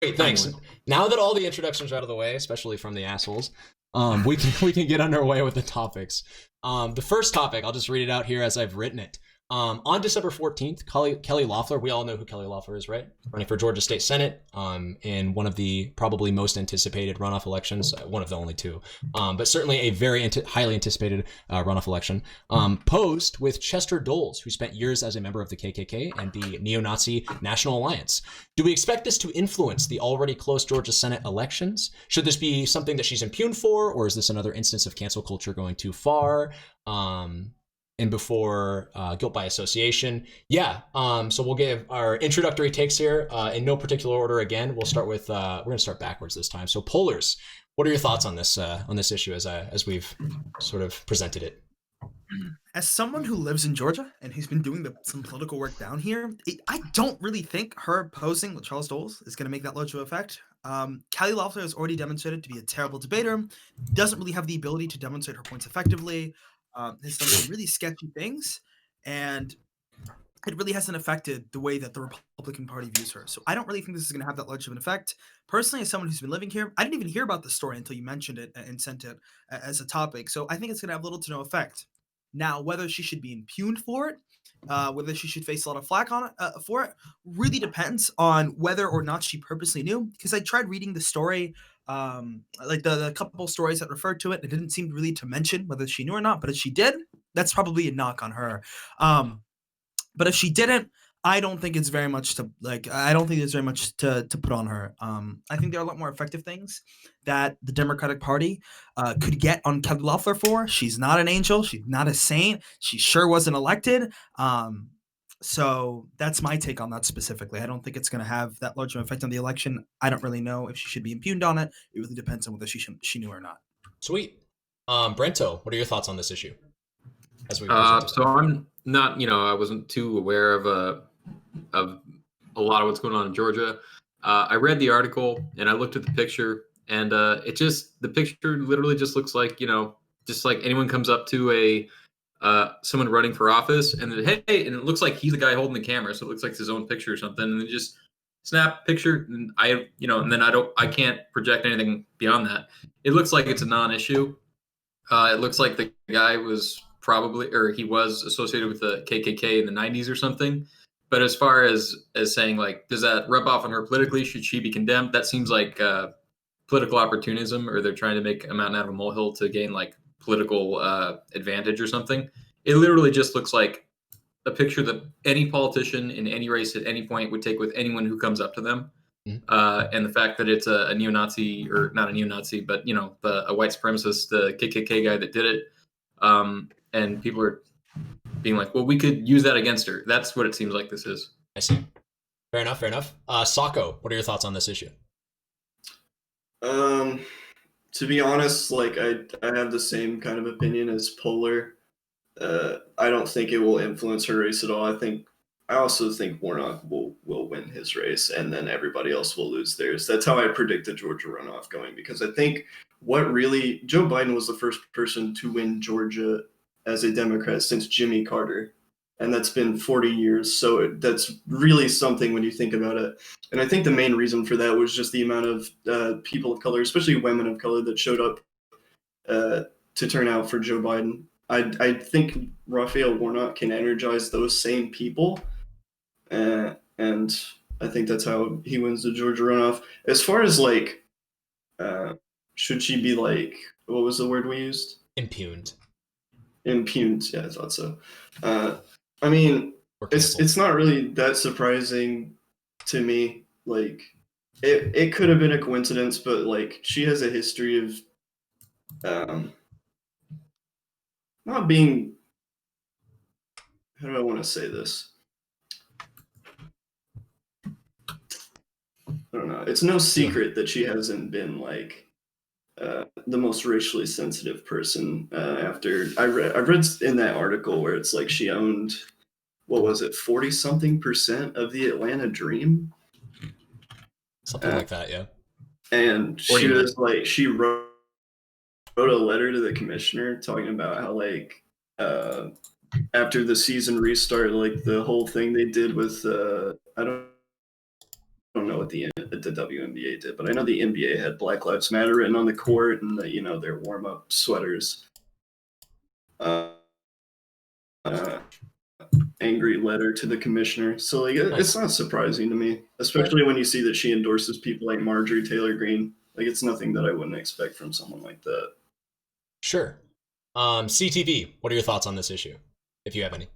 Great, thanks. Now that all the introductions are out of the way, especially from the assholes, we can get underway with the topics. The first topic, I'll just read it out here as I've written it. On December 14th, Kelly Loeffler, we all know who Kelly Loeffler is, right? Running for Georgia State Senate in one of the probably most anticipated runoff elections, one of the only two, but certainly a very highly anticipated runoff election, posed with Chester Doles, who spent years as a member of the KKK and the neo-Nazi National Alliance. Do we expect this to influence the already close Georgia Senate elections? Should this be something that she's impugned for, or is this another instance of cancel culture going too far? And before guilt by association. Yeah, so we'll give our introductory takes here in no particular order. Again, we'll start with, we're gonna start backwards this time. So Polars, what are your thoughts on this issue as we've sort of presented it? As someone who lives in Georgia and who's been doing some political work down here, I don't really think her opposing with Charles Doles is going to make that large of an effect. Kelly Loeffler has already demonstrated to be a terrible debater, doesn't really have the ability to demonstrate her points effectively, has done some really sketchy things, and it really hasn't affected the way that the Republican Party views her. So I don't really think this is going to have that large of an effect. Personally, as someone who's been living here, I didn't even hear about the story until you mentioned it and sent it as a topic. So I think it's going to have little to no effect. Now, whether she should be impugned for it, whether she should face a lot of flack on it for it, really depends on whether or not she purposely knew. Because I tried reading the story, like the couple stories that referred to it, it didn't seem really to mention whether she knew or not. But if she did, that's probably a knock on her. But if she didn't, I don't think it's very much to I don't think there's very much to put on her. I think there are a lot more effective things that the Democratic Party could get on Kelly Loeffler for. She's not an angel. She's not a saint. She sure wasn't elected. So that's my take on that specifically. I don't think it's going to have that large of an effect on the election. I don't really know if she should be impugned on it. It really depends on whether she knew or not. Sweet. Brento, what are your thoughts on this issue? So I'm not, I wasn't too aware of a lot of what's going on in Georgia. I read the article and I looked at the picture, and the picture literally just looks like, just like anyone comes up to someone running for office and then, hey, and it looks like he's the guy holding the camera, so it looks like it's his own picture or something, and then just snap picture, and and then I can't project anything beyond that. It looks like it's a non-issue. It looks like the guy was he was associated with the KKK in the 90s or something. But as far as saying, like, does that rub off on her politically? Should she be condemned? That seems like political opportunism, or they're trying to make a mountain out of a molehill to gain like political advantage or something. It literally just looks like a picture that any politician in any race at any point would take with anyone who comes up to them. And the fact that it's a neo-Nazi, or not a neo-Nazi, but a white supremacist, the KKK guy that did it, and people are being like, well, we could use that against her. That's what it seems like this is. I see. Fair enough. Socco, what are your thoughts on this issue? To be honest, like I have the same kind of opinion as Polar. I don't think it will influence her race at all. I also think Warnock will win his race, and then everybody else will lose theirs. That's how I predict the Georgia runoff going, because I think Joe Biden was the first person to win Georgia as a Democrat since Jimmy Carter, and that's been 40 years. So that's really something when you think about it. And I think the main reason for that was just the amount of people of color, especially women of color, that showed up to turn out for Joe Biden. I think Raphael Warnock can energize those same people, and I think that's how he wins the Georgia runoff. As far as should she be what was the word we used? Impugned. Impugned, yeah, I thought so. I mean, it's not really that surprising to me. Like, it could have been a coincidence, but she has a history of not being. How do I want to say this? I don't know. It's no secret that she hasn't been the most racially sensitive person. After I read in that article where it's like she owned, what was it, 40-something% of the Atlanta Dream, something like that, yeah. And she was she wrote a letter to the commissioner talking about how after the season restart, the whole thing they did with I don't know what the WNBA did, but I know the NBA had Black Lives Matter written on the court and their warm up sweaters. Angry letter to the commissioner. So it's not surprising to me, especially when you see that she endorses people like Marjorie Taylor Greene. It's nothing that I wouldn't expect from someone like that. Sure. CTV, what are your thoughts on this issue, if you have any?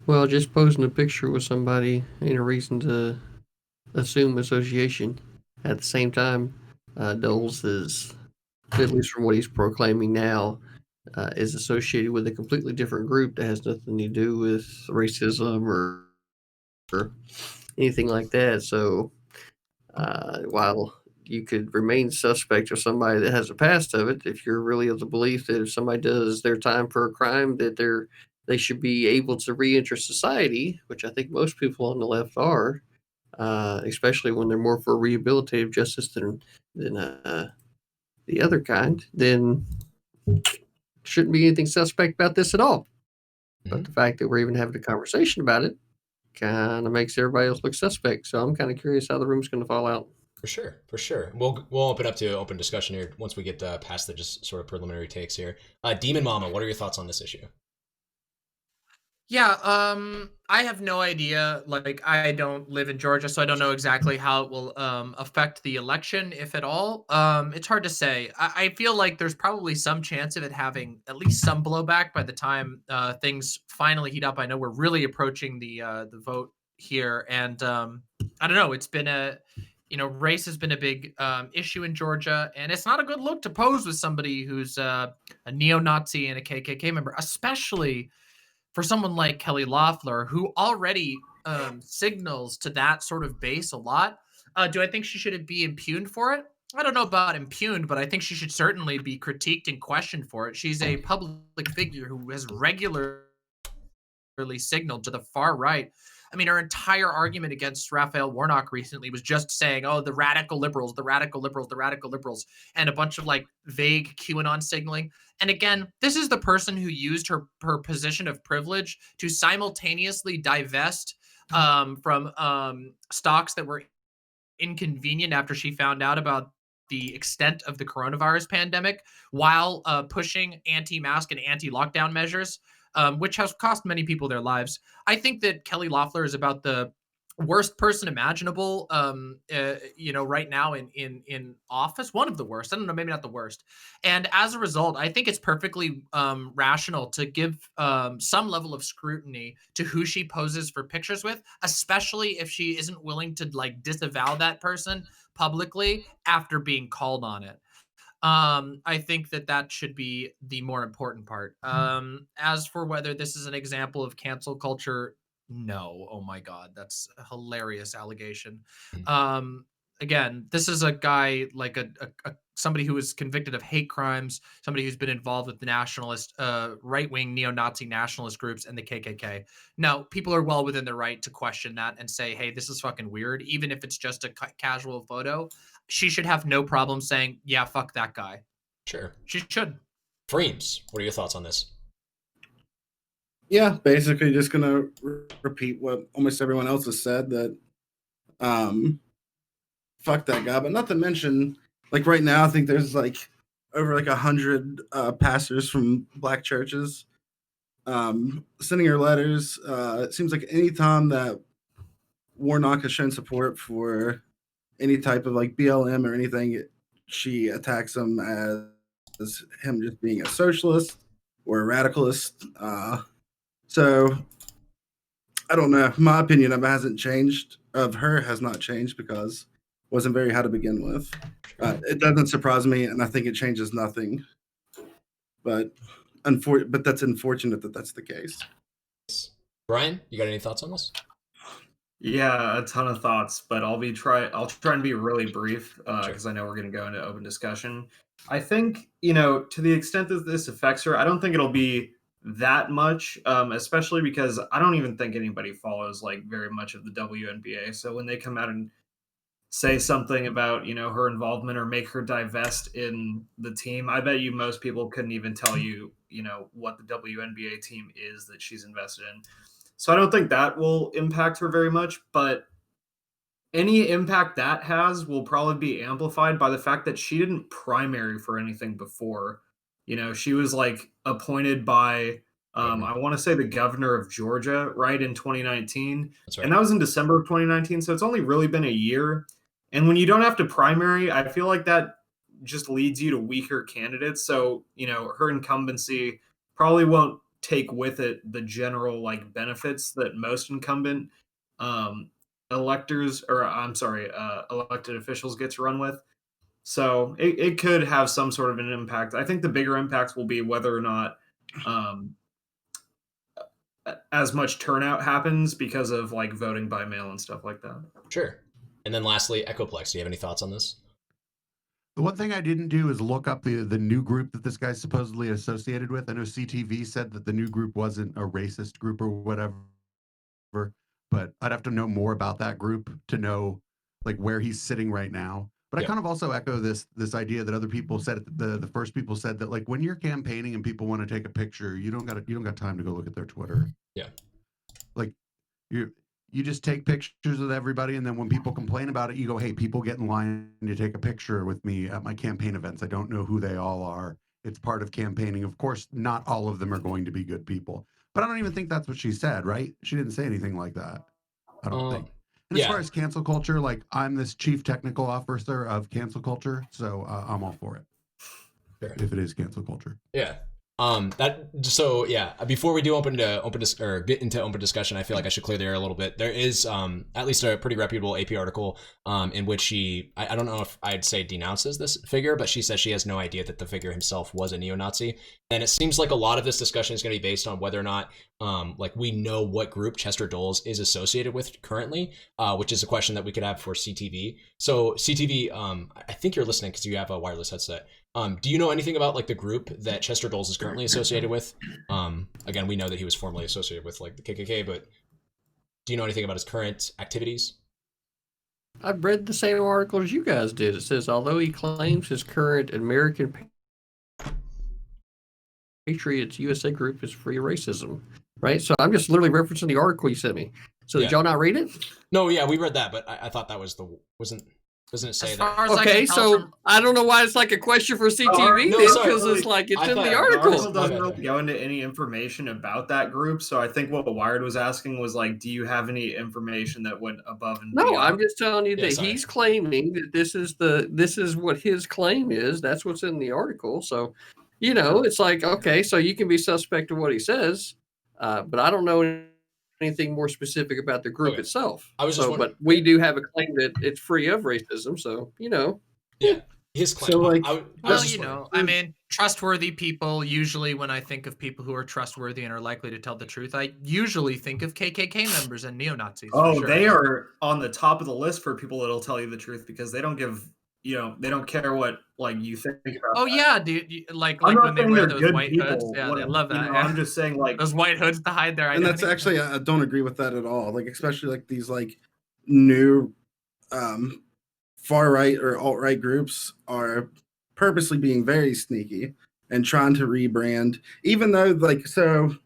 Well, just posting a picture with somebody ain't a reason to assume association. At the same time, Doles is, at least from what he's proclaiming now, is associated with a completely different group that has nothing to do with racism or anything like that. So while you could remain suspect of somebody that has a past of it, if you're really of the belief that if somebody does their time for a crime, that they should be able to re-enter society, which I think most people on the left are, especially when they're more for rehabilitative justice than the other kind, then shouldn't be anything suspect about this at all. But the fact that we're even having a conversation about it kind of makes everybody else look suspect. So I'm kind of curious how the room's going to fall out. For sure. We'll open up to open discussion here once we get past the just sort of preliminary takes here. DemonMama, what are your thoughts on this issue? Yeah, I have no idea. Like, I don't live in Georgia, so I don't know exactly how it will affect the election, if at all. It's hard to say. I feel like there's probably some chance of it having at least some blowback by the time things finally heat up. I know we're really approaching the vote here, and I don't know. It's been race has been a big issue in Georgia, and it's not a good look to pose with somebody who's a neo-Nazi and a KKK member, especially for someone like Kelly Loeffler, who already signals to that sort of base a lot. Do I think she should be impugned for it? I don't know about impugned, but I think she should certainly be critiqued and questioned for it. She's a public figure who has regularly signaled to the far right. I mean, her entire argument against Raphael Warnock recently was just saying, oh, the radical liberals, the radical liberals, the radical liberals, and a bunch of vague QAnon signaling. And again, this is the person who used her position of privilege to simultaneously divest from stocks that were inconvenient after she found out about the extent of the coronavirus pandemic, while pushing anti-mask and anti-lockdown measures, which has cost many people their lives. I think that Kelly Loeffler is about the worst person imaginable, right now in office. One of the worst. I don't know, maybe not the worst. And as a result, I think it's perfectly rational to give some level of scrutiny to who she poses for pictures with, especially if she isn't willing to disavow that person publicly after being called on it. I think that should be the more important part. As for whether this is an example of cancel culture, no. Oh my God, that's a hilarious allegation. Again, this is a guy like somebody who was convicted of hate crimes, somebody who's been involved with the nationalist, right-wing neo-Nazi nationalist groups and the KKK. No, people are well within their right to question that and say, hey, this is fucking weird, even if it's just a casual photo. She should have no problem saying, yeah, fuck that guy. Sure. She should. Freemz, what are your thoughts on this? Yeah, basically just going to repeat what almost everyone else has said, that fuck that guy. But not to mention, right now, I think there's over 100 pastors from black churches sending her letters. It seems like any time that Warnock has shown support for any type of BLM or anything, she attacks him as him just being a socialist or a radicalist. So I don't know. My opinion of it hasn't changed. Of her has not changed because it wasn't very high to begin with. It doesn't surprise me, and I think it changes nothing. But that's unfortunate that that's the case. Brian, you got any thoughts on this? Yeah, a ton of thoughts, but I'll try and be really brief because I know we're going to go into open discussion. I think, to the extent that this affects her, I don't think it'll be that much, especially because I don't even think anybody follows very much of the WNBA. So when they come out and say something about, her involvement or make her divest in the team, I bet you most people couldn't even tell you, what the WNBA team is that she's invested in. So I don't think that will impact her very much, but any impact that has will probably be amplified by the fact that she didn't primary for anything before. You know, she was like appointed by, I want to say the governor of Georgia, right, in 2019. That's right. And that was in December of 2019. So it's only really been a year. And when you don't have to primary, I feel like that just leads you to weaker candidates. So, you know, her incumbency probably won't take with it the general like benefits that most incumbent electors, or I'm sorry, elected officials get to run with. So it could have some sort of an impact. I think the bigger impact will be whether or not as much turnout happens because of like voting by mail and stuff like that. Sure. And then lastly, Echoplex, do you have any thoughts on this? The one thing I didn't do is look up the new group that this guy's supposedly associated with. I know CTV said that the new group wasn't a racist group or whatever, but I'd have to know more about that group to know like where he's sitting right now. But I kind of also echo this idea that other people said, the first people said that like when you're campaigning and people want to take a picture, you don't got time to go look at their Twitter. Yeah. Like you just take pictures with everybody, and then when people complain about it, you go, hey, people get in line to take a picture with me at my campaign events. I don't know who they all are. It's part of campaigning. Of course, not all of them are going to be good people. But I don't even think that's what she said, right? She didn't say anything like that. I don't think. And as far as cancel culture, like I'm this chief technical officer of cancel culture, so I'm all for it. Sure. If it is cancel culture. Yeah. Before we do get into open discussion, I feel like I should clear the air a little bit. There is at least a pretty reputable AP article in which she, I don't know if I'd say denounces this figure, but she says she has no idea that the figure himself was a neo-Nazi. And it seems like a lot of this discussion is going to be based on whether or not like we know what group Chester Doles is associated with currently, which is a question that we could have for CTV. So CTV, I think you're listening because you have a wireless headset. Do you know anything about like the group that Chester Doles is currently associated with? Again, we know that he was formerly associated with like the KKK, but do you know anything about his current activities? I've read the same article as you guys did. It says, although he claims his current American Patriots USA group is free of racism, right? So I'm just literally referencing the article you sent me. So did y'all not read it? No, yeah, we read that, but I thought that was doesn't it say that? Okay, so I don't know why it's like a question for CTV because it's like it's in the article. The article doesn't really go into any information about that group, so I think what Wired was asking was like, do you have any information that went above and beyond? No, I'm just telling you that he's claiming that this is what his claim is. That's what's in the article. So, you know, it's like, okay, so you can be suspect of what he says, but I don't know anything more specific about the group itself. But we do have a claim that it's free of racism. So, you know. Yeah. His claim. So, like, I mean, trustworthy people, usually when I think of people who are trustworthy and are likely to tell the truth, I usually think of KKK members and neo-Nazis. Oh, sure. They are on the top of the list for people that'll tell you the truth because they don't give, you know, they don't care what like you think about. Oh that. Yeah, dude. Like when they wear those white hoods. Yeah, they love that. You know, I'm just saying, like those white hoods to hide their identity. And that's actually, I don't agree with that at all. Like, especially like these like new far right or alt right groups are purposely being very sneaky and trying to rebrand, even though like the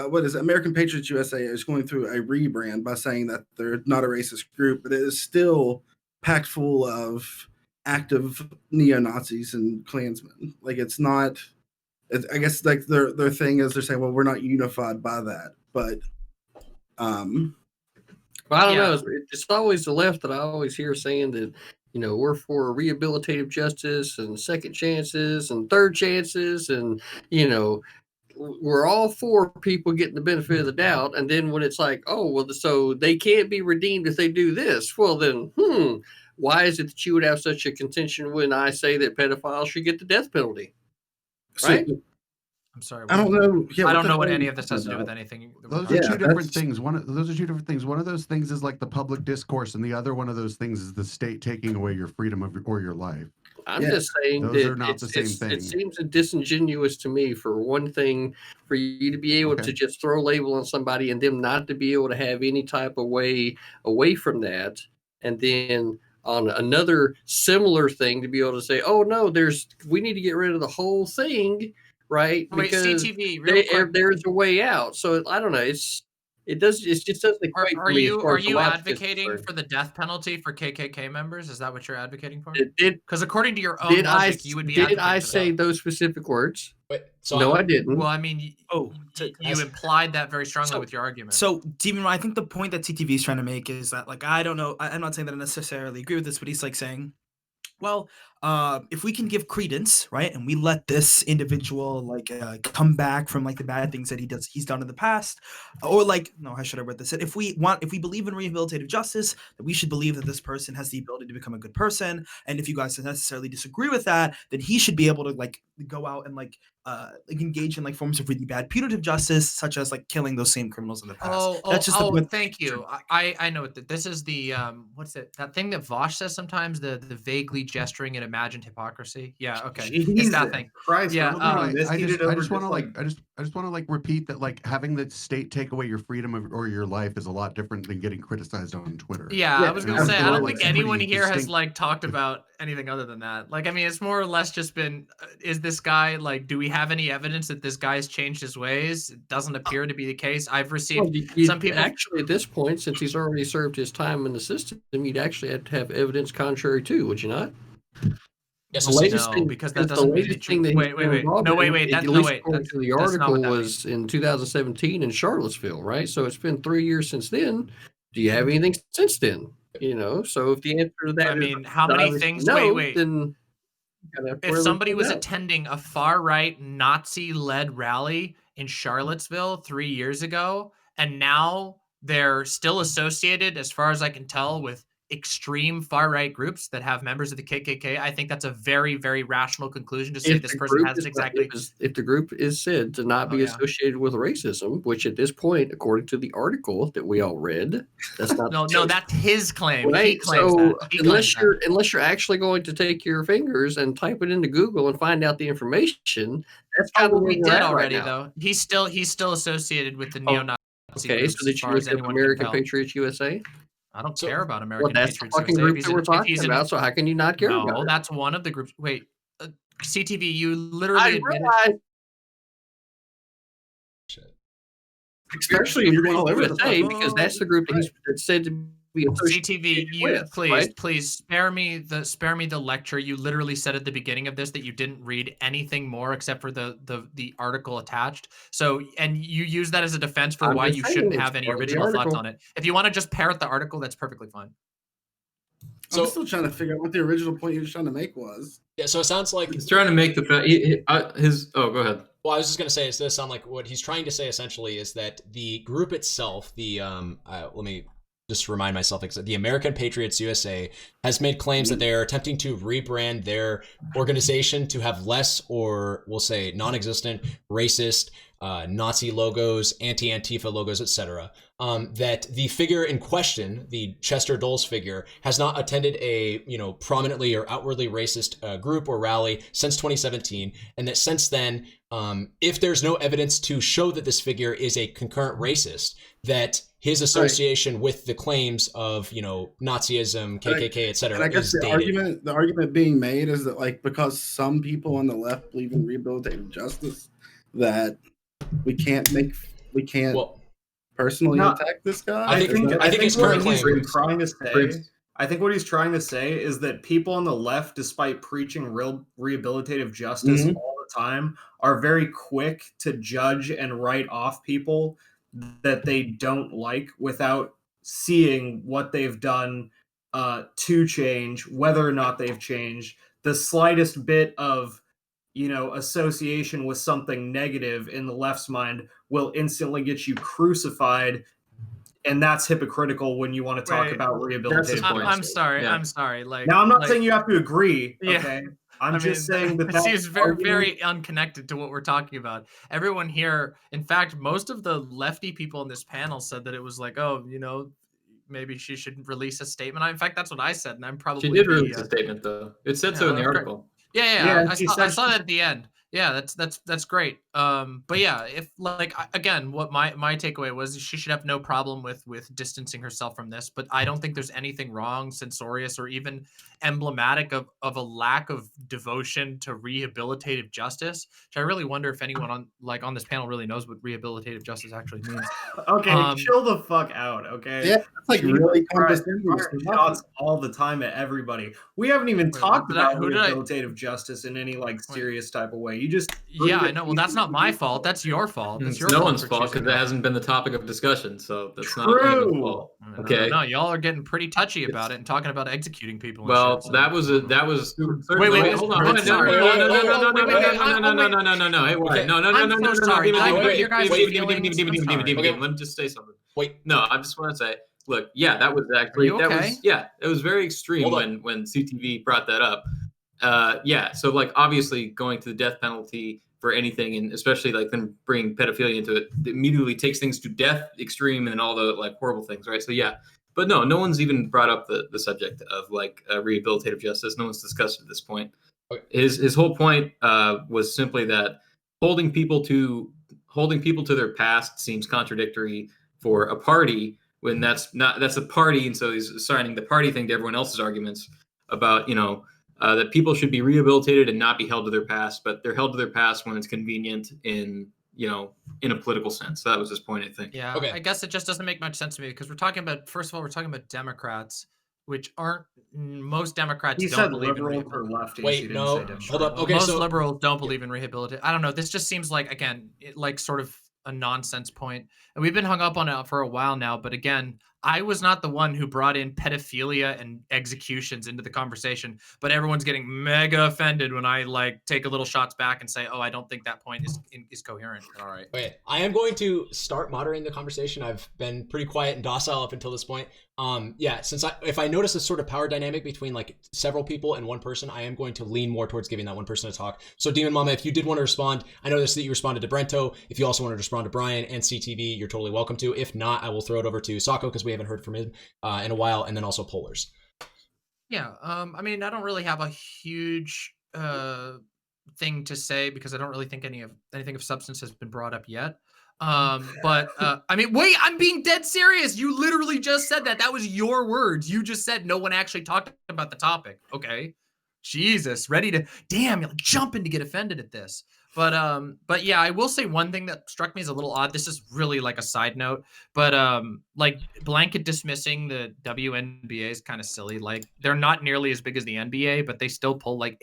what is it? American Patriots USA is going through a rebrand by saying that they're not a racist group, but it is still packed full of active neo-Nazis and Klansmen. Like it's not. I guess like their thing is they're saying, well, we're not unified by that, but well, I don't know. It's always the left that I always hear saying that, you know, we're for rehabilitative justice and second chances and third chances, and you know, we're all for people getting the benefit of the doubt. And then when it's like, oh well, so they can't be redeemed if they do this, well then, why is it that you would have such a contention when I say that pedophiles should get the death penalty? Right? I'm sorry. I don't know. Yeah, I don't know what any of this has to do with anything. Those are two different things. Those are two different things. One of those things is like the public discourse, and the other one of those things is the state taking away your freedom or your life. I'm just saying those are not the same thing. It seems disingenuous to me for one thing, for you to be able to just throw a label on somebody and them not to be able to have any type of way away from that, and then on another similar thing to be able to say, oh no, we need to get rid of the whole thing. Right, wait, because CTV, real quick. there's a way out. So I don't know. It's It does. It just doesn't equate Are for me as you far are as the you logic is advocating concerned. for the death penalty for KKK members? Is that what you're advocating for? Did Because according to your own did I logic, you would be did I advocating for say that. those specific words? Wait, so No, I'm- I didn't. Well, I mean, you implied that very strongly with your argument. So, Demon, I think the point that TTV is trying to make is that, like, I don't know, I'm not saying that I necessarily agree with this, but he's like saying, well, if we can give credence, right, and we let this individual like come back from like the bad things that he's done in the past, or like, no, how should I word this? If we believe in rehabilitative justice, that we should believe that this person has the ability to become a good person, and if you guys necessarily disagree with that, then he should be able to like go out and like engage in like forms of really bad punitive justice, such as like killing those same criminals in the past. That's just the point. Thank you. I know what this is. The what's it? That thing that Vosh says sometimes. The vaguely gesturing and imagined hypocrisy. Yeah. Okay. It's that thing. Christ, Yeah. I just want to like repeat that like having the state take away your freedom or your life is a lot different than getting criticized on Twitter. Yeah, I was gonna say I don't think anyone pretty here has distinct. like talked about anything other than that. Like, I mean, it's more or less just been, is this guy like, do we have any evidence that this guy's changed his ways? It doesn't appear to be the case. I've received some people actually at this point, since he's already served his time in the system, you'd actually have to have evidence contrary to, would you not? Yes, The latest thing, because that the doesn't mean latest that thing that he's wait. been involved No, in, wait. at That's least no wait. according to the That's not article what that was in 2017 in Charlottesville, right? So it's been 3 years since then. Do you have anything since then? You know, so if the answer to that, I mean, how many obviously things? no, Wait. then If somebody was attending a far-right Nazi-led rally in Charlottesville 3 years ago, and now they're still associated, as far as I can tell, with extreme far-right groups that have members of the KKK, I think that's a very, very rational conclusion to say this person hasn't exactly. If the group is said to not be associated with racism, which at this point, according to the article that we all read, that's not no, that's his claim. Right? He claims so that. He claims unless you're actually going to take your fingers and type it into Google and find out the information, that's kind of we did already though. He's still associated with the neo-Nazi. Okay, so did you look up American Patriots USA? I don't care about American Patriots. Patriots. Well, that's the fucking group that we're talking about. So how can you not care about it? No, that's one of the groups. Wait, CTV, you literally admitted. Especially if you're all over the day, because that's the group that's said to be CTV. You please spare me the lecture. You literally said at the beginning of this that you didn't read anything more except for the article attached. So, and you use that as a defense for why you shouldn't have any original thoughts on it. If you want to just parrot the article, that's perfectly fine. So, I'm still trying to figure out what the original point he was trying to make was. Yeah, so it sounds like he's trying to make his. Oh, go ahead. Well, I was just going to say, does this sound like what he's trying to say essentially is that the group itself, let me just remind myself, the American Patriots USA has made claims that they are attempting to rebrand their organization to have less, or we'll say non-existent, racist, Nazi logos, anti-Antifa logos, etc. That the figure in question, the Chester Doles figure, has not attended a prominently or outwardly racist group or rally since 2017, and that since then, if there's no evidence to show that this figure is a concurrent racist, that his association with the claims of Nazism, KKK, etc. I guess the argument being made is that like because some people on the left believe in rehabilitative justice, that we can't personally attack this guy. I think his current claim trying to say. I think what he's trying to say is that people on the left, despite preaching real rehabilitative justice all the time, are very quick to judge and write off people that they don't like without seeing what they've done to change, whether or not they've changed. The slightest bit of association with something negative in the left's mind will instantly get you crucified. And that's hypocritical when you want to talk about rehabilitative. I'm sorry. Like now, I'm not saying you have to agree. Okay, I'm just saying that seems very unconnected to what we're talking about. Everyone here, in fact, most of the lefty people in this panel said that it was like, maybe she should release a statement. In fact, that's what I said, and I'm probably she did release a statement though. It said so in the article. Yeah. I saw that at the end. Yeah, that's great. But yeah, if like again, what my takeaway was, she should have no problem with distancing herself from this. But I don't think there's anything wrong, censorious, or even emblematic of a lack of devotion to rehabilitative justice. Which I really wonder if anyone on this panel really knows what rehabilitative justice actually means. Okay, chill the fuck out, okay? Yeah, that's like really condescending shots all the time at everybody. We haven't even talked about who did I- rehabilitative justice in any like serious type of way. You just Yeah, I know. Well, that's not my fault. That's your fault. That's It's your no fault one's for fault choosing because it that. hasn't been the topic of discussion, so that's not anyone's fault. Okay. No, y'all are getting pretty touchy about it and talking about executing people. And Well, shit, so. that was Wait, hold on. No. Hey, wait. No. I'm so sorry. Your guys Let feelings. I'm sorry. me just say something. Wait. No, I just want to say, look, yeah, that was actually it was very extreme when CTV brought that up. Yeah, so like obviously going to the death penalty for anything, and especially like them bringing pedophilia into it, immediately takes things to death extreme and all the like horrible things, right? So yeah, but no one's even brought up the subject of like rehabilitative justice. No one's discussed it at this point. Okay. His whole point was simply that holding people to their past seems contradictory for a party when that's a party, and so he's assigning the party thing to everyone else's arguments about that people should be rehabilitated and not be held to their past, but they're held to their past when it's convenient in a political sense. So that was his point, I think. Yeah, okay. I guess it just doesn't make much sense to me because we're talking about Democrats, which aren't most Democrats. He don't said believe liberal in for lefties. Wait, no, hold up. Okay, most liberals don't believe in rehabilitation. I don't know. This just seems like like sort of a nonsense point, and we've been hung up on it for a while now. But again, I was not the one who brought in pedophilia and executions into the conversation, but everyone's getting mega offended when I like take a little shots back and say, "Oh, I don't think that point is coherent." All right. Okay, I am going to start moderating the conversation. I've been pretty quiet and docile up until this point. Yeah, if I notice a sort of power dynamic between like several people and one person, I am going to lean more towards giving that one person a talk. So DemonMama, if you did want to respond, I noticed that you responded to Brento. If you also wanted to respond to Brian and CTV, you're totally welcome to. If not, I will throw it over to Socco because we haven't heard from him in a while, and then also Polars. Yeah, I mean, I don't really have a huge thing to say because I don't really think anything of substance has been brought up yet. But I mean, wait, I'm being dead serious. You literally just said that. That was your words. You just said no one actually talked about the topic. Okay. Jesus, ready to damn, you're like jumping to get offended at this. But yeah, I will say one thing that struck me as a little odd. This is really like a side note, but like blanket dismissing the WNBA is kind of silly. Like they're not nearly as big as the NBA, but they still pull like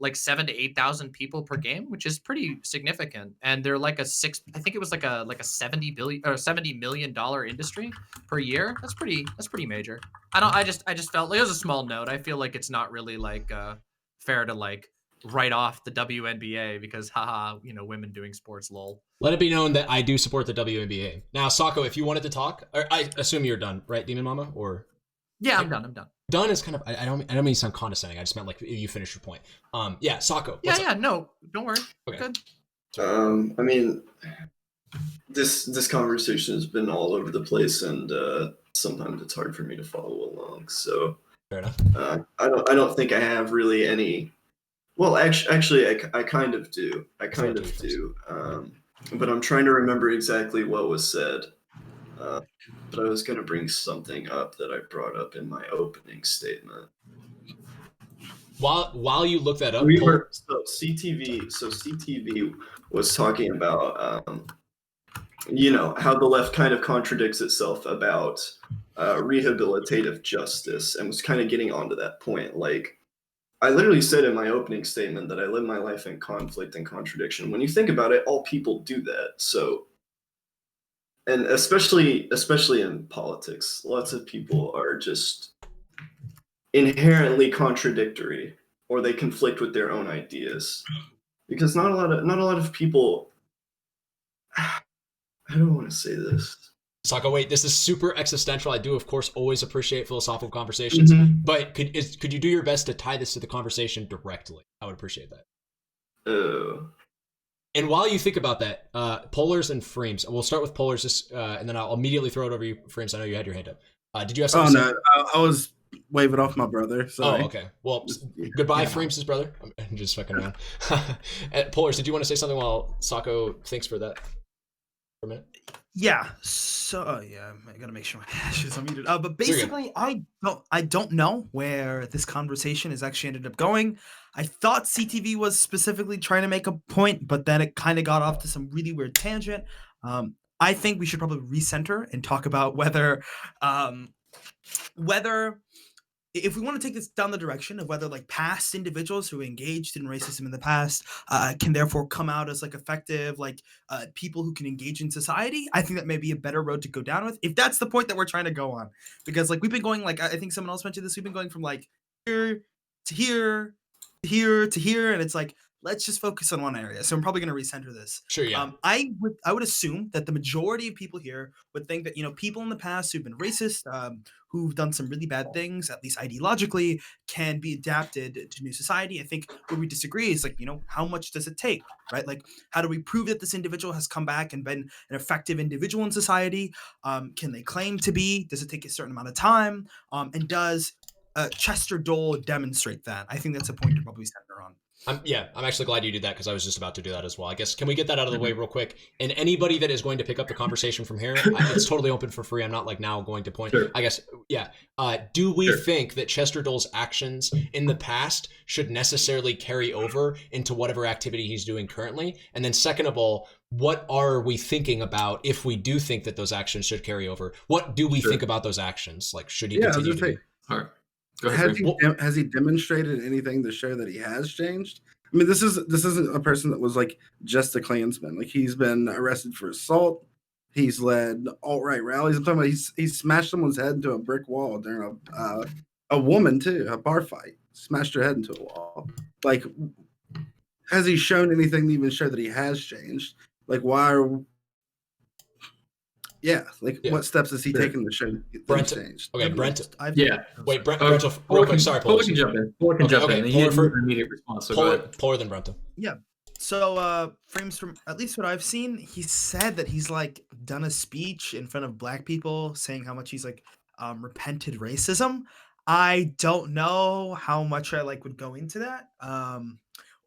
7,000 to 8,000 people per game, which is pretty significant. And they're like I think it was like a $70 million industry per year. That's pretty major. I just felt like it was a small note. I feel like it's not really like fair to like write off the WNBA because haha, women doing sports, lol. Let it be known that I do support the WNBA. Now, Socco, if you wanted to talk, I assume you're done, right, DemonMama? Or yeah, I'm done. Done is kind of I don't mean to sound condescending. I just meant like you finished your point. Yeah, Socco. No, don't worry. Okay. Good. I mean, this conversation has been all over the place, and sometimes it's hard for me to follow along. So fair enough. I don't think I have really any. Well, actually, I kind of do. But I'm trying to remember exactly what was said. But I was going to bring something up that I brought up in my opening statement. While you look that up, CTV was talking about how the left kind of contradicts itself about rehabilitative justice, and was kind of getting onto that point. Like, I literally said in my opening statement that I live my life in conflict and contradiction. When you think about it, all people do that. So, and especially in politics, lots of people are just inherently contradictory, or they conflict with their own ideas. Because not a lot of people. I don't want to say this. Socco, wait, this is super existential. I do, of course, always appreciate philosophical conversations, but could you do your best to tie this to the conversation directly? I would appreciate that. And while you think about that, Polars and Freemz, we'll start with Polars, and then I'll immediately throw it over you, Freemz. I know you had your hand up. Did you have something to say? No, I was wave it off my brother. Sorry. Oh, okay. Well, goodbye, Yeah. Freemz' brother. I'm just fucking around. Polars, did you want to say something while Socco thinks for that for a minute? Yeah. So yeah, I gotta make sure my hash is unmuted. But basically, I don't know where this conversation has actually ended up going. I thought CTV was specifically trying to make a point, but then it kind of got off to some really weird tangent. I think we should probably recenter and talk about whether if we want to take this down the direction of whether like past individuals who engaged in racism in the past can therefore come out as like effective people who can engage in society. I think that may be a better road to go down with if that's the point that we're trying to go on, because like we've been going, like I think someone else mentioned this, we've been going from like here to here to here to here, and it's like let's just focus on one area. So I'm probably going to recenter this. Sure, yeah. I would assume that the majority of people here would think that, you know, people in the past who've been racist, who've done some really bad things, at least ideologically, can be adapted to new society. I think where we disagree is like, you know, how much does it take, right? Like, how do we prove that this individual has come back and been an effective individual in society? Can they claim to be? Does it take a certain amount of time? And does Chester Dole demonstrate that? I think that's a point to probably center on. I'm actually glad you did that because I was just about to do that as well. I guess, can we get that out of the way real quick? And anybody that is going to pick up the conversation from here, it's totally open for free. I'm not like now going to point. Sure. I guess, yeah. Do we think that Chester Dole's actions in the past should necessarily carry over into whatever activity he's doing currently? And then second of all, what are we thinking about if we do think that those actions should carry over? What do we think about those actions? Like, should he continue to be? All right. Go ahead, has he demonstrated anything to show that he has changed? I mean, this isn't a person that was like just a Klansman. Like, he's been arrested for assault. He's led alt-right rallies. I'm talking about he smashed someone's head into a brick wall during a woman too, a bar fight. Smashed her head into a wall. Like, has he shown anything to even show that he has changed? Like, why are what steps has he taken to show Brent, changed? Okay, Brent. Wait, Brent, real quick. Sorry, Polar. Polar can jump in. Polar can jump in. He has an immediate response. So Polar than Brento. Yeah. So Freemz, from at least what I've seen, he said that he's like done a speech in front of black people saying how much he's like repented racism. I don't know how much I like would go into that.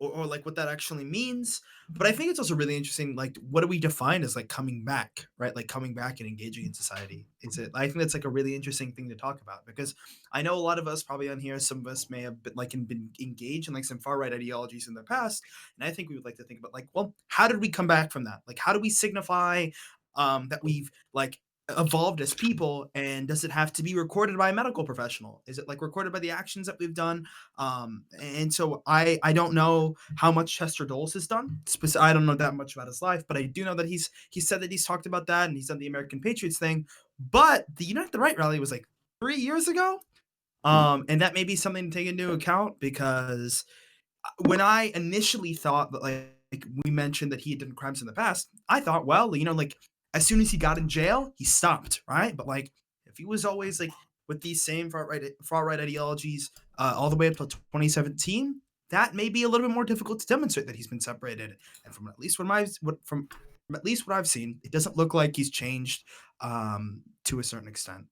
Or like what that actually means. But I think it's also really interesting, like, what do we define as like coming back, right? Like coming back and engaging in society. I think that's like a really interesting thing to talk about, because I know a lot of us probably on here, some of us may have been engaged in like some far right ideologies in the past. And I think we would like to think about like, well, how did we come back from that? Like, how do we signify that we've like evolved as people, and does it have to be recorded by a medical professional? Is it like recorded by the actions that we've done? And so I don't know how much Chester Doles has done. I don't know that much about his life, but I do know that he said that he's talked about that, and he's done the American Patriots thing. But the Unite the Right rally was like 3 years ago, and that may be something to take into account, because when I initially thought that like we mentioned that he had done crimes in the past, I thought, well, you know, like, as soon as he got in jail, he stopped, right? But like, if he was always like with these same far right ideologies all the way up to 2017, that may be a little bit more difficult to demonstrate that he's been separated. And from at least what I've seen, it doesn't look like he's changed to a certain extent,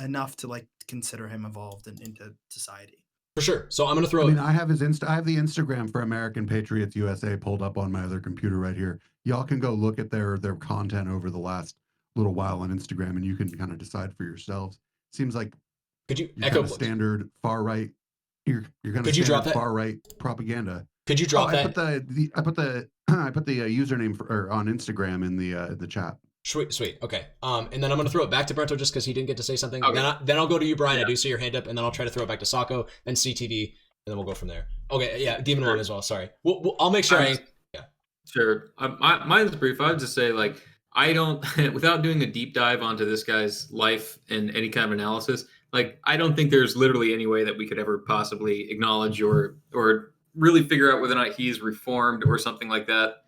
enough to like consider him evolved into society. For sure. So I'm gonna throw. I mean, I have the Instagram for American Patriots USA pulled up on my other computer right here. Y'all can go look at their content over the last little while on Instagram, and you can kind of decide for yourselves. Seems like could you echo kind of standard far right? You're going to drop that far right propaganda. Could you drop that? I put the username on Instagram in the chat. Sweet. Okay. And then I'm gonna throw it back to Brento just because he didn't get to say something. Okay. Then I'll go to you, Brian. Yeah. I do see your hand up, and then I'll try to throw it back to Socco, then CTV, and then we'll go from there. Okay. Yeah. DemonMama as well. Sorry. I'll make sure Sure. Mine's brief. I would just say, like, I don't, without doing a deep dive onto this guy's life and any kind of analysis, like, I don't think there's literally any way that we could ever possibly acknowledge or really figure out whether or not he's reformed or something like that.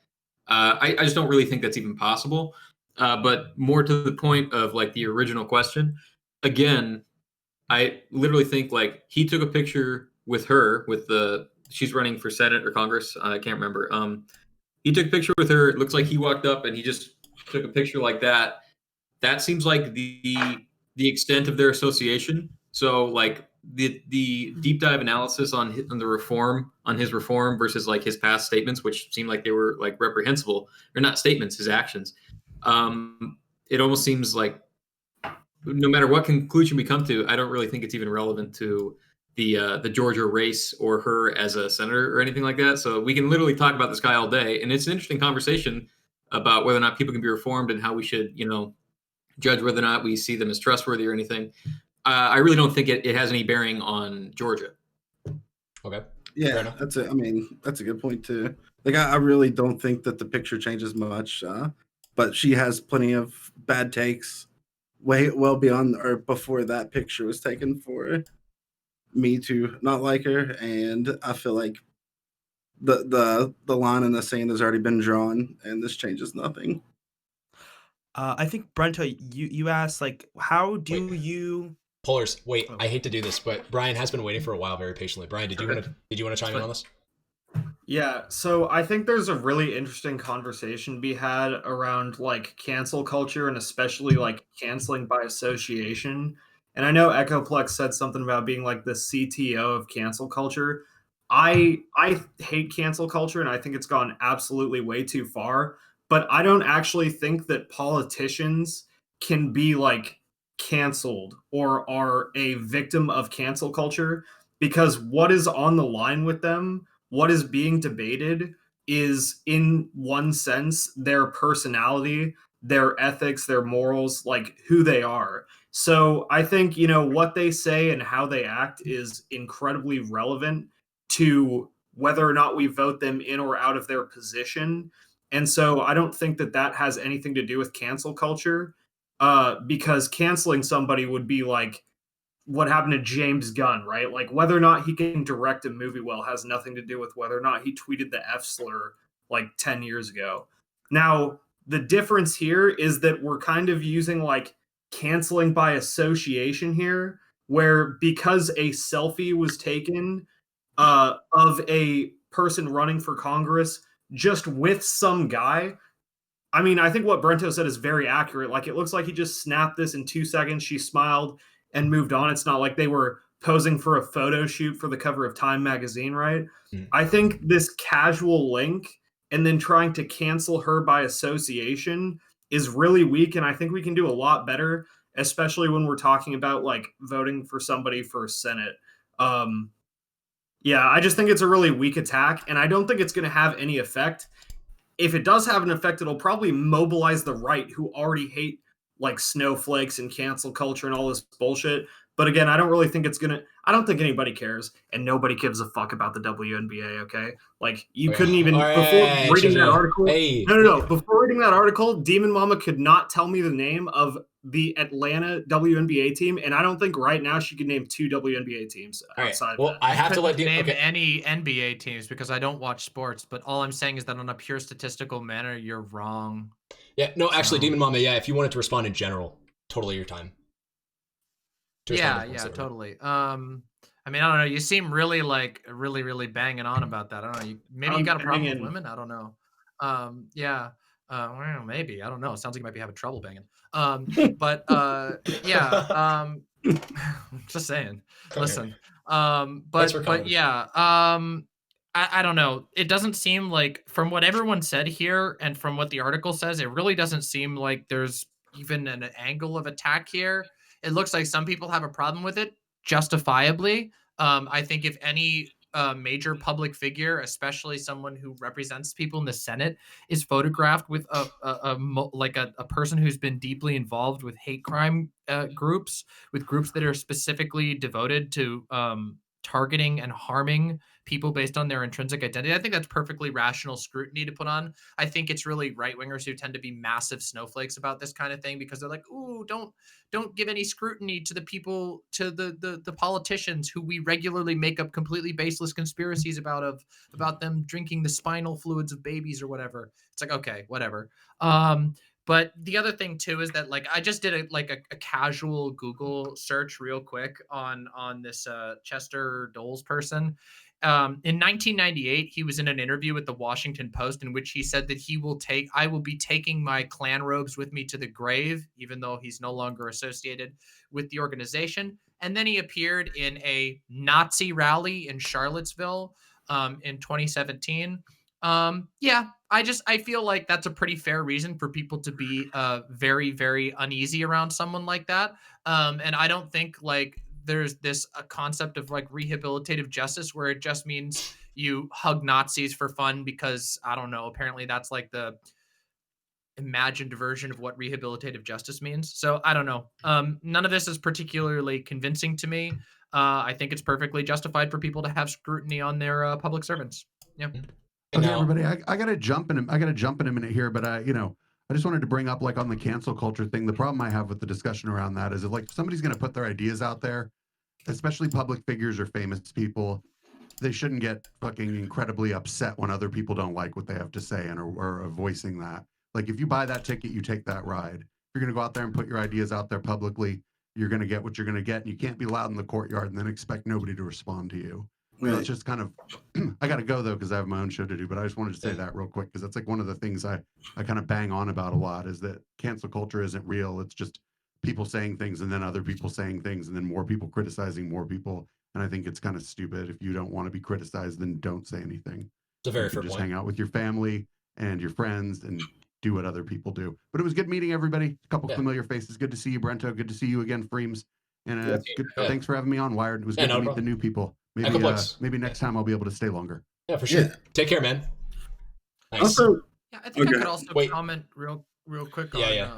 I just don't really think that's even possible. But more to the point of like the original question, again, I literally think like he took a picture with her she's running for Senate or Congress. I can't remember. He took a picture with her. It looks like he walked up and he just took a picture like that. That seems like the extent of their association. So like the deep dive analysis on his reform versus like his past statements, which seemed like they were like reprehensible, or not statements, his actions. It almost seems like no matter what conclusion we come to, I don't really think it's even relevant to the Georgia race or her as a senator or anything like that. So we can literally talk about this guy all day, and it's an interesting conversation about whether or not people can be reformed and how we should, judge whether or not we see them as trustworthy or anything. I really don't think it has any bearing on Georgia. Okay. Yeah, that's it. I mean, that's a good point too. Like, I really don't think that the picture changes much, but she has plenty of bad takes way well beyond or before that picture was taken for me to not like her, and I feel like the line in the sand has already been drawn, and this changes nothing. I think Brento, you asked like, how do you? Polars, wait, I hate to do this, but Brian has been waiting for a while very patiently. Brian, did you want to chime in on this? Yeah, so I think there's a really interesting conversation to be had around like cancel culture and especially like canceling by association. And I know Echoplex said something about being like the CTO of cancel culture. I hate cancel culture and I think it's gone absolutely way too far, but I don't actually think that politicians can be like canceled or are a victim of cancel culture, because what is on the line with them, what is being debated, is in one sense their personality, their ethics, their morals, like who they are. So I think, what they say and how they act is incredibly relevant to whether or not we vote them in or out of their position. And so I don't think that that has anything to do with cancel culture, because canceling somebody would be like what happened to James Gunn, right? Like whether or not he can direct a movie well has nothing to do with whether or not he tweeted the F slur like 10 years ago. Now, the difference here is that we're kind of using like canceling by association here, where because a selfie was taken of a person running for Congress just with some guy. I mean, I think what Brento said is very accurate. Like, it looks like he just snapped this in 2 seconds. She smiled and moved on. It's not like they were posing for a photo shoot for the cover of Time magazine, right? I think this casual link and then trying to cancel her by association is really weak. And I think we can do a lot better, especially when we're talking about like voting for somebody for Senate. Yeah, I just think it's a really weak attack, and I don't think it's going to have any effect. If it does have an effect, it'll probably mobilize the right, who already hate like snowflakes and cancel culture and all this bullshit. But again, I don't really think it's gonna. I don't think anybody cares, and nobody gives a fuck about the WNBA. Okay, like you couldn't even before reading that article. No. Before reading that article, DemonMama could not tell me the name of the Atlanta WNBA team, and I don't think right now she could name 2 WNBA teams outside. Well, I have to let name any NBA teams because I don't watch sports. But all I'm saying is that on a pure statistical manner, you're wrong. Yeah, no, actually, DemonMama, yeah, if you wanted to respond in general, totally your time. Yeah, totally. I mean, I don't know. You seem really really banging on about that. I don't know. Maybe you got a problem with women. I don't know. Yeah. Well, maybe. I don't know. It sounds like you might be having trouble banging. But yeah. Just saying. Listen. But yeah. I don't know. It doesn't seem like, from what everyone said here and from what the article says, it really doesn't seem like there's even an angle of attack here. It looks like some people have a problem with it, justifiably. I think if any major public figure, especially someone who represents people in the Senate, is photographed with a person who's been deeply involved with hate crime groups, with groups that are specifically devoted to targeting and harming people based on their intrinsic identity, I think that's perfectly rational scrutiny to put on. I think it's really right-wingers who tend to be massive snowflakes about this kind of thing, because they're like, ooh, don't give any scrutiny to the people, to the politicians who we regularly make up completely baseless conspiracies about them drinking the spinal fluids of babies or whatever. It's like, okay, whatever. But the other thing too is that, like, I just did a casual Google search real quick on this Chester Doles person. In 1998, he was in an interview with the Washington Post in which he said that I will be taking my Klan robes with me to the grave, even though he's no longer associated with the organization. And then he appeared in a Nazi rally in Charlottesville in 2017. Yeah, I feel like that's a pretty fair reason for people to be very, very uneasy around someone like that. And I don't think like there's this concept of like rehabilitative justice where it just means you hug Nazis for fun because I don't know, apparently that's like the imagined version of what rehabilitative justice means. So I don't know. None of this is particularly convincing to me. I think it's perfectly justified for people to have scrutiny on their public servants. Yeah. And Okay, now, everybody, I gotta jump in. I gotta jump in a minute here, but I just wanted to bring up like on the cancel culture thing. The problem I have with the discussion around that is if like somebody's gonna put their ideas out there, especially public figures or famous people, they shouldn't get fucking incredibly upset when other people don't like what they have to say and are voicing that. Like if you buy that ticket, you take that ride. If you're gonna go out there and put your ideas out there publicly, you're gonna get what you're gonna get, and you can't be loud in the courtyard and then expect nobody to respond to you. So it's just kind of, I got to go though because I have my own show to do. But I just wanted to say that real quick because that's like one of the things I kind of bang on about a lot is that cancel culture isn't real. It's just people saying things and then other people saying things and then more people criticizing more people. And I think it's kind of stupid. If you don't want to be criticized, then don't say anything. it's a very You fair can just point. hang out with your family and your friends and do what other people do. But it was good meeting everybody. A couple Yeah. familiar faces. Good to see you, Brento. Good to see you again, Freemz. And Yeah. good, Yeah. thanks for having me on, Wired. It was Yeah, good no to meet problem. the new people. Maybe Echoplex. maybe next time I'll be able to stay longer. Yeah, for sure. Yeah. Take care, man. Nice. Also, Yeah, I think I Okay. could also Wait. comment real quick Yeah,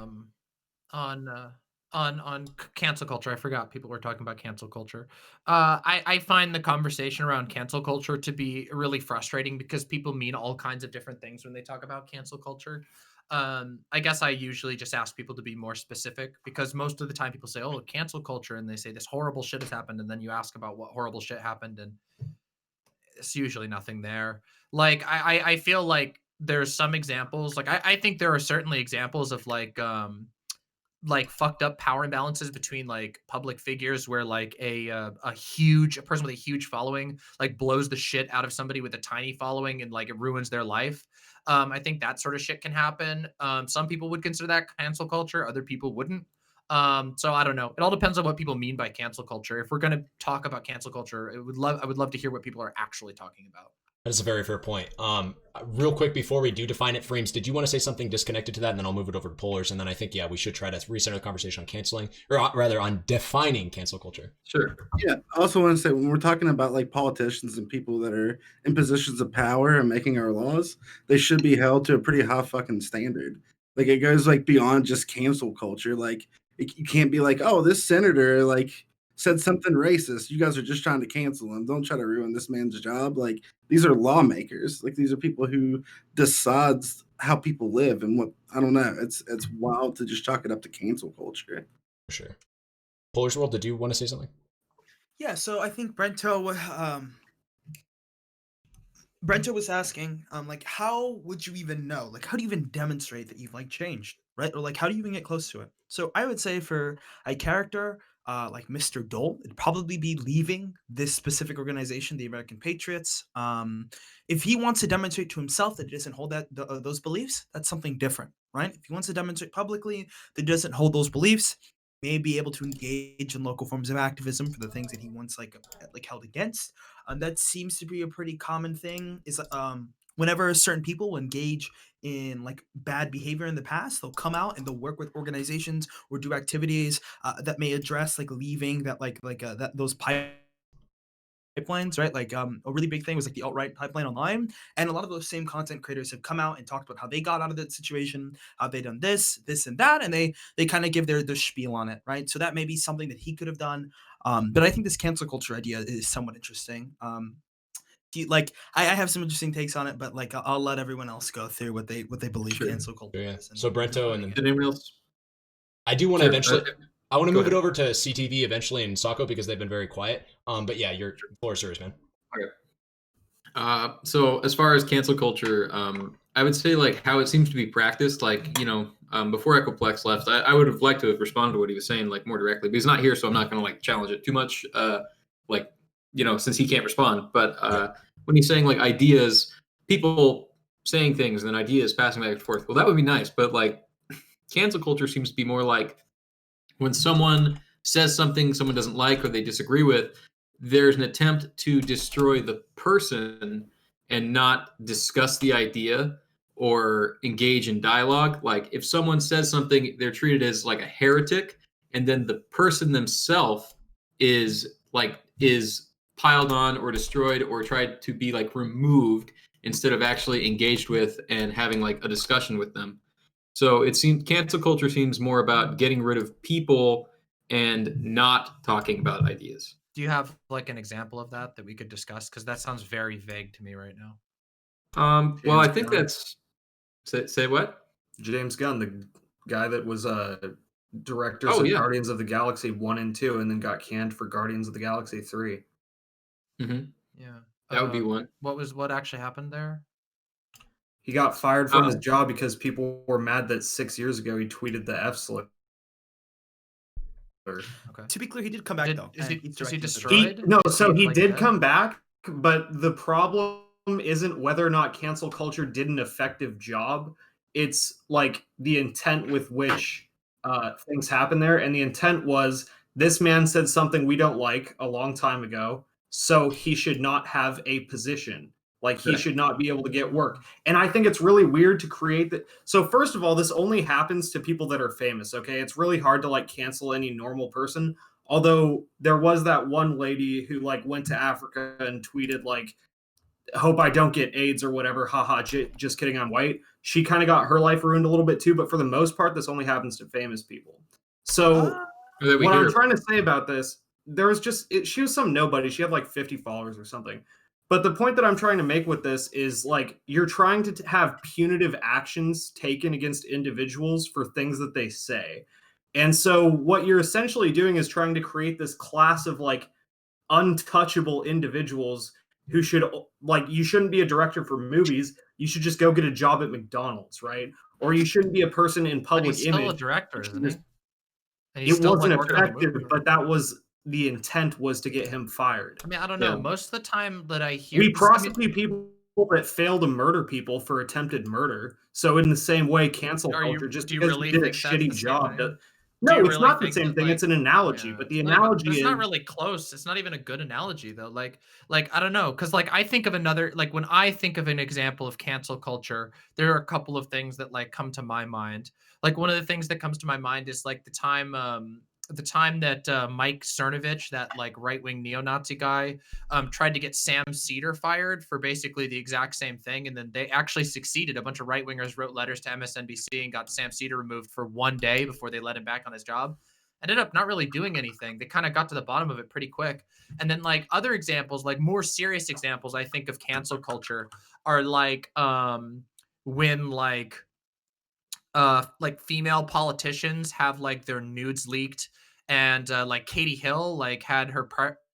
on yeah. on cancel culture. I forgot people were talking about cancel culture. I find the conversation around cancel culture to be really frustrating because people mean all kinds of different things when they talk about cancel culture. I guess I usually just ask people to be more specific because most of the time people say, "Oh, cancel culture," and they say this horrible shit has happened, and then you ask about what horrible shit happened, and it's usually nothing there. Like I feel like there's some examples. Like I think there are certainly examples of like fucked up power imbalances between like public figures where like a person with a huge following like blows the shit out of somebody with a tiny following and like it ruins their life. I think that sort of shit can happen. Some people would consider that cancel culture, other people wouldn't. So I don't know. It all depends on what people mean by cancel culture. If we're going to talk about cancel culture, I would love to hear what people are actually talking about. That is a very fair point. Real quick before we do define it, Freemz, did you want to say something disconnected to that, and then I'll move it over to Polars, and then I think we should try to recenter the conversation on canceling, or rather on defining cancel culture. Sure. yeah, I also want to say when we're talking about like politicians and people that are in positions of power and making our laws, they should be held to a pretty high fucking standard. Like it goes like beyond just cancel culture. Like you can't be like, oh, this senator like said something racist. You guys are just trying to cancel him. Don't try to ruin this man's job. Like these are lawmakers. Like these are people who decides how people live and what I don't know. It's wild to just chalk it up to cancel culture. For sure. PolarsWorld, did you want to say something? Yeah, so I think Brento was asking, like, how would you even know? Like, how do you even demonstrate that you've like changed, right? Or like, how do you even get close to it? So I would say for a character like Mr. Dole, it'd probably be leaving this specific organization, the American Patriots. If he wants to demonstrate to himself that he doesn't hold those beliefs, that's something different, right? If he wants to demonstrate publicly that he doesn't hold those beliefs, may be able to engage in local forms of activism for the things that he once like held against. That seems to be a pretty common thing. Is whenever certain people engage in like bad behavior in the past, they'll come out and they'll work with organizations or do activities that may address like leaving that those pipelines, right? Like a really big thing was like the alt-right pipeline online, and a lot of those same content creators have come out and talked about how they got out of that situation, how they done this and that, and they kind of give their spiel on it, right? So that may be something that he could have done. But I think this cancel culture idea is somewhat interesting. I have some interesting takes on it, but like I'll let everyone else go through what they believe Sure. cancel culture Yeah. is. So Brento and then Anyone else? I do want to Sure. eventually. I want to Go move it ahead. over to CTV eventually and Socco because they've been very quiet. But yeah, your floor is yours, man. So as far as cancel culture, I would say like how it seems to be practiced, like, before Echoplex left, I would have liked to have responded to what he was saying like more directly, but he's not here, so I'm not going to like challenge it too much. Since he can't respond, but when he's saying like ideas, people saying things and then ideas passing back and forth, well, that would be nice. But like cancel culture seems to be more like when someone says something someone doesn't like or they disagree with, there's an attempt to destroy the person and not discuss the idea or engage in dialogue. Like if someone says something, they're treated as like a heretic, and then the person themselves is piled on or destroyed or tried to be like removed instead of actually engaged with and having like a discussion with them. So it seems cancel culture seems more about getting rid of people and not talking about ideas. Do you have like an example of that we could discuss? Because that sounds very vague to me right now. Well, I think that's say what? James Gunn, the guy that was directors Oh, of yeah. Guardians of the Galaxy 1 and 2 and then got canned for Guardians of the Galaxy 3. Mm-hmm. Yeah. That would be one. What actually happened there? He got fired from his job because people were mad that 6 years ago he tweeted the F slur. Okay. To be clear, he did come back though. Is he directed destroyed? He like, did dead? come back, but the problem isn't whether or not cancel culture did an effective job. It's like the intent with which things happen there. And the intent was this man said something we don't like a long time ago, so he should not have a position. Like he should not be able to get work. And I think it's really weird to create that. So first of all, this only happens to people that are famous. Okay. It's really hard to like cancel any normal person. Although there was that one lady who like went to Africa and tweeted like, hope I don't get AIDS or whatever. Haha, just kidding. I'm white. She kind of got her life ruined a little bit too. But for the most part, this only happens to famous people. So what I'm trying to say about this, there was she was some nobody. She had like 50 followers or something. But the point that I'm trying to make with this is like you're trying to have punitive actions taken against individuals for things that they say. And so what you're essentially doing is trying to create this class of like untouchable individuals who should like you shouldn't be a director for movies. You should just go get a job at McDonald's, right? Or you shouldn't be a person in public he's still image. a director, isn't he? And It wasn't effective, but that was the intent was to get him fired. I mean, I don't know. Most of the time that I hear we prosecute people that fail to murder people for attempted murder. So in the same way, cancel culture just because you did a shitty job. No, it's not the same thing. It's an analogy, but the analogy is not really close. It's not even a good analogy though. Like I don't know, because like I think of another like when I think of an example of cancel culture, there are a couple of things that like come to my mind. Like one of the things that comes to my mind is like the time that Mike Cernovich, that like right-wing neo-Nazi guy, tried to get Sam Cedar fired for basically the exact same thing. And then they actually succeeded. A bunch of right-wingers wrote letters to MSNBC and got Sam Cedar removed for 1 day before they let him back on his job. Ended up not really doing anything. They kind of got to the bottom of it pretty quick. And then like other examples, like more serious examples, I think of cancel culture are like when like female politicians have like their nudes leaked, and like Katie Hill like had her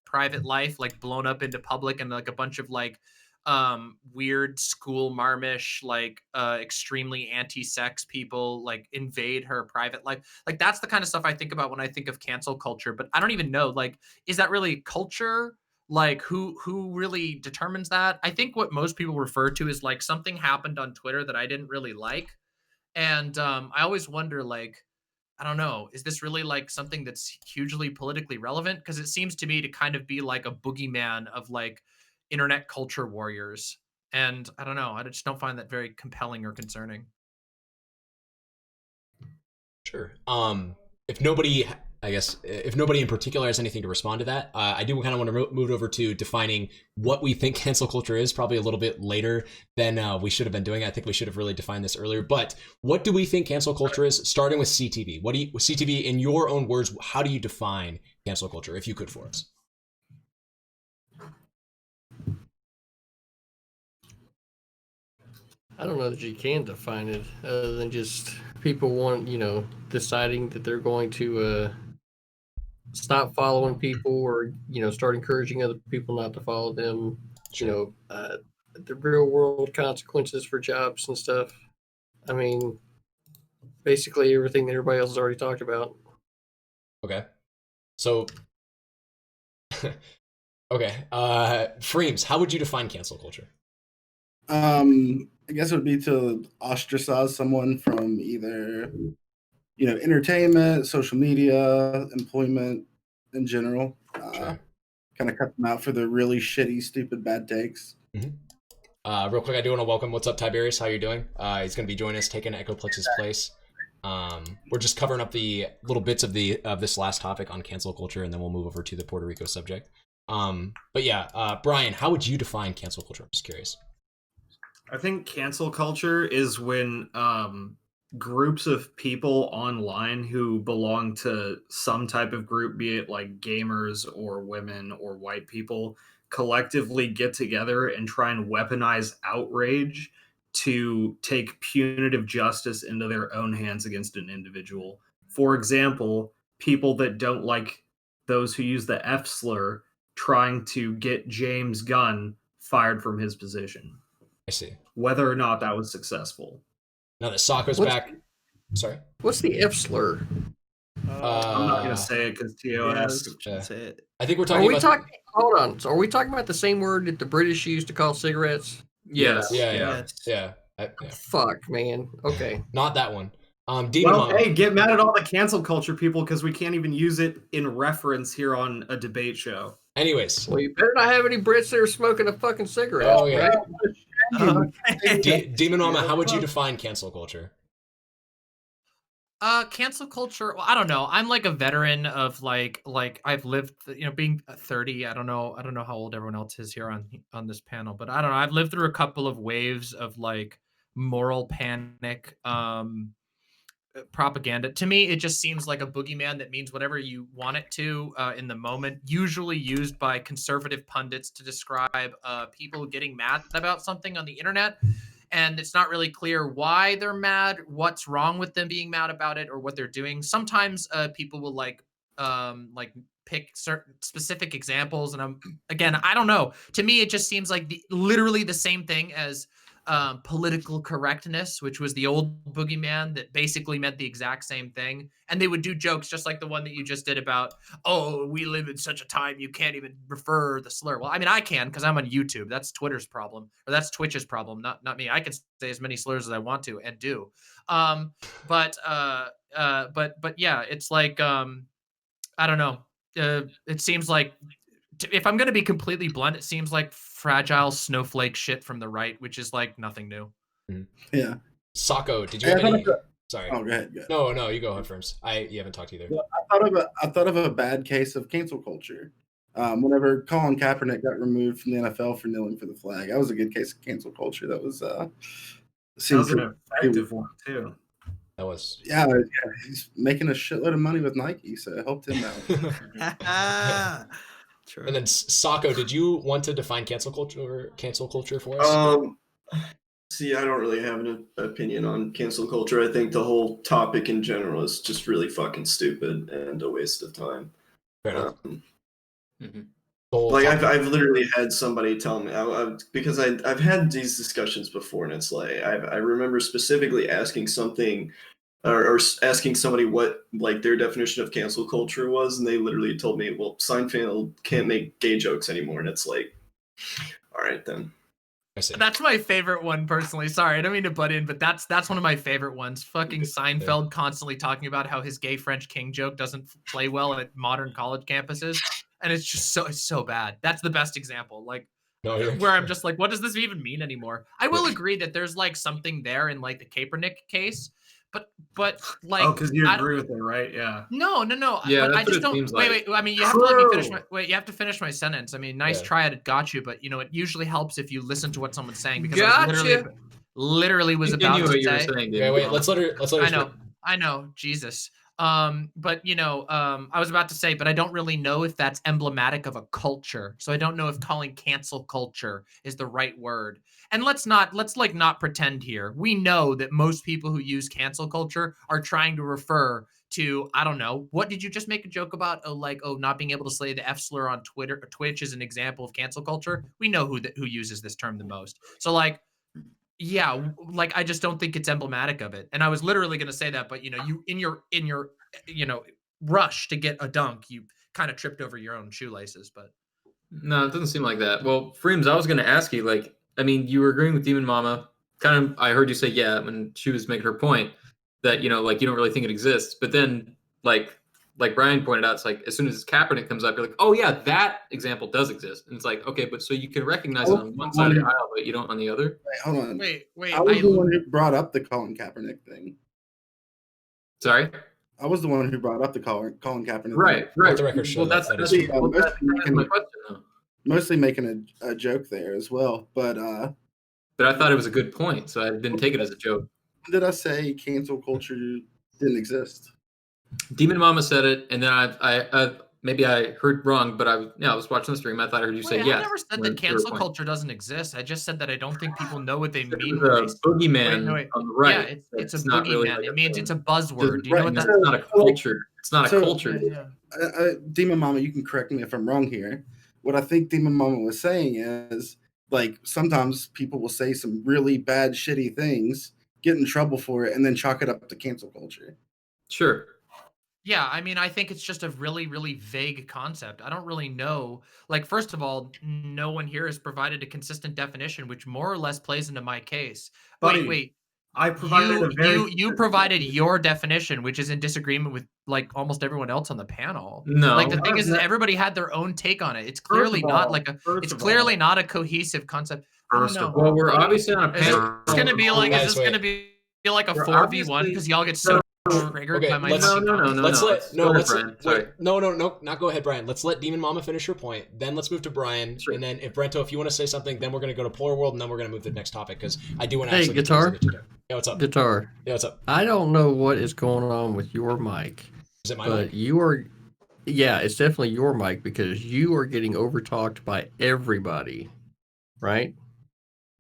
private life like blown up into public, and like a bunch of like weird school marmish like extremely anti-sex people like invade her private life. Like that's the kind of stuff I think about when I think of cancel culture. But I don't even know, like, is that really culture? Like who really determines that? I think what most people refer to is like something happened on Twitter that I didn't really like. And I always wonder, like, I don't know, is this really like something that's hugely politically relevant? Because it seems to me to kind of be like a boogeyman of like internet culture warriors. And I don't know, I just don't find that very compelling or concerning. Sure. If nobody in particular has anything to respond to that, I do kind of want to move over to defining what we think cancel culture is, probably a little bit later than we should have been doing. I think we should have really defined this earlier. But what do we think cancel culture is? Starting with CTV. CTV, in your own words, how do you define cancel culture, if you could, for us? I don't know that you can define it other than just people deciding that they're going to stop following people, or start encouraging other people not to follow them. Sure. The real world consequences for jobs and stuff. I mean, basically everything that everybody else has already talked about. Okay. So, okay. Freemz, how would you define cancel culture? I guess it would be to ostracize someone from either entertainment, social media, employment in general. Sure. Kind of cut them out for the really shitty, stupid, bad takes. Real quick, I do want to welcome. What's up, Tyberius? How you doing? He's going to be joining us, taking Echoplex's place. We're just covering up the little bits of this last topic on cancel culture, and then we'll move over to the Puerto Rico subject. But yeah, Brian, how would you define cancel culture? I'm just curious. I think cancel culture is when groups of people online who belong to some type of group, be it like gamers or women or white people, collectively get together and try and weaponize outrage to take punitive justice into their own hands against an individual. For example, people that don't like those who use the F slur trying to get James Gunn fired from his position. I see. Whether or not that was successful. Now that Socco's back. Sorry. What's the F slur? I'm not going to say it because TOS. Say it. I think we're talking about... Hold on. So are we talking about the same word that the British used to call cigarettes? Yes. Yeah. Fuck, man. Okay. Not that one. Hey, get mad at all the cancel culture people because we can't even use it in reference here on a debate show. Anyways. Well, you better not have any Brits that are smoking a fucking cigarette. Oh, yeah. Right? DemonMama, how would you define cancel culture? Cancel culture. Well, I don't know. I'm like a veteran of like I've lived, being 30. I don't know how old everyone else is here on this panel, but I don't know. I've lived through a couple of waves of like moral panic, propaganda. To me, it just seems like a boogeyman that means whatever you want it to in the moment, usually used by conservative pundits to describe people getting mad about something on the internet. And it's not really clear why they're mad, what's wrong with them being mad about it, or what they're doing. Sometimes people will like pick certain specific examples, and I don't know. To me, it just seems like literally the same thing as political correctness, which was the old boogeyman that basically meant the exact same thing. And they would do jokes just like the one that you just did about, oh, we live in such a time you can't even refer the slur. Well, I mean, I can because I'm on YouTube. That's Twitter's problem, or that's Twitch's problem, not me. I can say as many slurs as I want to and do. But yeah, it's like I don't know. It seems like, if I'm going to be completely blunt, it seems like fragile snowflake shit from the right, which is like nothing new. Yeah. Socco, did you have any... Sorry. Oh, go ahead. No, you go ahead, Freemz. You haven't talked either. Well, I thought of a bad case of cancel culture. Whenever Colin Kaepernick got removed from the NFL for kneeling for the flag, that was a good case of cancel culture. That was an effective one too. That was... Yeah, he's making a shitload of money with Nike, so it helped him out. True. And then Socco, did you want to define cancel culture for us? See, I don't really have an opinion on cancel culture. I think the whole topic in general is just really fucking stupid and a waste of time. Fair enough. Like I've literally had somebody tell me, because I've had these discussions before, and it's like I remember specifically asking something. Or asking somebody what like their definition of cancel culture was, and they literally told me, well, Seinfeld can't make gay jokes anymore. And it's like, all right then. I see. That's my favorite one personally. Sorry, I don't mean to butt in, but that's one of my favorite ones. Fucking Seinfeld constantly talking about how his gay French king joke doesn't play well at modern college campuses, and it's just so bad. That's the best example. Like, where I'm just like, what does this even mean anymore? I will agree that there's like something there in like the Kaepernick case. But like, because you agree with it, right? Yeah. No. Yeah, I just don't. Wait. I mean, you have to let me finish my. You have to finish my sentence. I mean, nice try at got you, but it usually helps if you listen to what someone's saying, because I literally was about to say. Wait. Let's let her. I know. Jesus. But I was about to say, but I don't really know if that's emblematic of a culture. So I don't know if calling cancel culture is the right word. And let's not pretend here. We know that most people who use cancel culture are trying to refer to, I don't know, what did you just make a joke about? Not being able to say the F slur on Twitter or Twitch is an example of cancel culture. We know who uses this term the most. So like, yeah, like I just don't think it's emblematic of it. And I was literally going to say that, but you in your rush to get a dunk, you kind of tripped over your own shoelaces. But no, it doesn't seem like that. Well, Freemz, I was going to ask you, like, I mean, you were agreeing with DemonMama. Kind of, I heard you say yeah when she was making her point. that, you know, like you don't really think it exists. But then like Brian pointed out, it's like as soon as Kaepernick comes up, you're like, oh yeah, that example does exist. And it's like, okay, but so you can recognize it on one side of the aisle, but you don't on the other. Wait, hold on. Wait. I was the one who brought up the Colin Kaepernick thing. Sorry? I was the one who brought up the Colin Kaepernick Right. Let the record show Well, that that's is well, that's my question though. Mostly making a joke there as well. But I thought it was a good point, so I didn't take it as a joke. did I say cancel culture didn't exist? DemonMama said it, and then I maybe I heard wrong, but I was watching the stream. I thought I heard you say yes. I never said that cancel culture doesn't exist. I just said that I don't think people know what they mean. The boogeyman on the right. Yeah, it's a not boogeyman. really like it means it's a buzzword. Do you right, know what It's that? not a culture. It's not a culture. Yeah. DemonMama, you can correct me if I'm wrong here. What I think DemonMama was saying is, like, sometimes people will say some really bad, shitty things, get in trouble for it, and then chalk it up to cancel culture. Sure. Yeah, I mean, I think it's just a really, really vague concept. I don't really know. Like, first of all, no one here has provided a consistent definition, which more or less plays into my case. Buddy, Wait. I provided a very You provided your definition, which is in disagreement with like almost everyone else on the panel. No. Like the thing is everybody had their own take on it. It's clearly not like a. It's clearly not a cohesive concept. First of all, well, we're obviously on a panel. It's gonna be like. Guys, Is this gonna be like a We're 4v1 because y'all get so triggered by my. let's No. not go ahead, Brian. Let's let DemonMama finish her point. Then let's move to Brian, Sure. and then if Brento, if you want to say something, then we're going to go to PolarsWorld, and then we're going to move to the next topic because I do want to. Hey, Guitar. Yeah, what's up? Guitar. Yeah, what's up? I don't know what is going on with your mic, Is it my but mic? you are. Yeah, it's definitely your mic because you are getting overtalked by everybody, right?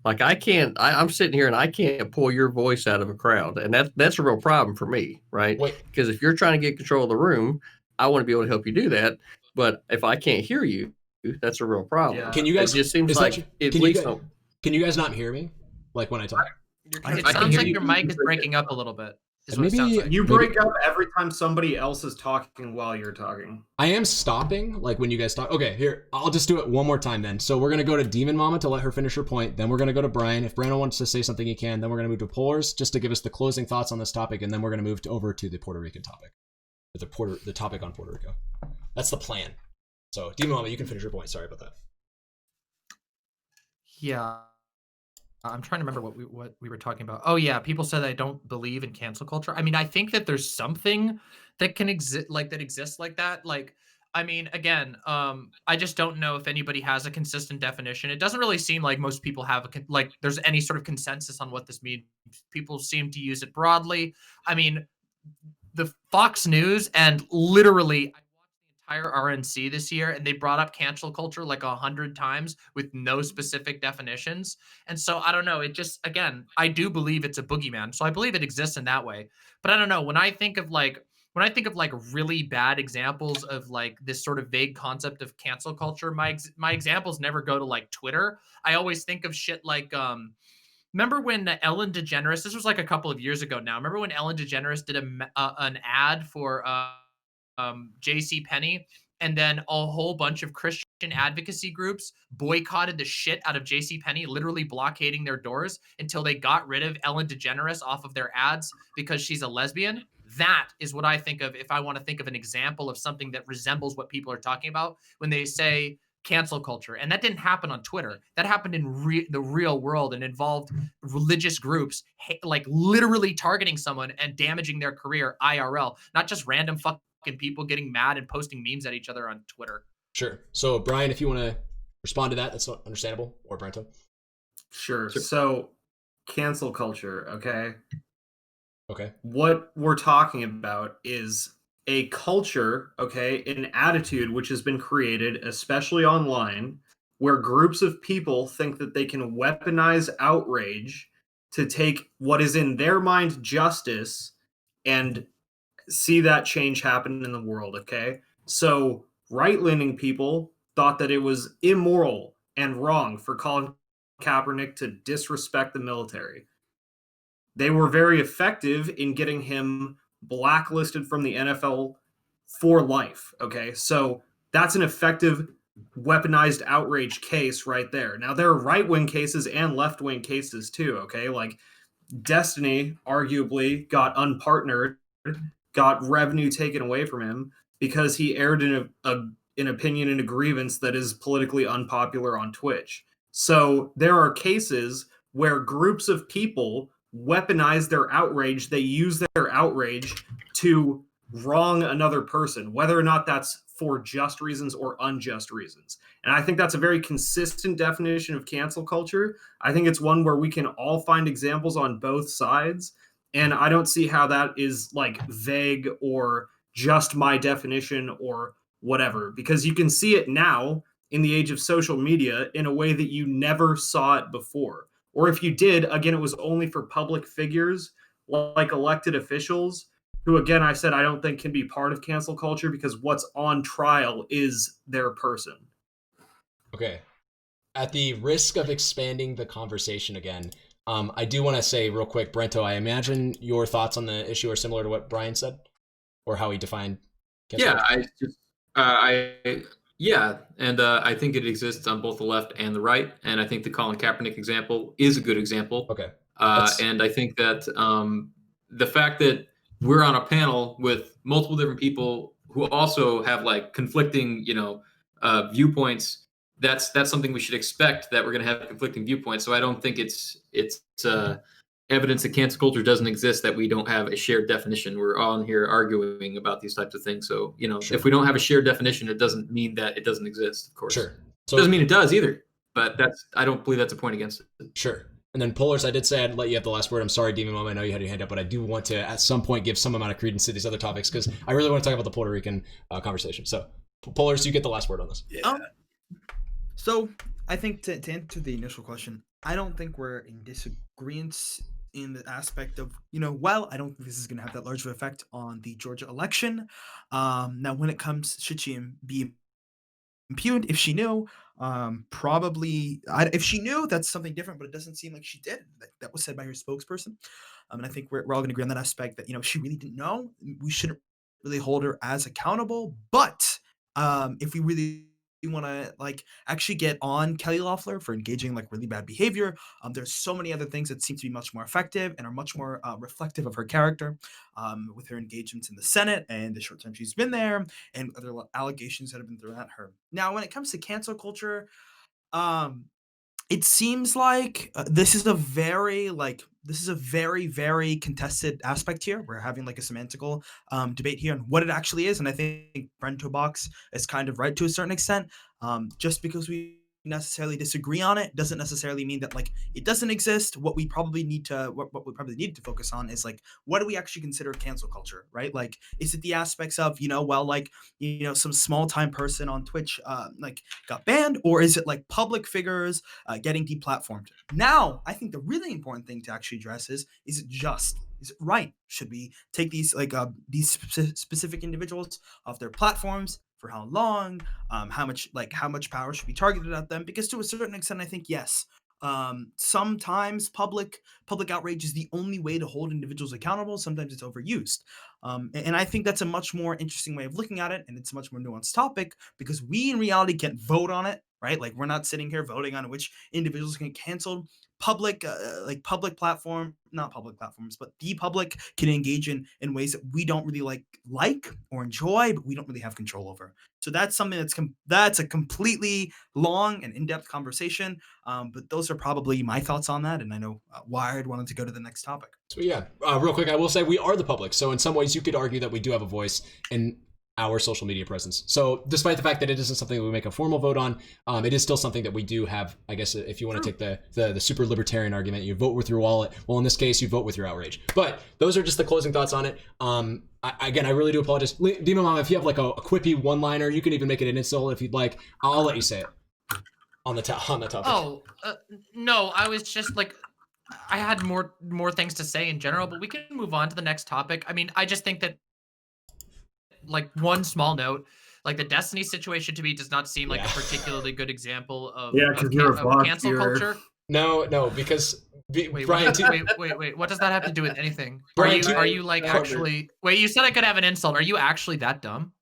Like I'm sitting here and I can't pull your voice out of a crowd, and that's a real problem for me, right? Wait. Because if you're trying to get control of the room, I want to be able to help you do that. But if I can't hear you, that's a real problem. Yeah. Can you guys? It just seems is like that- at can you least guys- Can you guys not hear me? Like when I talk? It I sounds can hear like you. your mic is breaking up a little bit. Is what it Maybe- sounds like. You Maybe- break up every time somebody else is talking while you're talking. I am stopping, like when you guys talk. Okay, here, I'll just do it one more time then. So we're going to go to DemonMama to let her finish her point. Then we're going to go to Brian. If Brandon wants to say something, he can. Then we're going to move to Polars just to give us the closing thoughts on this topic. And then we're going to move over to the Puerto Rican topic. The topic on Puerto Rico. That's the plan. So DemonMama, you can finish your point. Sorry about that. Yeah. I'm trying to remember what we were talking about. Oh yeah, people said I don't believe in cancel culture. I mean, I think that there's something that can exist like that. Like, I mean, again, I just don't know if anybody has a consistent definition. It doesn't really seem like most people have there's any sort of consensus on what this means. People seem to use it broadly. I mean, the Fox News and literally I watched the entire RNC this year, and they brought up cancel culture like 100 times with no specific definitions. And so I don't know. It just, again, I do believe it's a boogeyman. So I believe it exists in that way. But I don't know. When I think of really bad examples of like this sort of vague concept of cancel culture, my examples never go to like Twitter. I always think of shit like remember when Ellen DeGeneres, this was like a couple of years ago now. Remember when Ellen DeGeneres did an ad for JCPenney, and then a whole bunch of Christian advocacy groups boycotted the shit out of JCPenney, literally blockading their doors until they got rid of Ellen DeGeneres off of their ads because she's a lesbian? That is what I think of if I want to think of an example of something that resembles what people are talking about when they say cancel culture. And that didn't happen on Twitter. That happened in the real world and involved religious groups like literally targeting someone and damaging their career IRL, not just random fucking people getting mad and posting memes at each other on Twitter. Sure. So Brian, if you want to respond to that, that's understandable. Or Brento. Sure. So cancel culture, okay? Okay. What we're talking about is a culture, okay, an attitude which has been created, especially online, where groups of people think that they can weaponize outrage to take what is in their mind justice and see that change happen in the world, okay? So right-leaning people thought that it was immoral and wrong for Colin Kaepernick to disrespect the military. They were very effective in getting him blacklisted from the NFL for life, okay? So that's an effective weaponized outrage case right there. Now, there are right-wing cases and left-wing cases too, okay? Like, Destiny arguably got unpartnered, got revenue taken away from him because he aired an opinion and a grievance that is politically unpopular on Twitch. So there are cases where groups of people weaponize their outrage. They use their outrage to wrong another person, whether or not that's for just reasons or unjust reasons. And I think that's a very consistent definition of cancel culture. I think it's one where we can all find examples on both sides. And I don't see how that is like vague or just my definition or whatever, because you can see it now in the age of social media in a way that you never saw it before. Or if you did, again, it was only for public figures like elected officials who, again, I said I don't think can be part of cancel culture because what's on trial is their person. Okay. At the risk of expanding the conversation again, I do want to say real quick, Brento, I imagine your thoughts on the issue are similar to what Brian said, or how he defined cancel culture. I think it exists on both the left and the right, and I think the Colin Kaepernick example is a good example. Okay. And I think that the fact that we're on a panel with multiple different people who also have like conflicting, viewpoints. That's something we should expect, that we're going to have conflicting viewpoints. So I don't think it's evidence that cancel culture doesn't exist, that we don't have a shared definition. We're all in here arguing about these types of things. So, Sure. If we don't have a shared definition, it doesn't mean that it doesn't exist, of course. Sure. So it doesn't mean it does either, but I don't believe that's a point against it. Sure. And then Polars, I did say I'd let you have the last word. I'm sorry, DemonMama, I know you had your hand up, but I do want to at some point give some amount of credence to these other topics because I really want to talk about the Puerto Rican conversation. So Polars, you get the last word on this. Yeah. So I think to answer the initial question, I don't think we're in disagreement in the aspect of, I don't think this is going to have that large of an effect on the Georgia election. Now, when it comes, should she be impugned? If she knew, probably, if she knew, that's something different, but it doesn't seem like she did. That was said by her spokesperson. And I think we're all going to agree on that aspect that, she really didn't know. We shouldn't really hold her as accountable. But if we really want to actually get on Kelly Loeffler for engaging really bad behavior, there's so many other things that seem to be much more effective and are much more reflective of her character, with her engagements in the Senate and the short time she's been there and other allegations that have been thrown at her. Now, when it comes to cancel culture, it seems like this is a very, very contested aspect here. We're having a semantical debate here on what it actually is. And I think BrentoBox is kind of right to a certain extent. Just because we necessarily disagree on it doesn't necessarily mean that it doesn't exist. What we probably need to need to focus on is what do we actually consider cancel culture, right? Is it the aspects of some small time person on Twitch got banned, or is it public figures getting deplatformed? Now I think the really important thing to actually address is it just, is it right? Should we take these specific individuals off their platforms? For how long? How much power should be targeted at them? Because to a certain extent, I think yes. Sometimes public outrage is the only way to hold individuals accountable. Sometimes it's overused. And I think that's a much more interesting way of looking at it, and it's a much more nuanced topic because we in reality can't vote on it, right? We're not sitting here voting on which individuals can get canceled. Public platform, not public platforms, but the public can engage in ways that we don't really like or enjoy, but we don't really have control over. So that's something that's a completely long and in-depth conversation. But those are probably my thoughts on that. And I know Wired wanted to go to the next topic. So yeah, real quick, I will say we are the public. So in some ways you could argue that we do have a voice in our social media presence. So despite the fact that it isn't something that we make a formal vote on, it is still something that we do have. I guess if you want to take the super libertarian argument, you vote with your wallet. Well, in this case, you vote with your outrage. But those are just the closing thoughts on it. I really do apologize. DemonMama, if you have a quippy one-liner, you can even make it an insult if you'd like. I'll let you say it on the topic. Oh, no, I was just I had more things to say in general, but we can move on to the next topic. I mean, I just think that one small note, the Destiny situation to me does not seem like a particularly good example of cancel culture. No, because Brian, wait, what does that have to do with anything? Are you actually? Wait, you said I could have an insult. Are you actually that dumb?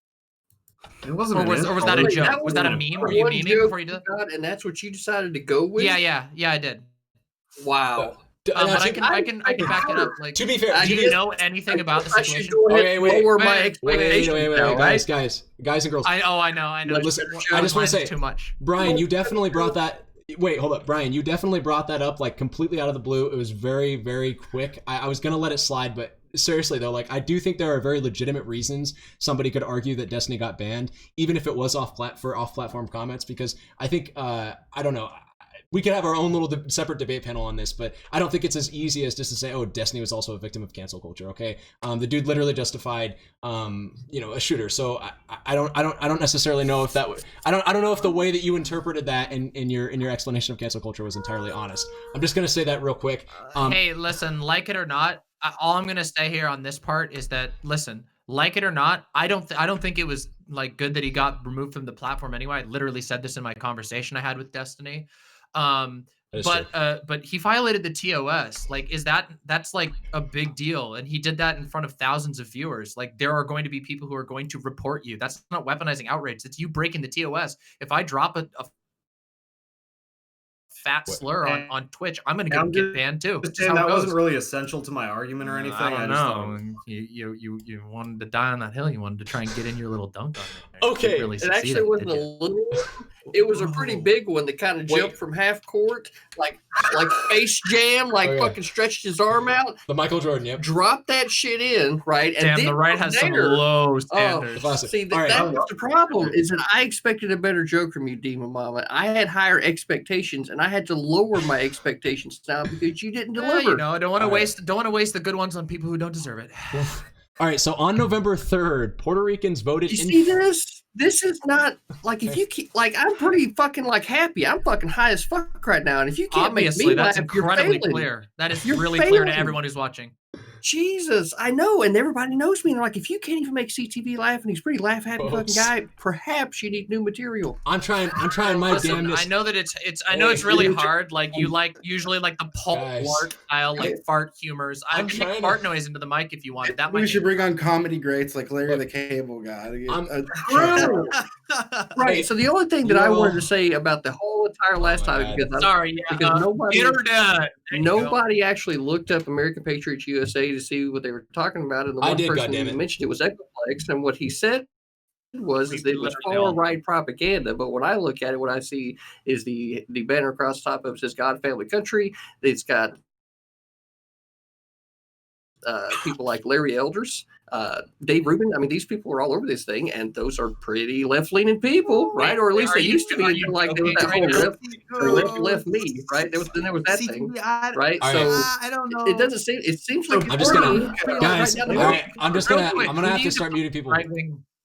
It wasn't. Or was that a joke? Was that a meme? Were you memeing before you did that? And that's what you decided to go with? Yeah, I did. Wow. But I can back it up. Like, to be fair, do you know anything about the situation? Okay, wait, lower my expectations. Guys and girls. I know. Listen, I just want to say, too much. Brian, you definitely brought that. Wait, hold up, Brian. You definitely brought that up like completely out of the blue. It was very, very quick. I was gonna let it slide, but seriously though, like I do think there are very legitimate reasons somebody could argue that Destiny got banned, even if it was off-platform comments. Because I think I don't know. We could have our own little separate debate panel on this, but I don't think it's as easy as just to say, "Oh, Destiny was also a victim of cancel culture." Okay, the dude literally justified, a shooter. So I don't necessarily know if that I don't know if the way that you interpreted that in your explanation of cancel culture was entirely honest. I'm just gonna say that real quick. Hey, listen, like it or not, all I'm gonna say here on this part is that listen. Like it or not, I don't think it was like good that he got removed from the platform anyway. I literally said this in my conversation I had with Destiny. But he violated the TOS. Like, that's like a big deal, and he did that in front of thousands of viewers. Like, there are going to be people who are going to report you. That's not weaponizing outrage. It's you breaking the TOS. If I drop a fat slur on Twitch, I'm gonna get banned too. That wasn't really essential to my argument or anything. I don't know. You wanted to die on that hill. You wanted to try and get in your little dunk on it. Okay, really it actually wasn't a little. It was a pretty big one that kind of jumped from half court, like face jam, fucking stretched his arm out. The Michael Jordan, yep. Dropped that shit in, right? And damn, then the right has some low standards. See, that was the problem. Is that I expected a better joke from you, DemonMama. I had higher expectations, and I had to lower my expectations now because you didn't deliver. I don't want to waste the good ones on people who don't deserve it. All right, so on November 3rd, Puerto Ricans voted. You see this? This is not like if you keep I'm pretty fucking happy. I'm fucking high as fuck right now, and if you can't obviously make me that's laugh, incredibly clear. That is really clear to everyone who's watching. Jesus, I know, and everybody knows me. And they're like, if you can't even make CTV laugh, and he's a pretty laugh-happy fucking guy, perhaps you need new material. I'm trying my damnedest. I know that it's really hard. Like you usually like the Paul Blart style, like fart humors. I can make fart noise into the mic if you want. That we should bring on comedy greats like Larry the Cable Guy. Right. So the only thing that I wanted to say about the whole entire last topic, because nobody actually looked up American Patriots USA to see what they were talking about, and the one person who mentioned it was Echoplex, and what he said was that it was far right propaganda. But when I look at it, what I see is the banner across the top of it says "God, Family, Country." It's got people like Larry Elders, Dave Rubin. I mean, these people are all over this thing, and those are pretty left-leaning people, right? Or at least they used to be. Like there was that whole left me, right? There was that thing, right? So I don't know. It doesn't seem. It seems like I'm just gonna, guys. I'm gonna have to start muting people.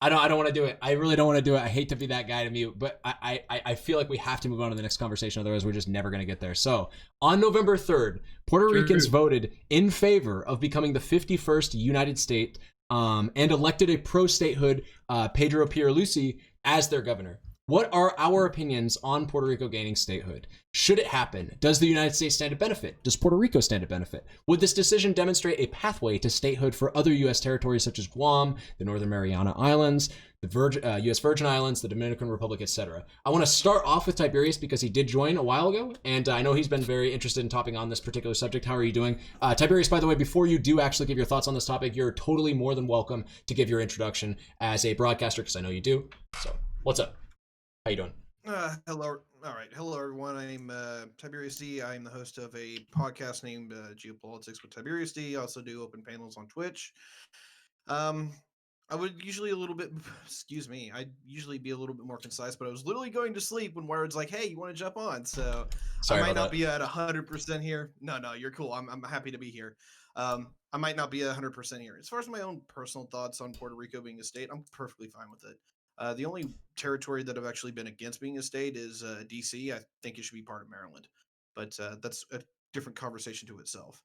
I don't want to do it. I really don't want to do it. I hate to be that guy to mute, but I feel like we have to move on to the next conversation. Otherwise, we're just never going to get there. So on November 3rd, Puerto Ricans voted in favor of becoming the 51st United States and elected a pro-statehood Pedro Pierluisi as their governor. What are our opinions on Puerto Rico gaining statehood? Should it happen? Does the United States stand to benefit? Does Puerto Rico stand to benefit? Would this decision demonstrate a pathway to statehood for other U.S. territories such as Guam, the Northern Mariana Islands, the U.S. Virgin Islands, the Dominican Republic, etc.? I want to start off with Tiberius because he did join a while ago, and I know he's been very interested in topping on this particular subject. How are you doing? Tiberius, by the way, before you do actually give your thoughts on this topic, you're totally more than welcome to give your introduction as a broadcaster, because I know you do. So, what's up? How you doing? Hello. All right. Hello, everyone. I'm Tyberius D. I'm the host of a podcast named Geopolitics with Tyberius D. I also do open panels on Twitch. I would usually I'd usually be a little bit more concise, but I was literally going to sleep when Wired's like, hey, you want to jump on? So I might not be at 100% here. No, you're cool. I'm happy to be here. I might not be 100% here. As far as my own personal thoughts on Puerto Rico being a state, I'm perfectly fine with it. The only territory that I've actually been against being a state is DC. I think it should be part of Maryland, but that's a different conversation to itself.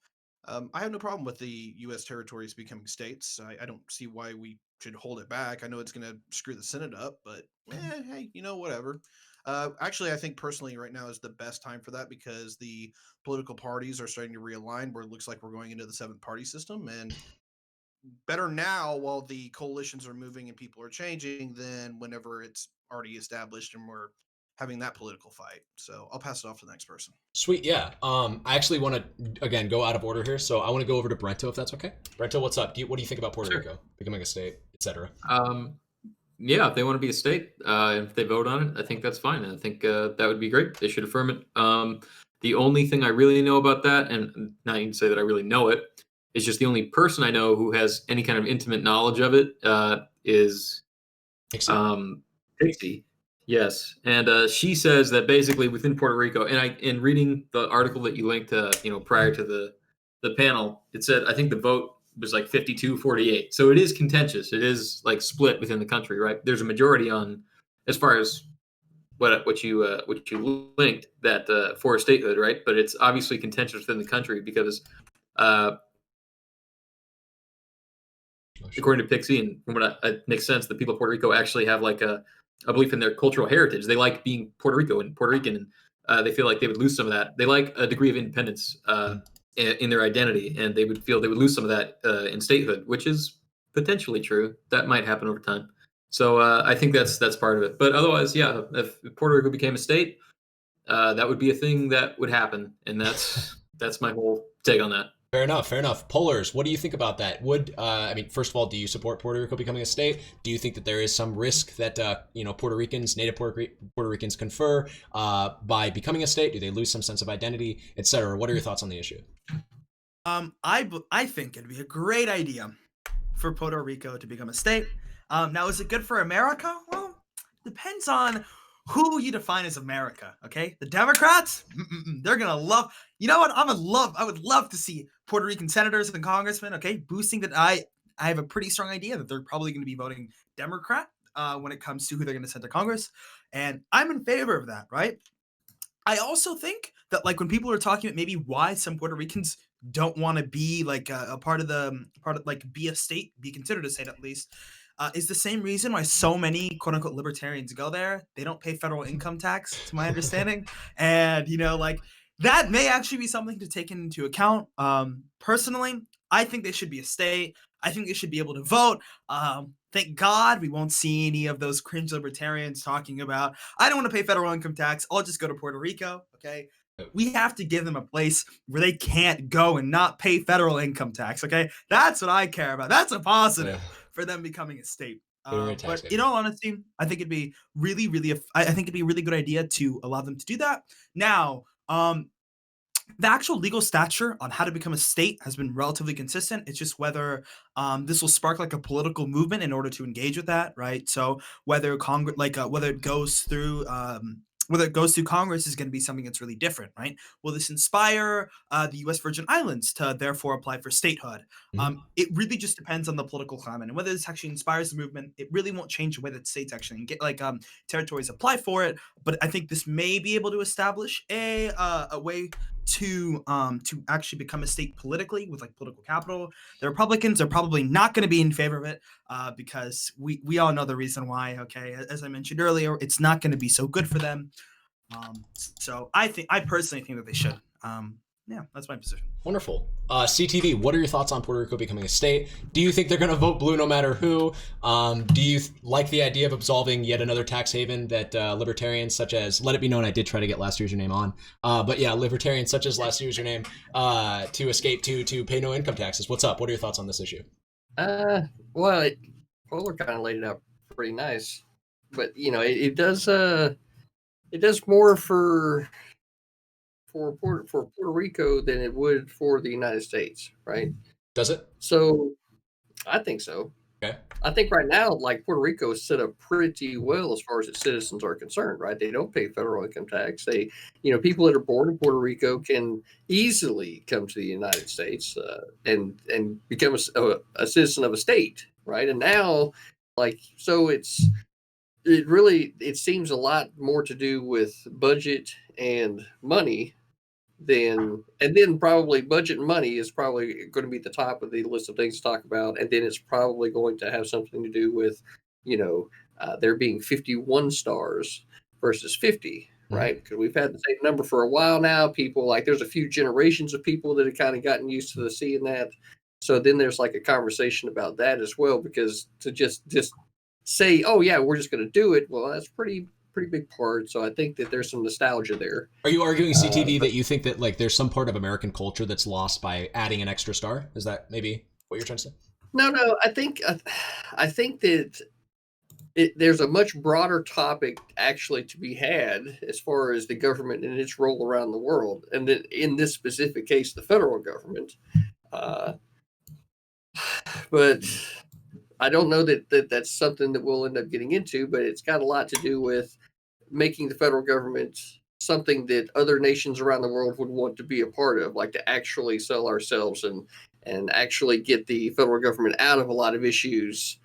I have no problem with the U.S. territories becoming states. I don't see why we should hold it back. I know it's going to screw the Senate up, but hey, whatever. Actually, I think personally right now is the best time for that because the political parties are starting to realign where it looks like we're going into the 7-party system, and better now while the coalitions are moving and people are changing than whenever it's already established and we're having that political fight. So I'll pass it off to the next person. Sweet, yeah. I actually want to again go out of order here, so I want to go over to Brento if that's okay. Brento, what's up? What do you think about Puerto Rico becoming a state, etc.? Yeah, if they want to be a state, if they vote on it, I think that's fine. I think that would be great. They should affirm it. The only thing I really know about that, and not even say that I really know it, is just the only person I know who has any kind of intimate knowledge of it is Pixie. Yes, and she says that basically within Puerto Rico, and in reading the article that you linked to, prior to the panel, it said I think the vote was like 52-48. So it is contentious. It is like split within the country, right? There's a majority on, as far as what you linked, that for statehood, right? But it's obviously contentious within the country because according to Pixie, and from what it makes sense, the people of Puerto Rico actually have like a belief in their cultural heritage. They like being Puerto Rico and Puerto Rican, and they feel like they would lose some of that. They like a degree of independence in their identity, and they would feel they would lose some of that in statehood, which is potentially true. That might happen over time. So I think that's part of it. But otherwise, yeah, if Puerto Rico became a state, that would be a thing that would happen, and that's my whole take on that. Fair enough. Polars, what do you think about that? First of all, do you support Puerto Rico becoming a state? Do you think that there is some risk that Puerto Ricans, native Puerto Ricans confer by becoming a state? Do they lose some sense of identity, etc.? What are your thoughts on the issue? I think it'd be a great idea for Puerto Rico to become a state. Now, is it good for America? Well, depends on who you define as America, okay? The Democrats, they're gonna love. You know what? I would love to see Puerto Rican senators and congressmen, okay, boosting that. I have a pretty strong idea that they're probably going to be voting Democrat when it comes to who they're going to send to Congress, and I'm in favor of that, right? I also think that like when people are talking about maybe why some Puerto Ricans don't want to be like a part of be a state, be considered a state at least. Is the same reason why so many quote unquote libertarians go there. They don't pay federal income tax, to my understanding. And, that may actually be something to take into account. Personally, I think they should be a state. I think they should be able to vote. Thank God we won't see any of those cringe libertarians talking about, I don't want to pay federal income tax. I'll just go to Puerto Rico. Okay. We have to give them a place where they can't go and not pay federal income tax. Okay. That's what I care about. That's a positive for them becoming a state. But in all honesty, I think it'd be really, I think it'd be a really good idea to allow them to do that. Now, the actual legal stature on how to become a state has been relatively consistent. It's just whether this will spark like a political movement in order to engage with that, right? So whether Congress, whether it goes through Congress is going to be something that's really different, right? Will this inspire the U.S. Virgin Islands to therefore apply for statehood? It really just depends on the political climate and whether this actually inspires the movement. It really won't change the way that states actually get territories apply for it. But I think this may be able to establish a way to actually become a state politically with like political capital. The Republicans are probably not going to be in favor of it because we all know the reason why. Okay, as I mentioned earlier, it's not going to be so good for them. So I personally think that they should. Yeah, that's my position. Wonderful. CTV, what are your thoughts on Puerto Rico becoming a state? Do you think they're going to vote blue no matter who? Do you like the idea of absolving yet another tax haven that libertarians such as, let it be known I did try to get Last Username on, but yeah, libertarians such as Last Username to escape to pay no income taxes? What's up? What are your thoughts on this issue? Well, Polar kind of laid it out pretty nice, but it does more for Puerto Rico than it would for the United States, right? Does it? So I think so. Okay. I think right now, like Puerto Rico is set up pretty well as far as its citizens are concerned, right? They don't pay federal income tax. They, people that are born in Puerto Rico can easily come to the United States and become a citizen of a state, right? And now, so it seems a lot more to do with budget and money and then probably budget and money is probably going to be at the top of the list of things to talk about. And then it's probably going to have something to do with, there being 51 stars versus 50, right? Because we've had the same number for a while now. People there's a few generations of people that have kind of gotten used to seeing that. So then there's like a conversation about that as well, because to just say, oh yeah, we're just going to do it. Well, that's pretty pretty big part. So I think that there's some nostalgia there. Are you arguing, CTV, that you think that like there's some part of American culture that's lost by adding an extra star? Is that maybe what you're trying to say? No. I think that there's a much broader topic actually to be had as far as the government and its role around the world, and that in this specific case, the federal government. But I don't know that that's something that we'll end up getting into, but it's got a lot to do with making the federal government something that other nations around the world would want to be a part of, like to actually sell ourselves and actually get the federal government out of a lot of issues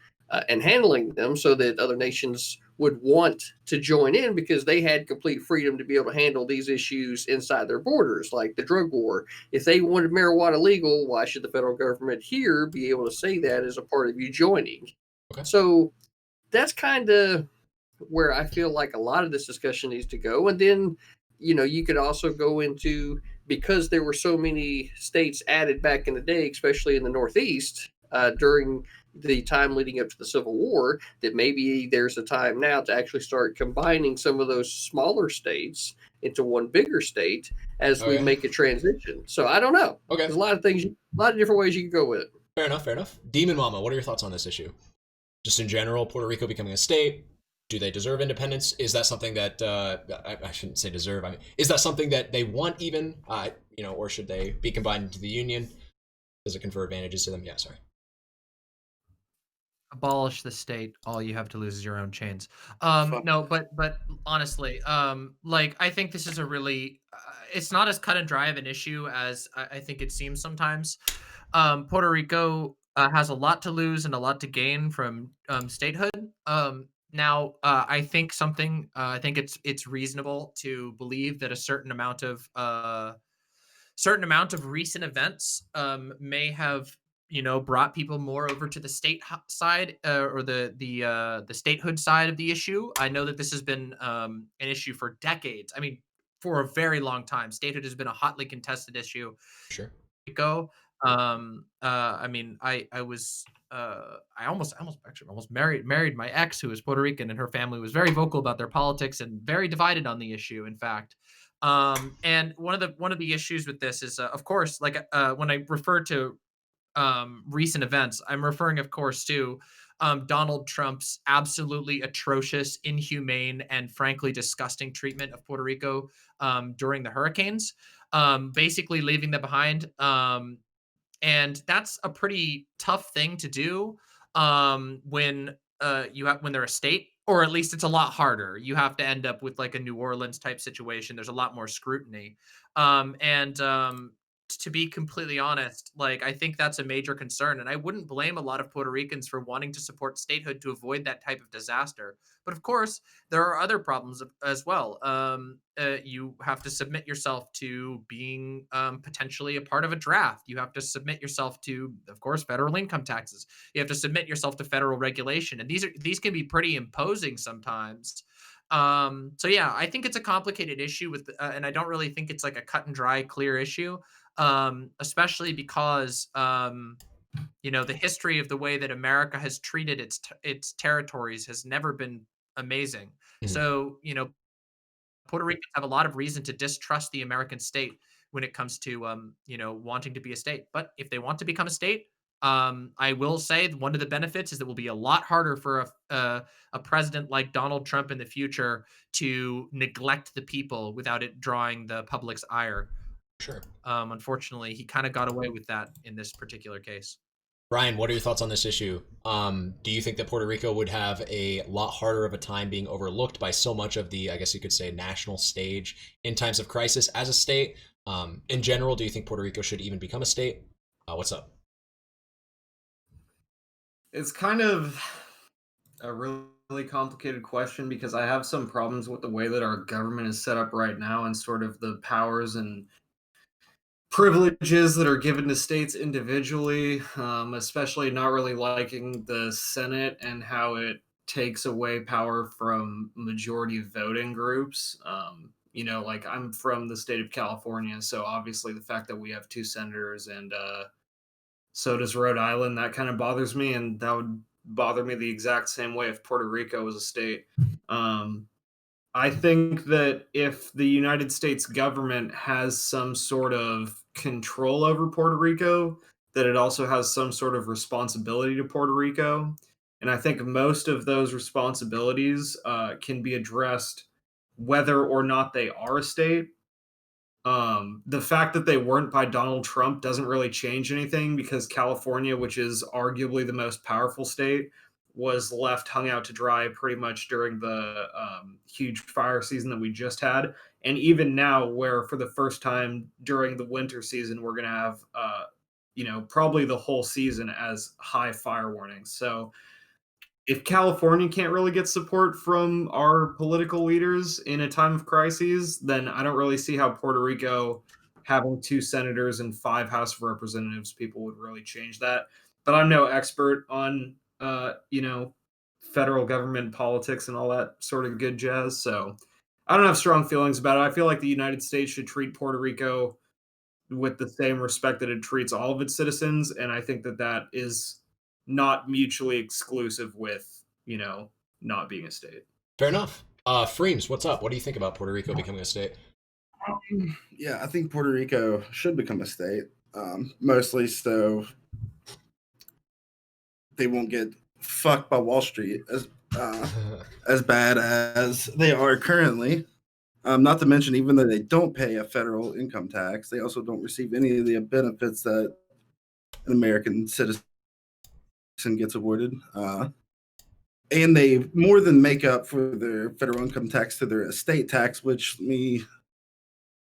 and handling them so that other nations would want to join in because they had complete freedom to be able to handle these issues inside their borders, like the drug war. If they wanted marijuana legal, why should the federal government here be able to say that as a part of you joining? Okay. So that's kind of where I feel like a lot of this discussion needs to go. And then, you could also go into, because there were so many states added back in the day, especially in the Northeast, during the time leading up to the Civil War, that maybe there's a time now to actually start combining some of those smaller states into one bigger state as we make a transition. So I don't know. Okay. There's a lot of things, a lot of different ways you can go with it. Fair enough. DemonMama, what are your thoughts on this issue? Just in general, Puerto Rico becoming a state, do they deserve independence? Is that something that, I shouldn't say deserve, I mean, is that something that they want even, or should they be combined into the union? Does it confer advantages to them? Yeah, sorry. Abolish the state. All you have to lose is your own chains. No, but honestly, like I think this is a really, it's not as cut and dry of an issue as I think it seems sometimes. Puerto Rico has a lot to lose and a lot to gain from statehood. Now, I think it's reasonable to believe that a certain amount of recent events may have brought people more over to the state side or the statehood side of the issue. I know that this has been an issue for decades. I mean, for a very long time, statehood has been a hotly contested issue. Sure. I mean, I almost married my ex, who is Puerto Rican, and her family was very vocal about their politics and very divided on the issue, in fact. And one of the issues with this is, of course, like when I refer to recent events, I'm referring, of course, to Donald Trump's absolutely atrocious, inhumane, and frankly disgusting treatment of Puerto Rico during the hurricanes, basically leaving them behind. And that's a pretty tough thing to do when they're a state, or at least it's a lot harder. You have to end up with like a New Orleans type situation. There's a lot more scrutiny. To be completely honest, like I think that's a major concern, and I wouldn't blame a lot of Puerto Ricans for wanting to support statehood to avoid that type of disaster. But of course, there are other problems as well. You have to submit yourself to being potentially a part of a draft. You have to submit yourself to, of course, federal income taxes. You have to submit yourself to federal regulation, and these can be pretty imposing sometimes. So yeah, I think it's a complicated issue and I don't really think it's like a cut and dry, clear issue. Especially because the history of the way that America has treated its territories has never been amazing. Mhm. So Puerto Ricans have a lot of reason to distrust the American state when it comes to wanting to be a state. But if they want to become a state, I will say one of the benefits is that it will be a lot harder for a president like Donald Trump in the future to neglect the people without it drawing the public's ire. Sure. Unfortunately, he kind of got away with that in this particular case. Brian, what are your thoughts on this issue? Do you think that Puerto Rico would have a lot harder of a time being overlooked by so much of the, I guess you could say, national stage in times of crisis as a state? In general, do you think Puerto Rico should even become a state? What's up? It's kind of a really complicated question because I have some problems with the way that our government is set up right now and sort of the powers and privileges that are given to states individually, especially not really liking the Senate and how it takes away power from majority voting groups. Like I'm from the state of California, so obviously the fact that we have 2 senators and so does Rhode Island, that kind of bothers me, and that would bother me the exact same way if Puerto Rico was a state. I think that if the United States government has some sort of control over Puerto Rico, that it also has some sort of responsibility to Puerto Rico. And I think most of those responsibilities can be addressed whether or not they are a state. The fact that they weren't by Donald Trump doesn't really change anything because California, which is arguably the most powerful state, was left hung out to dry pretty much during the huge fire season that we just had. And even now, where for the first time during the winter season, we're going to have, probably the whole season as high fire warnings. So if California can't really get support from our political leaders in a time of crises, then I don't really see how Puerto Rico having 2 senators and 5 House of Representatives people would really change that. But I'm no expert on, federal government politics and all that sort of good jazz. So I don't have strong feelings about it. I feel like the United States should treat Puerto Rico with the same respect that it treats all of its citizens. And I think that that is not mutually exclusive with, not being a state. Fair enough. Freemz, what's up? What do you think about Puerto Rico becoming a state? Yeah, I think Puerto Rico should become a state, mostly so they won't get fucked by Wall Street as bad as they are currently. Not to mention, even though they don't pay a federal income tax, they also don't receive any of the benefits that an American citizen gets awarded. And they more than make up for their federal income tax through their estate tax, which let me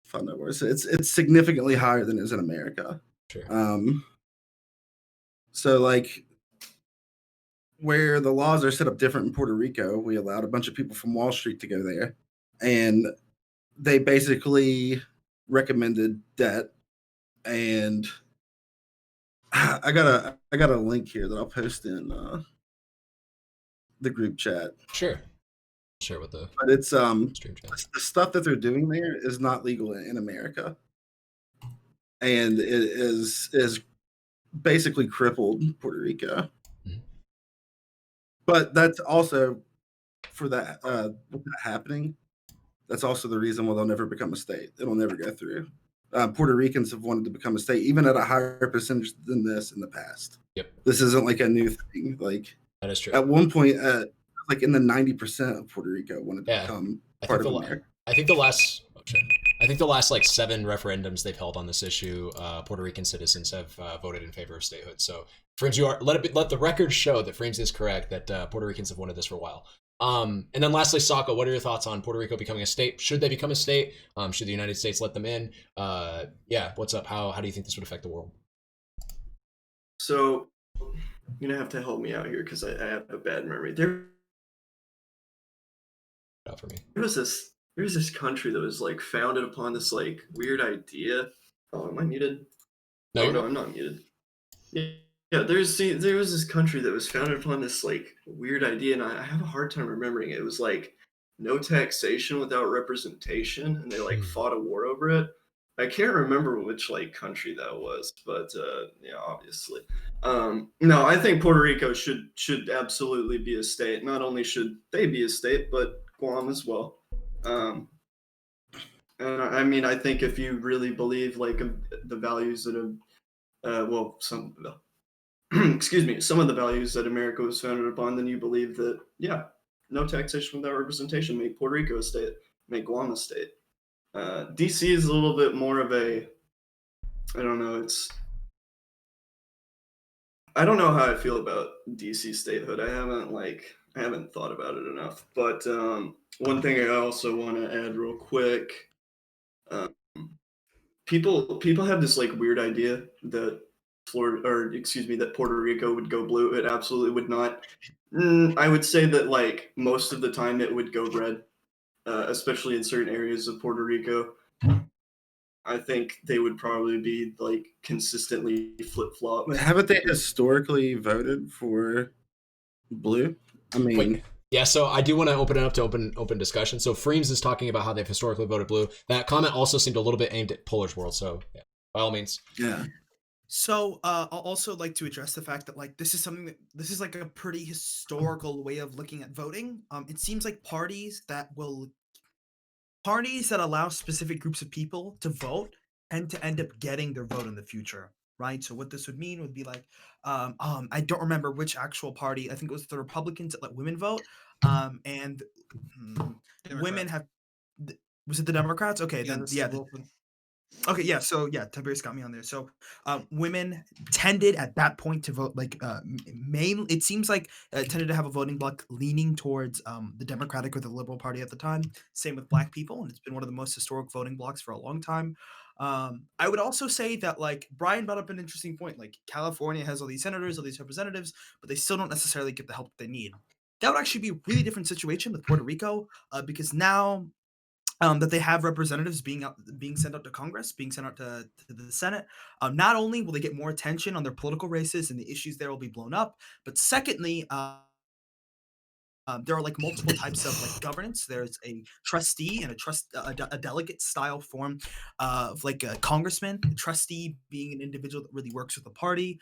find out where it's significantly higher than it is in America. Sure. So like where the laws are set up different in Puerto Rico, we allowed a bunch of people from Wall Street to go there, and they basically recommended debt. And I got a link here that I'll post in the group chat. Sure. Share with the. But it's stream chat. The stuff that they're doing there is not legal in America, and it is basically crippled Puerto Rico. Mm-hmm. But that's also for that with that happening. That's also the reason why they'll never become a state. It'll never go through. Puerto Ricans have wanted to become a state, even at a higher percentage than this in the past. Yep. This isn't like a new thing. Like that is true. At one point, like in the 90% of Puerto Rico wanted to become part of America. I think the last like 7 referendums they've held on this issue, Puerto Rican citizens have voted in favor of statehood. So, Freemz, let the record show that Freemz is correct that Puerto Ricans have wanted this for a while. And then lastly, Socco, what are your thoughts on Puerto Rico becoming a state? Should they become a state? Should the United States let them in? What's up? How do you think this would affect the world? So you're gonna have to help me out here because I have a bad memory. There was this country that was like founded upon this like weird idea. Oh, am I muted? No, I'm not muted. Yeah, there was this country that was founded upon this like weird idea, and I have a hard time remembering it. It was like no taxation without representation, and they like fought a war over it. I can't remember which like country that was, but obviously. No, I think Puerto Rico should absolutely be a state. Not only should they be a state, but Guam as well. And I mean, I think if you really believe like the values that some of the values that America was founded upon, then you believe that, no taxation without representation, make Puerto Rico a state, make Guam a state. DC is a little bit more of a, I don't know, I don't know how I feel about DC statehood. I haven't thought about it enough. But one thing I also want to add real quick, people have this like weird idea that that Puerto Rico would go blue. It absolutely would not. I would say that like most of the time it would go red, especially in certain areas of Puerto Rico. I think they would probably be like consistently flip-flop. Haven't they historically voted for blue? I mean, wait. Yeah, so I do want to open it up to open discussion. So Freemz is talking about how they've historically voted blue. That comment also seemed a little bit aimed at PolarsWorld. So yeah, by all means. Yeah. So I'll also like to address the fact that like this is like a pretty historical way of looking at voting. It seems like parties that will parties that allow specific groups of people to vote tend to end up getting their vote in the future, right? So what this would mean would be like, I don't remember which actual party. I think it was the Republicans that let women vote, and women have. Was it the Democrats? Okay, then yeah. Okay, yeah. So yeah, Tiberius got me on there. So women tended at that point to vote like main. It seems like tended to have a voting bloc leaning towards the Democratic or the Liberal Party at the time. Same with Black people, and it's been one of the most historic voting blocs for a long time. I would also say that like Brian brought up an interesting point. Like California has all these senators, all these representatives, but they still don't necessarily get the help that they need. That would actually be a really different situation with Puerto Rico because now that they have representatives being sent out to Congress, being sent out to the Senate. Not only will they get more attention on their political races and the issues there will be blown up, but secondly, there are like multiple types of like governance. There's a trustee and a delegate style form of like a congressman. A trustee being an individual that really works with the party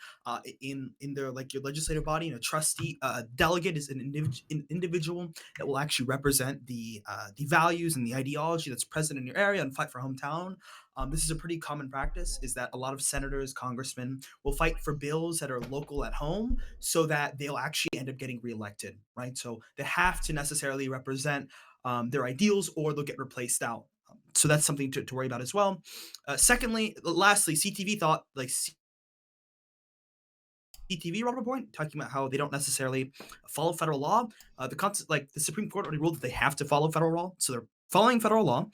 in their like your legislative body, and a trustee delegate is an individual that will actually represent the values and the ideology that's present in your area and fight for hometown. This is a pretty common practice, is that a lot of senators, congressmen will fight for bills that are local at home so that they'll actually end up getting reelected, right? So they have to necessarily represent their ideals or they'll get replaced out. So that's something to worry about as well. Lastly, CTV thought, like CTV brought up a point talking about how they don't necessarily follow federal law. The Supreme Court already ruled that they have to follow federal law, so they're following federal law.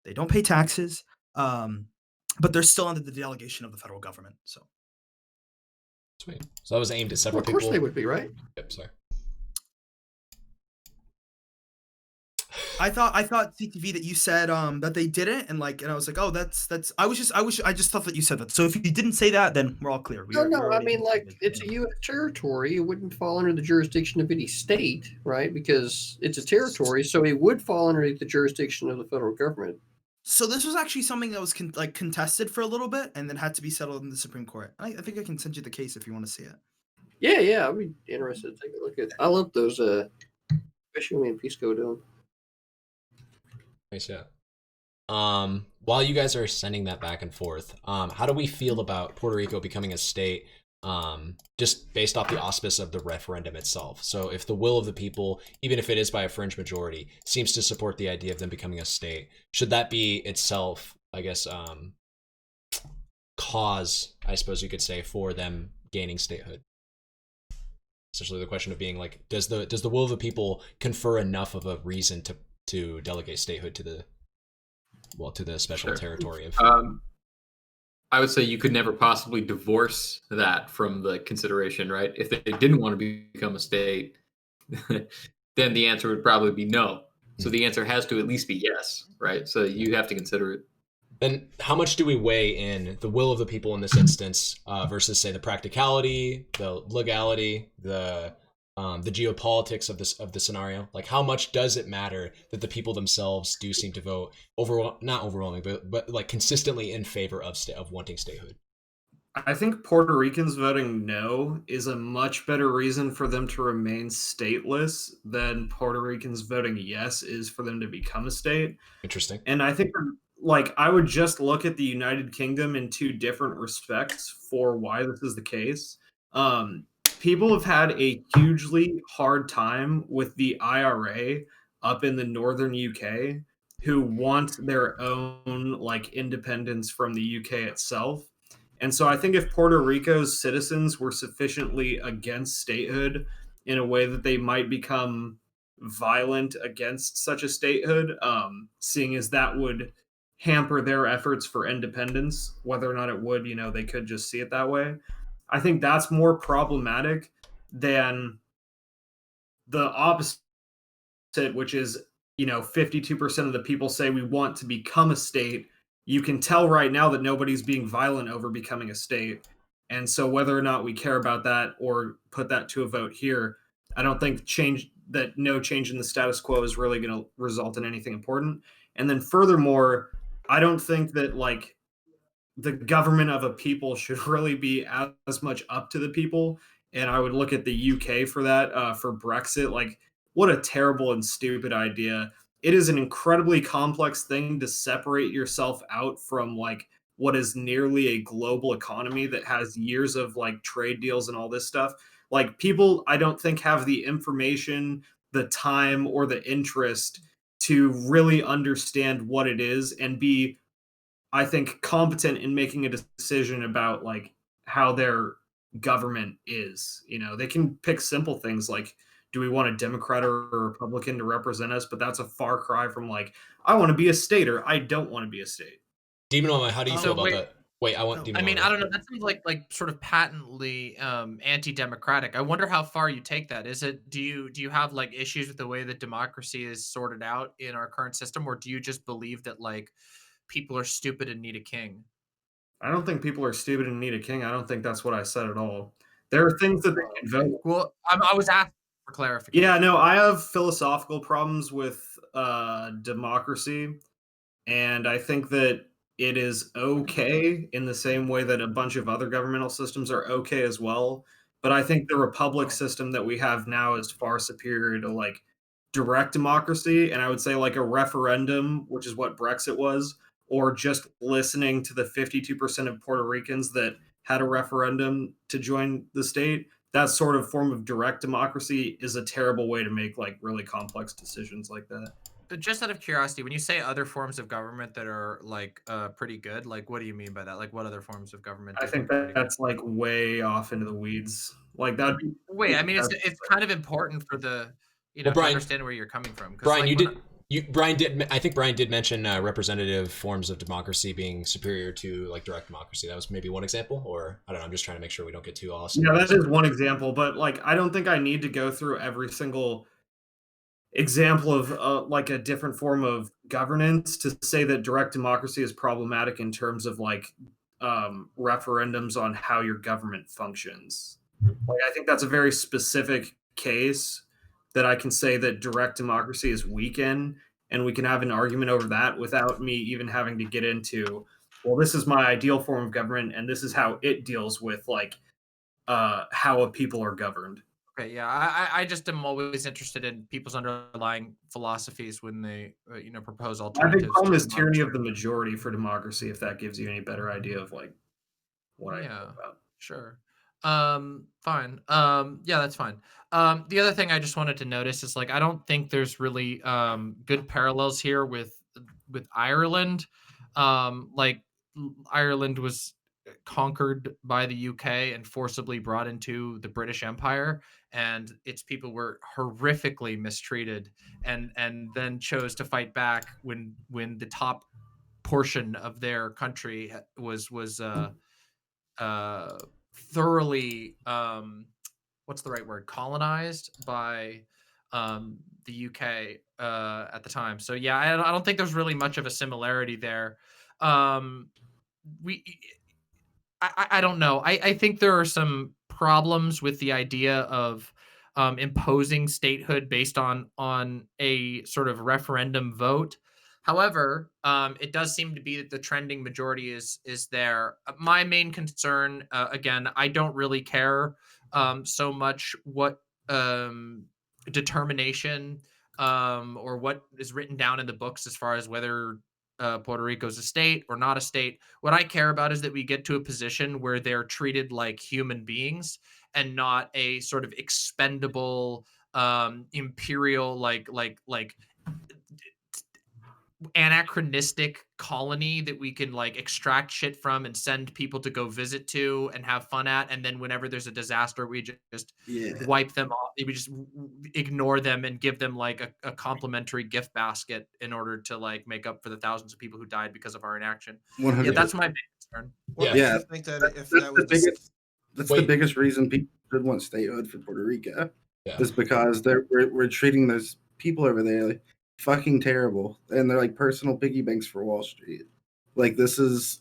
They don't pay taxes, but they're still under the delegation of the federal government. So sweet. So that was aimed at several of course people. They would be, right? Yep. Sorry. I thought CTV that you said that they didn't, and I was like, oh, that's I just thought that you said that. So if you didn't say that, then we're all clear. No, I mean, like, it's a U.S. territory. It wouldn't fall under the jurisdiction of any state, right? Because it's a territory, so it would fall underneath the jurisdiction of the federal government. So this was actually something that was contested for a little bit, and then had to be settled in the Supreme Court. I think I can send you the case if you want to see it. Yeah, I'd be interested to take a look at. I love those, especially when Pisco doing. Nice, yeah. While you guys are sending that back and forth, how do we feel about Puerto Rico becoming a state, just based off the auspice of the referendum itself? So if the will of the people, even if it is by a fringe majority, seems to support the idea of them becoming a state, should that be itself, I guess, cause, I suppose you could say, for them gaining statehood? Essentially the question of being like, does the will of the people confer enough of a reason to delegate statehood to the special territory of I would say you could never possibly divorce that from the consideration, right? If they didn't want to become a state, then the answer would probably be no. So the answer has to at least be yes, right? So you have to consider it. Then how much do we weigh in the will of the people in this instance versus, say, the practicality, the legality, the geopolitics of the scenario? Like, how much does it matter that the people themselves do seem to vote not overwhelming, but like consistently in favor of wanting statehood? I think Puerto Ricans voting no is a much better reason for them to remain stateless than Puerto Ricans voting yes is for them to become a state. Interesting. And I think, like, I would just look at the United Kingdom in two different respects for why this is the case. People have had a hugely hard time with the IRA up in the northern UK, who want their own like independence from the UK itself. And so I think if Puerto Rico's citizens were sufficiently against statehood in a way that they might become violent against such a statehood, seeing as that would hamper their efforts for independence, whether or not it would, they could just see it that way. I think that's more problematic than the opposite, which is, 52% of the people say we want to become a state. You can tell right now that nobody's being violent over becoming a state. And so whether or not we care about that or put that to a vote here, I don't think no change in the status quo is really going to result in anything important. And then furthermore, I don't think that like the government of a people should really be as much up to the people. And I would look at the UK for that, for Brexit. Like, what a terrible and stupid idea it is an incredibly complex thing to separate yourself out from like what is nearly a global economy that has years of like trade deals and all this stuff. Like people, I don't think have the information, the time, or the interest to really understand what it is and be, I think, competent in making a decision about like how their government is. You know, they can pick simple things like, do we want a Democrat or a Republican to represent us? But that's a far cry from like, I want to be a state or I don't want to be a state. DemonMama, how do you feel about wait. that? Wait, I want DemonMama. I mean, I don't know. That seems like sort of patently anti-democratic. I wonder how far you take that. Is it do you have like issues with the way that democracy is sorted out in our current system, or do you just believe that like people are stupid and need a king? I don't think people are stupid and need a king. I don't think that's what I said at all. There are things that they can vote. Well, I was asking for clarification. Yeah, no, I have philosophical problems with democracy, and I think that it is okay in the same way that a bunch of other governmental systems are okay as well. But I think the republic system that we have now is far superior to like direct democracy, and I would say like a referendum, which is what Brexit was, or just listening to the 52% of Puerto Ricans that had a referendum to join the state. That sort of form of direct democracy is a terrible way to make like really complex decisions like that. Just out of curiosity, when you say other forms of government that are like pretty good, like what do you mean by that? Like what other forms of government? I think that's like way off into the weeds. Like that'd be wait. I mean, it's kind of important for the Well, Brian, to understand where you're coming from. Brian, like, I think Brian did mention representative forms of democracy being superior to like direct democracy. That was maybe one example, or I don't know. I'm just trying to make sure we don't get too awesome. Yeah, that is one example, but like I don't think I need to go through every single example of like a different form of governance to say that direct democracy is problematic in terms of like referendums on how your government functions. Like I think that's a very specific case that I can say that direct democracy is weak in, and we can have an argument over that without me even having to get into, well, this is my ideal form of government and this is how it deals with like how a people are governed. Okay, yeah, I just am always interested in people's underlying philosophies when they propose alternatives. I think problem is tyranny of the majority for democracy, if that gives you any better idea of like what I know about. Sure. Fine. Yeah, that's fine. The other thing I just wanted to notice is like I don't think there's really good parallels here with Ireland. Like Ireland was conquered by the UK and forcibly brought into the British Empire, and its people were horrifically mistreated and then chose to fight back when the top portion of their country was thoroughly what's the right word, colonized by the UK at the time. So yeah, I don't think there's really much of a similarity there. I don't know. I think there are some problems with the idea of imposing statehood based on a sort of referendum vote. However, it does seem to be that the trending majority is there. My main concern, again, I don't really care so much what determination or what is written down in the books as far as whether Puerto Rico's a state or not a state. What I care about is that we get to a position where they're treated like human beings and not a sort of expendable imperial like anachronistic colony that we can like extract shit from and send people to go visit to and have fun at, and then whenever there's a disaster we just wipe them off. We just ignore them and give them like a complimentary gift basket in order to like make up for the thousands of people who died because of our inaction. 100%. Yeah, that's my big concern. Well, yeah, I think that if that was the biggest reason people should want statehood for Puerto Rico is because we're treating those people over there like fucking terrible, and they're like personal piggy banks for Wall Street. Like this is,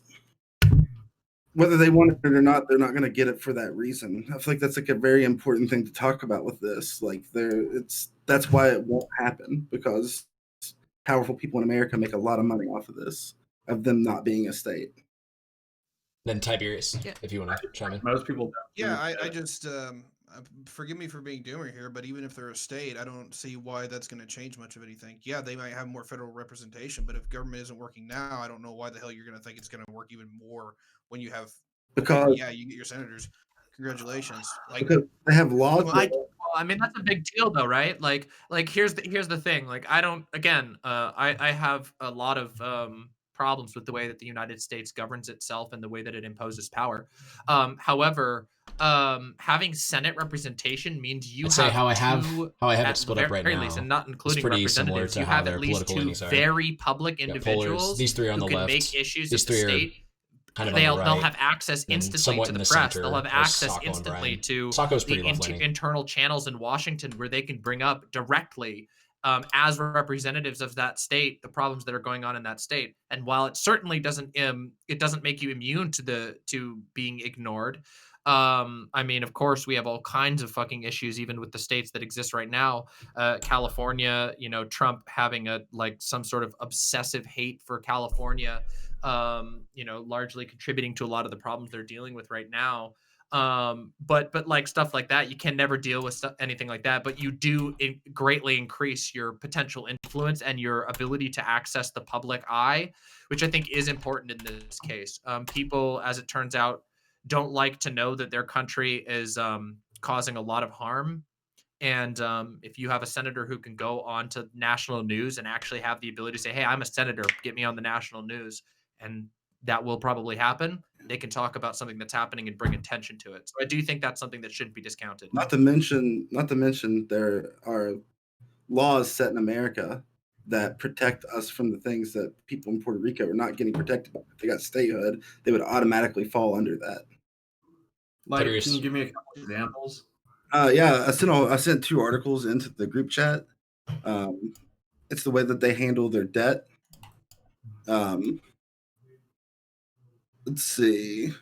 whether they want it or not, they're not going to get it for that reason. I feel like that's like a very important thing to talk about with this. Like that's why it won't happen, because powerful people in America make a lot of money off of this, of them not being a state. Then Tiberius, if you want to chime in. Most people don't. Yeah, I just forgive me for being doomer here, but even if they're a state, I don't see why that's going to change much of anything. Yeah, they might have more federal representation, but if government isn't working now, I don't know why the hell you're going to think it's going to work even more when you have. Because Yeah, you get your senators. Congratulations. Like, because they have laws. well, Well, I mean, that's a big deal, though, right? Like here's the thing. Like, I don't. Again, I have a lot of problems with the way that the United States governs itself and the way that it imposes power. However, having Senate representation means you I'd say have how I have it at split the up right very now least, and not is including pretty similar representatives, to you how have their at least political two leanings are. very public Yeah, individuals these three on who the can left. make issues These of the three are state. kind of on the They'll right. have access and instantly somewhat to in the the press. center. They'll have There's access Socco and instantly Brian. to Socco's the pretty left-leaning. internal channels in Washington, where they can bring up directly, as representatives of that state, the problems that are going on in that state. And while it certainly doesn't make you immune to being ignored. I mean, of course, we have all kinds of fucking issues, even with the states that exist right now. California, Trump having some sort of obsessive hate for California, largely contributing to a lot of the problems they're dealing with right now. But like stuff like that, you can never deal with anything like that, but you do greatly increase your potential influence and your ability to access the public eye, which I think is important in this case. People, as it turns out, don't like to know that their country is causing a lot of harm. And if you have a senator who can go on to national news and actually have the ability to say, hey, I'm a senator, get me on the national news, and that will probably happen, they can talk about something that's happening and bring attention to it. So I do think that's something that shouldn't be discounted. Not to mention, there are laws set in America that protect us from the things that people in Puerto Rico are not getting protected by. If they got statehood, they would automatically fall under that. Like, can you give me a couple examples? Yeah, I sent 2 articles into the group chat. It's the way that they handle their debt. Let's see.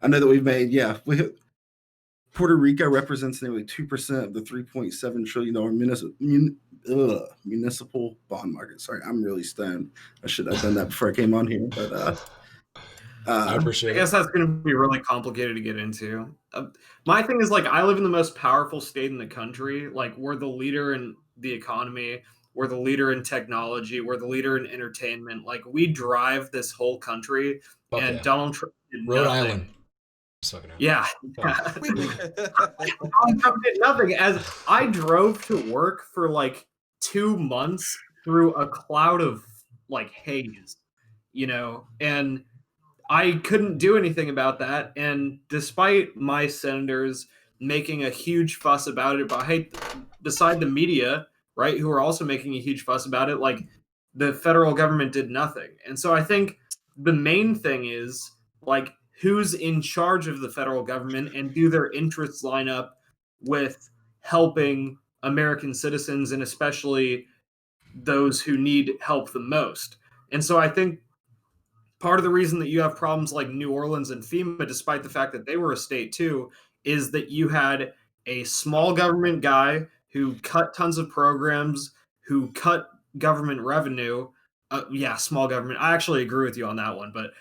I know that we've made, Puerto Rico represents nearly 2% of the $3.7 trillion municipal bond market. Sorry, I'm really stoned. I should have done that before I came on here, but I appreciate it. I guess that's going to be really complicated to get into. My thing is, like, I live in the most powerful state in the country. Like, we're the leader in the economy. We're the leader in technology. We're the leader in entertainment. Like, we drive this whole country. Fuck and yeah. Donald Trump did Rhode nothing. Island. Yeah. Donald Trump did nothing. As I drove to work for like 2 months through a cloud of like haze, and I couldn't do anything about that. And despite my senators making a huge fuss about it, beside the media, right, who are also making a huge fuss about it, like, the federal government did nothing. And so I think the main thing is, like, who's in charge of the federal government, and do their interests line up with helping American citizens, and especially those who need help the most. And so I think part of the reason that you have problems like New Orleans and FEMA, despite the fact that they were a state too, is that you had a small government guy who cut tons of programs, who cut government revenue. Small government. I actually agree with you on that one. But,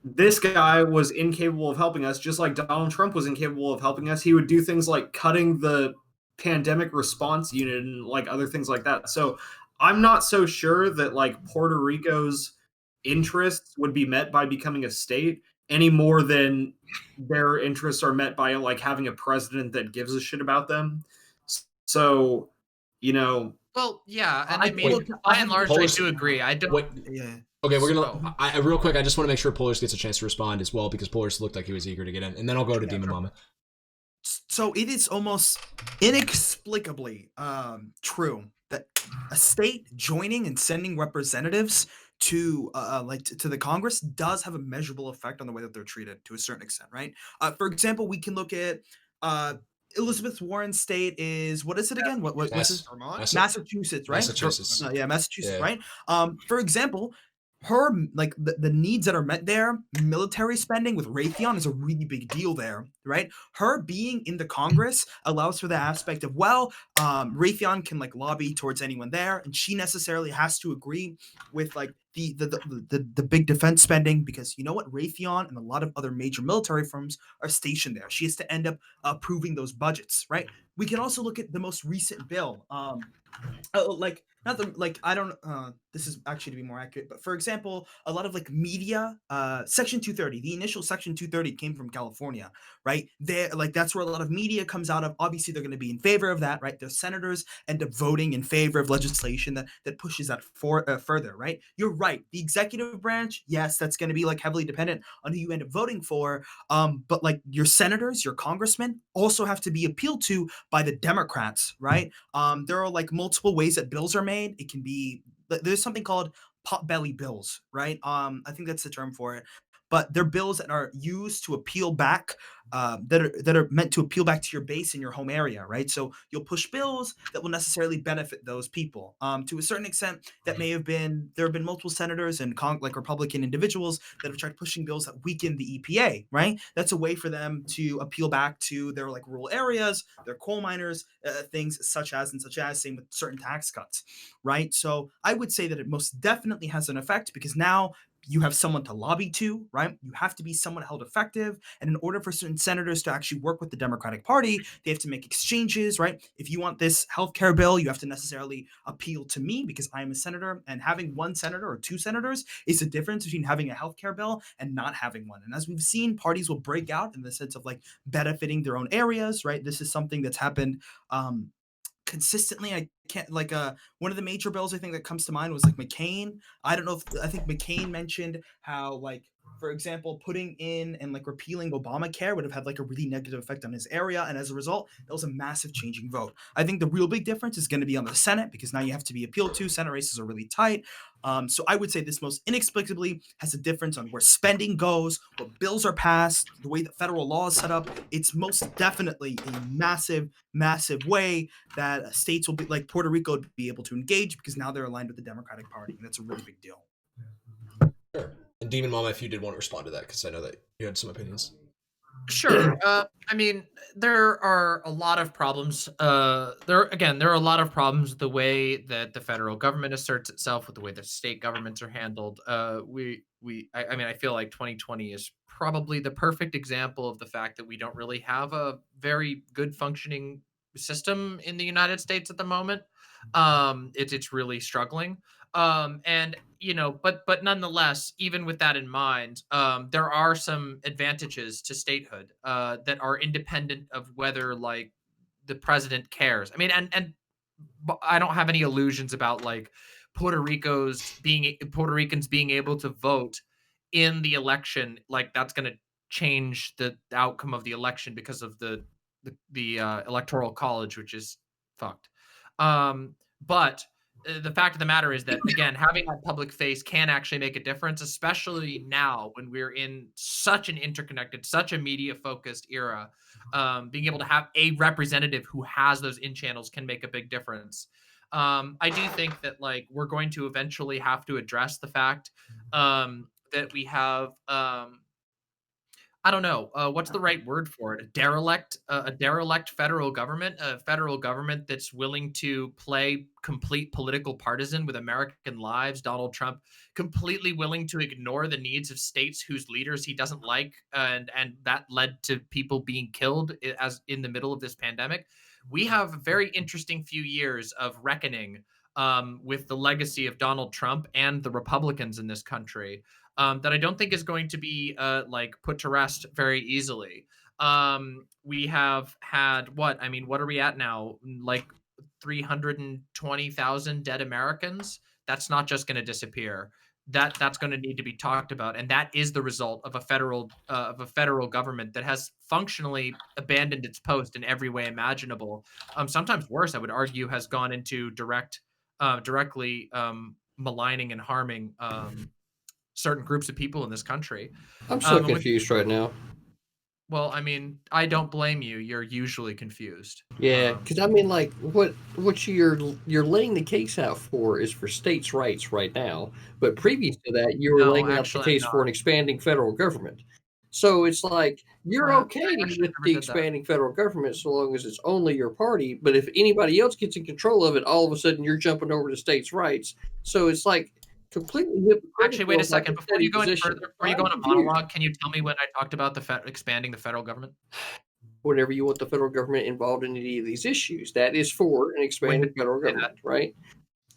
this guy was incapable of helping us, just like Donald Trump was incapable of helping us. He would do things like cutting the pandemic response unit and like other things like that. So I'm not so sure that like Puerto Rico's interests would be met by becoming a state any more than their interests are met by like having a president that gives a shit about them. So, Well, yeah, and I mean, by and large, I do agree. I don't. Yeah. Okay, we're gonna. Real quick, I just want to make sure Polars gets a chance to respond as well, because Polars looked like he was eager to get in, and then I'll go to DemonMama. So it is almost inexplicably true that a state joining and sending representatives to to the Congress does have a measurable effect on the way that they're treated to a certain extent, right? For example, we can look at Elizabeth Warren's state is, what is it again? What's it? Massachusetts, right? Massachusetts. Massachusetts, right? For example, her like the needs that are met there, military spending with Raytheon is a really big deal there, right? Her being in the Congress allows for the aspect of, Raytheon can like lobby towards anyone there, and she necessarily has to agree with like the big defense spending, because you know what, Raytheon and a lot of other major military firms are stationed there. She has to end up approving those budgets, right? We can also look at the most recent bill. Like not the like I don't this is actually to be more accurate, but for example, a lot of like media, section 230, the initial section 230 came from California, right? There, like that's where a lot of media comes out of. Obviously they're going to be in favor of that, right? Their senators end up voting in favor of legislation that pushes that further, right? You're right, the executive branch, yes, that's going to be like heavily dependent on who you end up voting for, but like your senators, your congressmen also have to be appealed to by the Democrats, right? There are like multiple ways that bills are made. It can be, there's something called potbelly bills, right? I think that's the term for it. But they're bills that are used to appeal back, that are meant to appeal back to your base in your home area, right? So you'll push bills that will necessarily benefit those people. To a certain extent, there have been multiple senators and like Republican individuals that have tried pushing bills that weaken the EPA, right? That's a way for them to appeal back to their like rural areas, their coal miners, things such as same with certain tax cuts, right? So I would say that it most definitely has an effect, because now you have someone to lobby to, right? You have to be somewhat held effective. And in order for certain senators to actually work with the Democratic Party, they have to make exchanges, right? If you want this healthcare bill, you have to necessarily appeal to me because I'm a senator. And having one senator or two senators is the difference between having a healthcare bill and not having one. And as we've seen, parties will break out in the sense of like benefiting their own areas, right? This is something that's happened consistently. I can't like one of the major bills I think that comes to mind was like McCain. I don't know if I think McCain mentioned how like, for example, putting in and like repealing Obamacare would have had like a really negative effect on his area, and as a result that was a massive changing vote. I think the real big difference is going to be on the Senate, because now you have to be appealed to. Senate races are really tight. So I would say this most inexplicably has a difference on where spending goes, what bills are passed, the way that federal law is set up. It's most definitely a massive way that states will be like Puerto Rico would be able to engage, because now they're aligned with the Democratic Party, and that's a really big deal. Sure. And DemonMama, if you did want to respond to that, because I know that you had some opinions. Sure. I mean, there are a lot of problems. There are a lot of problems the way that the federal government asserts itself, with the way that state governments are handled. I mean, I feel like 2020 is probably the perfect example of the fact that we don't really have a very good functioning system in the United States at the moment. It's really struggling. And you know, but nonetheless, even with that in mind, there are some advantages to statehood that are independent of whether like the president cares. I mean, and I don't have any illusions about like Puerto Ricans being able to vote in the election. Like that's going to change the outcome of the election because of the electoral college, which is fucked. But the fact of the matter is that, again, having that public face can actually make a difference, especially now when we're in such an interconnected, such a media-focused era. Being able to have a representative who has those in channels can make a big difference. I do think that like we're going to eventually have to address the fact that we have I don't know. What's the right word for it? A derelict federal government, a federal government that's willing to play complete political partisan with American lives. Donald Trump completely willing to ignore the needs of states whose leaders he doesn't like, and that led to people being killed as in the middle of this pandemic. We have a very interesting few years of reckoning with the legacy of Donald Trump and the Republicans in this country. That I don't think is going to be like put to rest very easily. We have had what are we at now? Like 320,000 dead Americans. That's not just going to disappear. That's going to need to be talked about, and that is the result of a federal government that has functionally abandoned its post in every way imaginable. Sometimes worse, I would argue, has gone into directly maligning and harming certain groups of people in this country. I'm so confused right now. Well, I mean, I don't blame you. You're usually confused. Yeah, because I mean, like, what you're laying the case out for is for states' rights right now, but previous to that, you were laying out the case for an expanding federal government. So it's like you're okay with the expanding federal government so long as it's only your party, but if anybody else gets in control of it, all of a sudden you're jumping over to states' rights. So it's like completely hypocritical. Actually, wait a of, like, second. Before steady you go any position. further, before you I'm go on a confused. monologue, can you tell me when I talked about expanding the federal government? Whenever you want the federal government involved in any of these issues, that is for an expanded federal government, right?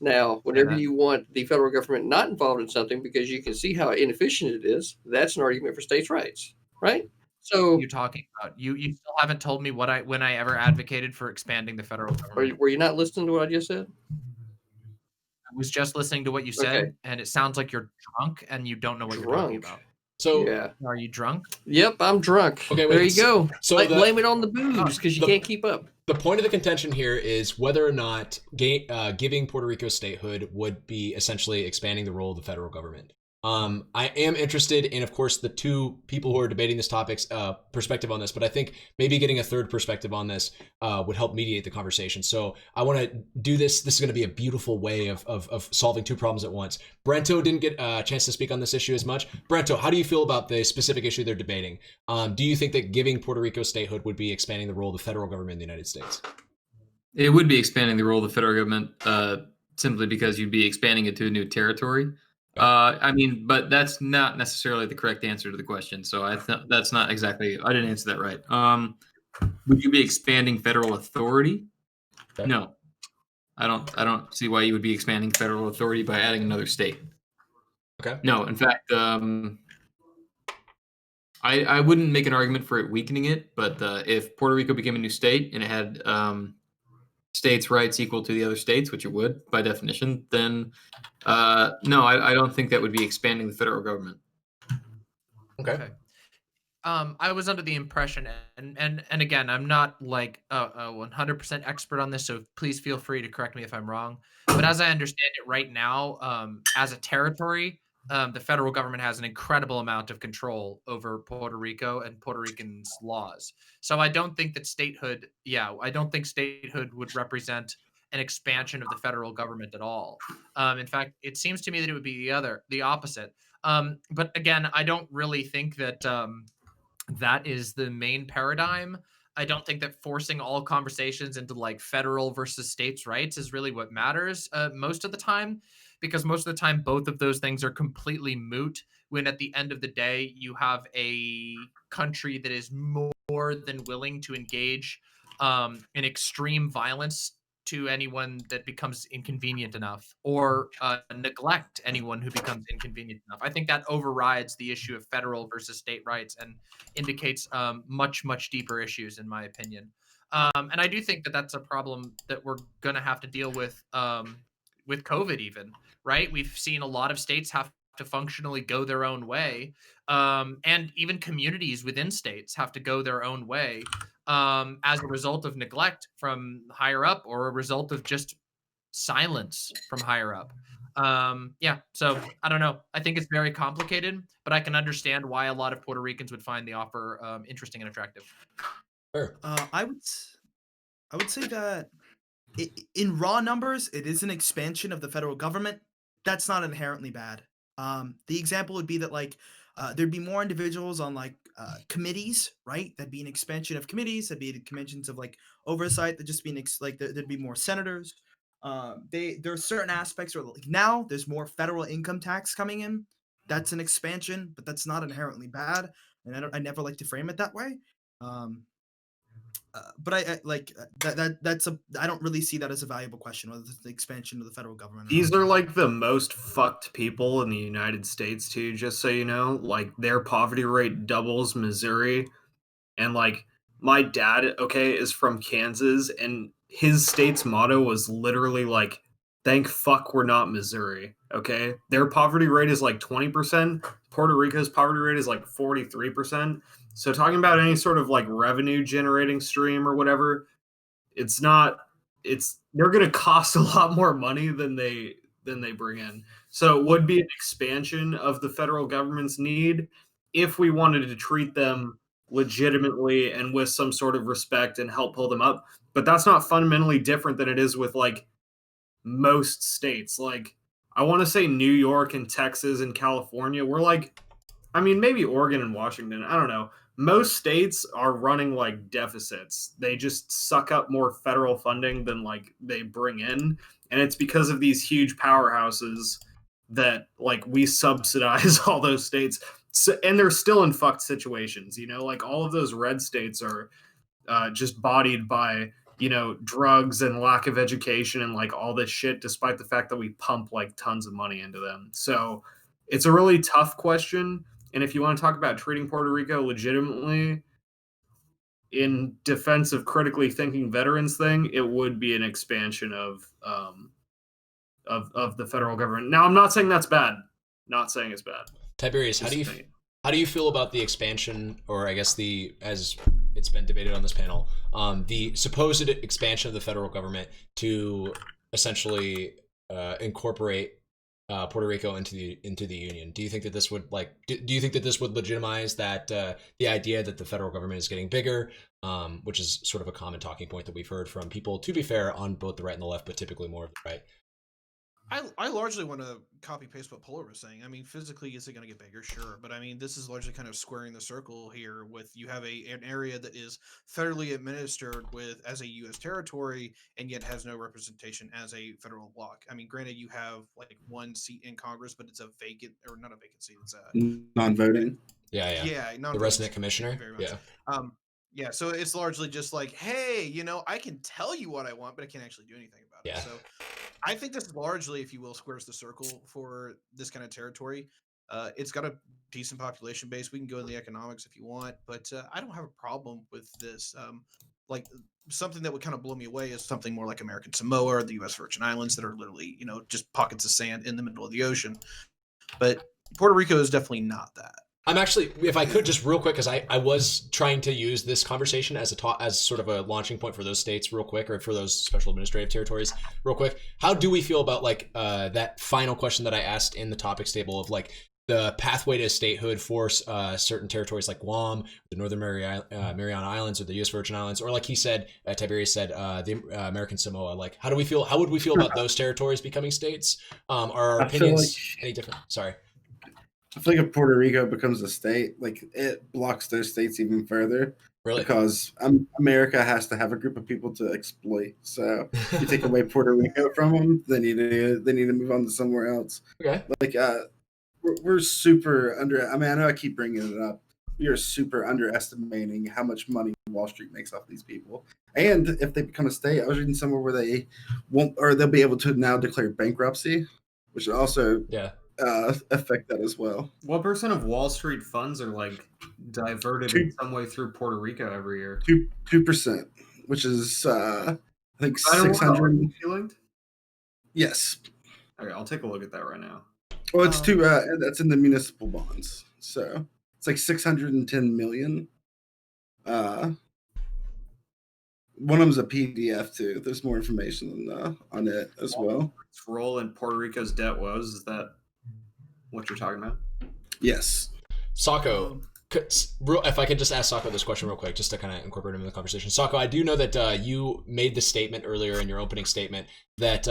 Now, whenever you want the federal government not involved in something because you can see how inefficient it is, that's an argument for states' rights, right? So, you're talking about you still haven't told me when I ever advocated for expanding the federal government. were you not listening to what I just said? I was just listening to what you said, Okay. and it sounds like you're drunk and you don't know what you're talking about. So, yeah. Are you drunk? Yep, I'm drunk. Okay, there wait, you go. so Like, the- blame it on the booze because you the- can't keep up. The point of the contention here is whether or not giving Puerto Rico statehood would be essentially expanding the role of the federal government. I am interested in, of course, the two people who are debating this topic's perspective on this, but I think maybe getting a third perspective on this would help mediate the conversation. So I want to do this. This is going to be a beautiful way of solving two problems at once. Brento didn't get a chance to speak on this issue as much. Brento, how do you feel about the specific issue they're debating? Do you think that giving Puerto Rico statehood would be expanding the role of the federal government in the United States? It would be expanding the role of the federal government simply because you'd be expanding it to a new territory. I mean, but that's not necessarily the correct answer to the question. So that's not exactly. I didn't answer that right. Would you be expanding federal authority? Okay. No, I don't see why you would be expanding federal authority by adding another state. Okay. No, in fact, I wouldn't make an argument for it weakening it. But if Puerto Rico became a new state and it had states' rights equal to the other states, which it would by definition, then no, I don't think that would be expanding the federal government. Okay. I was under the impression, and again, I'm not like a 100% expert on this, so please feel free to correct me if I'm wrong. But as I understand it right now, as a territory, the federal government has an incredible amount of control over Puerto Rico and Puerto Ricans' laws. So I don't think that statehood, I don't think statehood would represent an expansion of the federal government at all. In fact, it seems to me that it would be the opposite. But again, I don't really think that that is the main paradigm. I don't think that forcing all conversations into like federal versus states' rights is really what matters most of the time, because most of the time both of those things are completely moot when at the end of the day you have a country that is more than willing to engage in extreme violence to anyone that becomes inconvenient enough, or neglect anyone who becomes inconvenient enough. I think that overrides the issue of federal versus state rights and indicates much, much deeper issues, in my opinion. And I do think that that's a problem that we're going to have to deal with COVID even, right? We've seen a lot of states have to functionally go their own way. And even communities within states have to go their own way as a result of neglect from higher up or a result of just silence from higher up. So I don't know. I think it's very complicated, but I can understand why a lot of Puerto Ricans would find the offer interesting and attractive. Sure. I would say that in raw numbers, it is an expansion of the federal government. That's not inherently bad. The example would be that like there'd be more individuals on like committees, right? That'd be an expansion of committees. That'd be conventions of like oversight. That'd just be there'd be more senators. There are certain aspects where like now there's more federal income tax coming in. That's an expansion, but that's not inherently bad. And I never like to frame it that way. But I like that's I don't really see that as a valuable question, whether it's the expansion of the federal government. These are like the most fucked people in the United States too, just so you know. Like their poverty rate doubles Missouri. And like my dad, is from Kansas, and his state's motto was literally like, thank fuck we're not Missouri. Okay. Their poverty rate is like 20%. Puerto Rico's poverty rate is like 43%. So talking about any sort of like revenue generating stream or whatever, they're going to cost a lot more money than they bring in. So it would be an expansion of the federal government's need if we wanted to treat them legitimately and with some sort of respect and help pull them up. But that's not fundamentally different than it is with like most states. Like I want to say New York and Texas and California, we're like, I mean, maybe Oregon and Washington, I don't know. Most states are running like deficits. They just suck up more federal funding than like they bring in. And it's because of these huge powerhouses that like we subsidize all those states, so, and they're still in fucked situations. You know, like all of those red states are just bodied by, you know, drugs and lack of education and like all this shit, despite the fact that we pump like tons of money into them. So it's a really tough question. And if you want to talk about treating Puerto Rico legitimately in defense of critically thinking veterans thing, it would be an expansion of the federal government. Now, I'm not saying that's bad. Not saying it's bad. Tiberius, how do you feel about the expansion, or I guess as it's been debated on this panel, the supposed expansion of the federal government to essentially incorporate Puerto Rico into the Union? Do you think that this would do you think that this would legitimize that the idea that the federal government is getting bigger, which is sort of a common talking point that we've heard from people, to be fair, on both the right and the left, but typically more of the right? I largely want to copy paste what Polar was saying. I mean, physically, is it going to get bigger? Sure, but I mean, this is largely kind of squaring the circle here. With you have an area that is federally administered as a U.S. territory, and yet has no representation as a federal bloc. I mean, granted, you have like one seat in Congress, but it's a vacant, or not a vacant seat. It's a non-voting. Yeah, the resident commissioner. Yeah, so it's largely just like, hey, you know, I can tell you what I want, but I can't actually do anything about it. So I think this largely, if you will, squares the circle for this kind of territory. It's got a decent population base. We can go into the economics if you want, but I don't have a problem with this. Like something that would kind of blow me away is something more like American Samoa or the U.S. Virgin Islands that are literally, you know, just pockets of sand in the middle of the ocean. But Puerto Rico is definitely not that. I'm actually, if I could just real quick, because I was trying to use this conversation as as sort of a launching point for those states real quick, or for those special administrative territories real quick. How do we feel about like that final question that I asked in the topics table of like the pathway to statehood for certain territories like Guam, the Northern Mariana Islands, or the U.S. Virgin Islands, or like he said, Tiberius said, the American Samoa. Like, how would we feel about those territories becoming states? Are our opinions any different? Sorry. I feel like if Puerto Rico becomes a state, like it blocks those states even further. Really? Because America has to have a group of people to exploit. So if you take away Puerto Rico from them, they need to move on to somewhere else. Okay. Like we're super under. I mean, I know I keep bringing it up. We are super underestimating how much money Wall Street makes off these people. And if they become a state, I was reading somewhere where they won't, or they'll be able to now declare bankruptcy, which also affect that as well. What percent of Wall Street funds are like diverted in some way through Puerto Rico every year? 2%, which is I think 600. Yes. Okay, I'll take a look at that right now. Well, it's that's in the municipal bonds, so it's like 610 million. One of them's a PDF too. There's more information on it as well. Its role in Puerto Rico's debt is that what you're talking about? Yes. Socco, if I could just ask Socco this question real quick, just to kind of incorporate him in the conversation. Socco, I do know that you made the statement earlier in your opening statement that,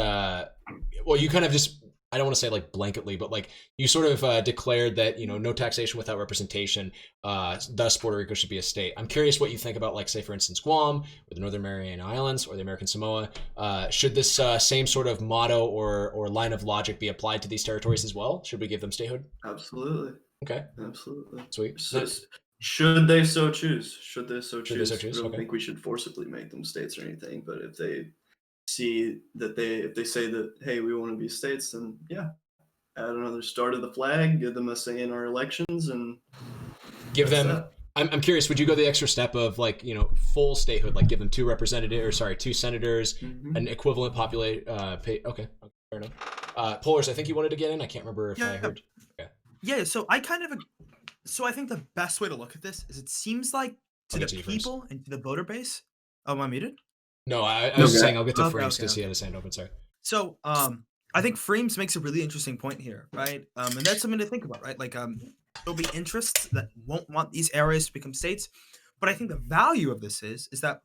well, you kind of just, I don't want to say like blanketly, but like you sort of declared that, you know, no taxation without representation, thus Puerto Rico should be a state. I'm curious what you think about, like, say, for instance, Guam, or the Northern Mariana Islands, or the American Samoa. Should this same sort of motto or line of logic be applied to these territories as well? Should we give them statehood? Absolutely. Okay. Absolutely. Sweet. Should they so choose? I don't Okay. think we should forcibly make them states or anything, but if they see that if they say that, hey, we want to be states, then yeah, add another star to the flag, give them a say in our elections, and give them. I'm curious. Would you go the extra step of, like, you know, full statehood, like give them two senators, an equivalent population? Okay, fair enough. Polars, I think you wanted to get in. I can't remember if I heard. Okay. Yeah. So I think the best way to look at this is it seems like to the people and to the voter base. Oh, am I muted? No, I was saying I'll get to Freemz because he had his hand open. Sorry. So, I think Freemz makes a really interesting point here, right? And that's something to think about, right? Like, there'll be interests that won't want these areas to become states, but I think the value of this is that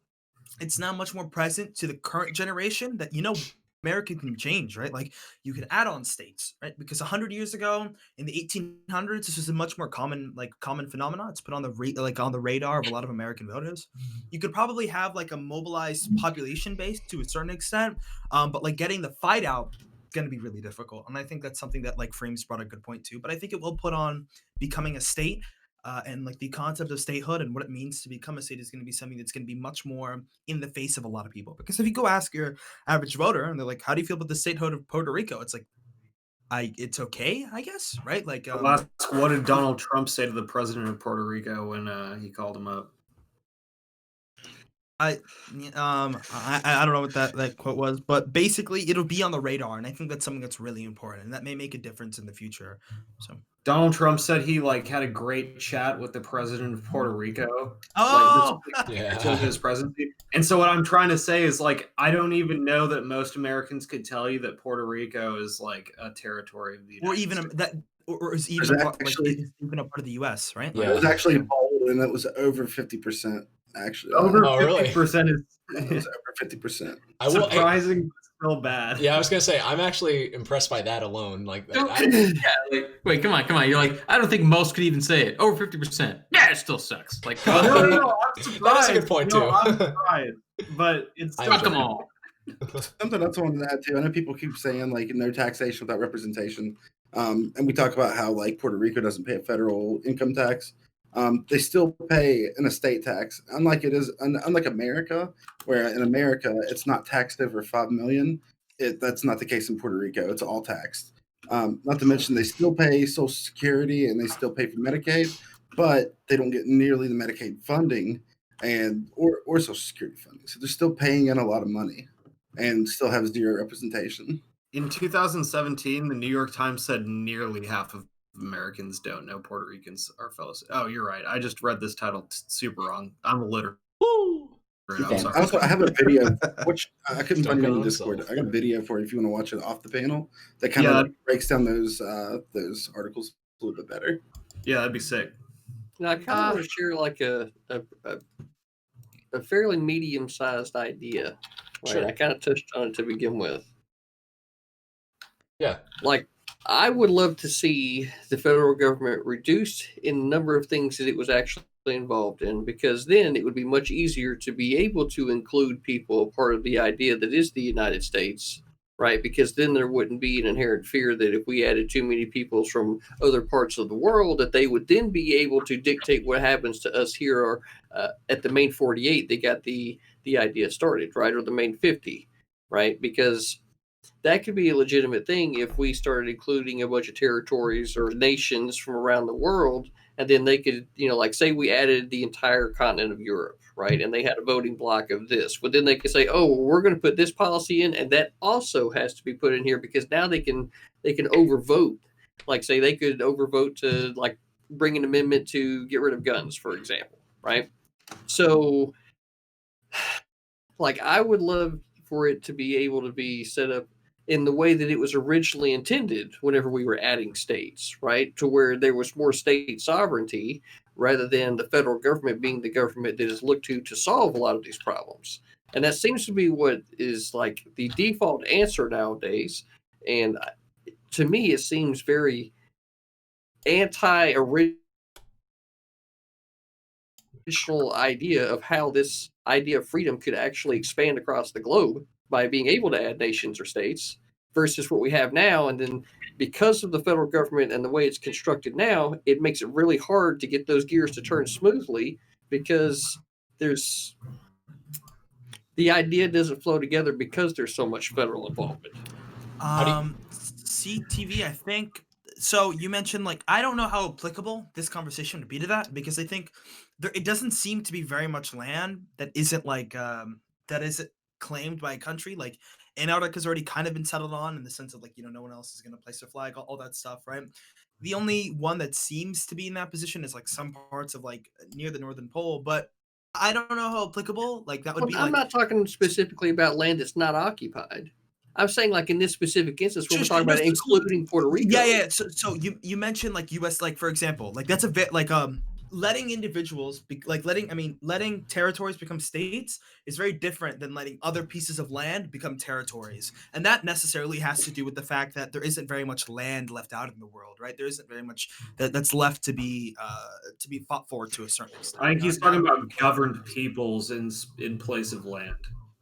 it's now much more present to the current generation that, you know, America can change, right? Like, you can add on states, right? Because 100 years ago in the 1800s, this was a much more common phenomenon. It's put on the radar of a lot of American voters. You could probably have like a mobilized population base to a certain extent, but like getting the fight out going to be really difficult. And I think that's something that like Freemz brought a good point to. But I think it will put on becoming a state. And like the concept of statehood and what it means to become a state is going to be something that's going to be much more in the face of a lot of people. Because if you go ask your average voter and they're like, how do you feel about the statehood of Puerto Rico? It's like, it's okay, I guess, right? Like, what did Donald Trump say to the president of Puerto Rico when he called him up? I don't know what that quote was, but basically it'll be on the radar, and I think that's something that's really important, and that may make a difference in the future. So Donald Trump said he like had a great chat with the president of Puerto Rico. Oh, his presidency. And so what I'm trying to say is like I don't even know that most Americans could tell you that Puerto Rico is like a territory of the United or even States. that, or is even even a part of the U.S. Right? Yeah, it was actually a poll, and it was over 50%. Actually, over 50% is it was over 50%. Surprising, but still bad. Yeah, I was gonna say I'm actually impressed by that alone. Like, wait, come on. You're like, I don't think most could even say it. Over 50%. Yeah, it still sucks. Like, no, I'm surprised. That is a good point too. I'm surprised, but it's fuck them all. Something else I wanted to add too. I know people keep saying like no taxation without representation, and we talk about how like Puerto Rico doesn't pay a federal income tax. They still pay an estate tax, unlike America, where in America it's not taxed over $5 million. That's not the case in Puerto Rico. It's all taxed. Not to mention they still pay Social Security and they still pay for Medicaid, but they don't get nearly the Medicaid funding or Social Security funding. So they're still paying in a lot of money and still have zero representation. In 2017, the New York Times said nearly half of Americans don't know Puerto Ricans are fellows. Oh, you're right. I just read this title super wrong. I'm illiterate. I'm sorry. Also, I have a video, which I couldn't find it on Discord. I got a video for it if you want to watch it off the panel that kind of breaks down those articles a little bit better. Yeah, that'd be sick. Now, I kind of want to share like a fairly medium-sized idea. Right? Sure. I kind of touched on it to begin with. Yeah. Like, I would love to see the federal government reduced in the number of things that it was actually involved in, because then it would be much easier to be able to include people part of the idea that is the United States, right? Because then there wouldn't be an inherent fear that if we added too many people from other parts of the world, that they would then be able to dictate what happens to us here or at the main 48. They got the idea started, right? Or the main 50, right? Because that could be a legitimate thing if we started including a bunch of territories or nations from around the world, and then they could, like say we added the entire continent of Europe, right? And they had a voting block of this, but then they could say, oh, well, we're going to put this policy in, and that also has to be put in here because now they can overvote. Like say they could overvote to like bring an amendment to get rid of guns, for example, right? So, like I would love for it to be able to be set up in the way that it was originally intended whenever we were adding states, right? To where there was more state sovereignty rather than the federal government being the government that is looked to solve a lot of these problems. And that seems to be what is like the default answer nowadays. And to me, it seems very anti-original idea of how this idea of freedom could actually expand across the globe by being able to add nations or states versus what we have now. And then because of the federal government and the way it's constructed now, it makes it really hard to get those gears to turn smoothly because the idea doesn't flow together because there's so much federal involvement. CTV, I think. So you mentioned like, I don't know how applicable this conversation would be to that because I think it doesn't seem to be very much land that isn't like, that isn't claimed by a country. Like Antarctica's already kind of been settled on in the sense of like, no one else is going to place their flag, all that stuff, right? The only one that seems to be in that position is like some parts of like near the Northern Pole, but I don't know how applicable like that would be. I'm not talking specifically about land that's not occupied. I'm saying like in this specific instance, we're talking about including Puerto Rico. Yeah. So you mentioned like U.S. like for example, like that's a bit like letting individuals letting territories become states is very different than letting other pieces of land become territories, and that necessarily has to do with the fact that there isn't very much land left out in the world, right? There isn't very much that's left to be fought for to a certain extent. I think he's talking about governed peoples in place of land.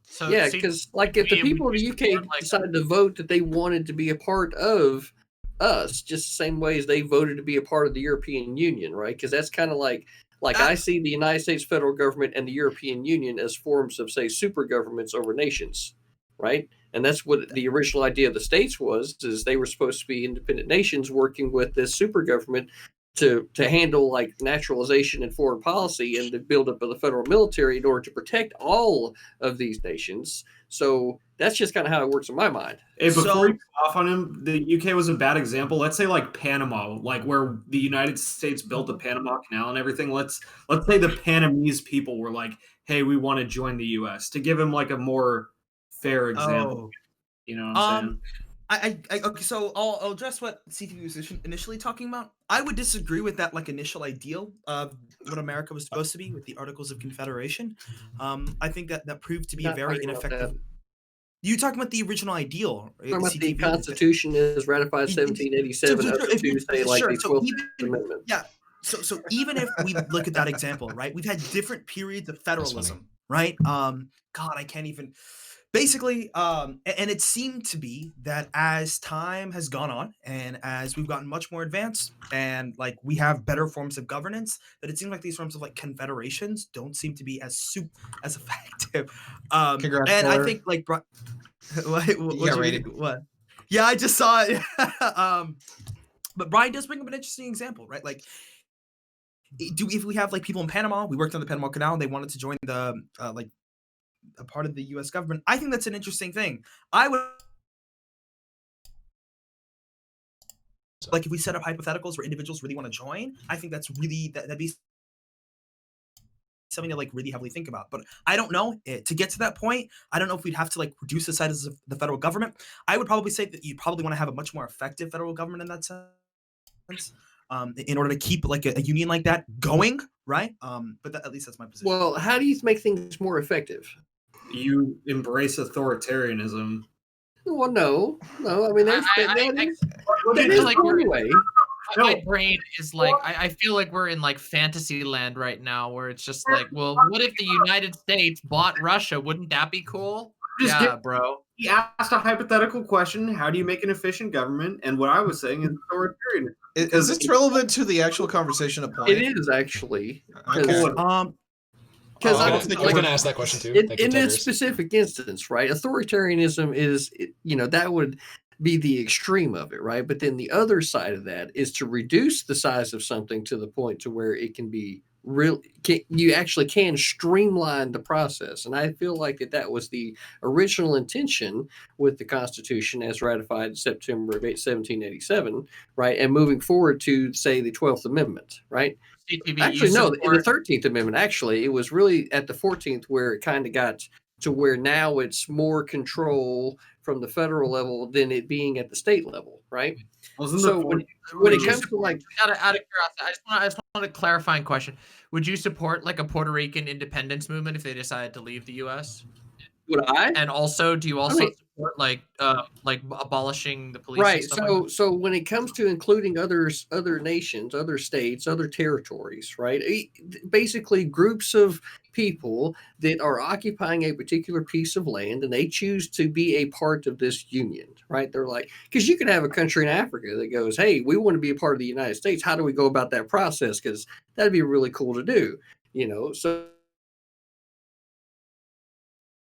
So Yeah, see, because like if the we people of the UK support, like, decided to vote that they wanted to be a part of us, just the same way as they voted to be a part of the European Union, right? Because that's kind of like I see the United States federal government and the European Union as forms of, say, super governments over nations, right? And that's what the original idea of the states was, is they were supposed to be independent nations working with this super government to handle like naturalization and foreign policy and the buildup of the federal military in order to protect all of these nations. So that's just kind of how it works in my mind. Hey, before you go off on him, the UK was a bad example. Let's say like Panama, like where the United States built the Panama Canal and everything. Let's say the Panamese people were like, "Hey, we want to join the US," to give him like a more fair example. You know what I'm saying? Okay, so I'll address what CTV was initially talking about. I would disagree with that like initial ideal of what America was supposed to be with the Articles of Confederation. I think that proved to be very ineffective. You talking about the original ideal? Talking about the Constitution is ratified 1787 up to say like the 12th Amendment. Yeah. So even if we look at that example, right? We've had different periods of federalism, right? God, I can't even. Basically, and it seemed to be that as time has gone on and as we've gotten much more advanced and like we have better forms of governance, that it seems like these forms of like confederations don't seem to be as effective. And I think like what? Yeah, I just saw it. But Brian does bring up an interesting example, right? Like, if we have like people in Panama, we worked on the Panama Canal, and they wanted to join the like a part of the U.S. government. I think that's an interesting thing. I would like if we set up hypotheticals where individuals really want to join. I think that's really that'd be something to like really heavily think about. But I don't know to get to that point. I don't know if we'd have to like reduce the size of the federal government. I would probably say that you probably want to have a much more effective federal government in that sense. In order to keep like a union like that going, right? But at least that's my position. Well, how do you make things more effective? You embrace authoritarianism. Well, no. I mean, there's my brain is like I feel like we're in like fantasy land right now, where it's just like, well, what if the United States bought Russia? Wouldn't that be cool? Bro. He asked a hypothetical question: how do you make an efficient government? And what I was saying is authoritarianism. Is this relevant to the actual conversation at point? It is actually. Okay. Because I was going to ask that question too. In this specific instance, right? Authoritarianism is, that would be the extreme of it, right? But then the other side of that is to reduce the size of something to the point to where it can be you actually can streamline the process. And I feel like that was the original intention with the Constitution as ratified in September of 1787, right? And moving forward to, say, the 12th Amendment, right? Actually, no, in the 13th Amendment, actually, it was really at the 14th where it kind of got to where now it's more control from the federal level than it being at the state level, right? So when it comes to like out of curiosity, I just want a clarifying question. Would you support like a Puerto Rican independence movement if they decided to leave the U.S.? Would I? And also, do you also support like abolishing the police? Right. So when it comes to including other nations, other states, other territories, right? Basically, groups of people that are occupying a particular piece of land and they choose to be a part of this union, right? They're like, because you could have a country in Africa that goes, hey, we want to be a part of the United States. How do we go about that process? Because that'd be really cool to do, So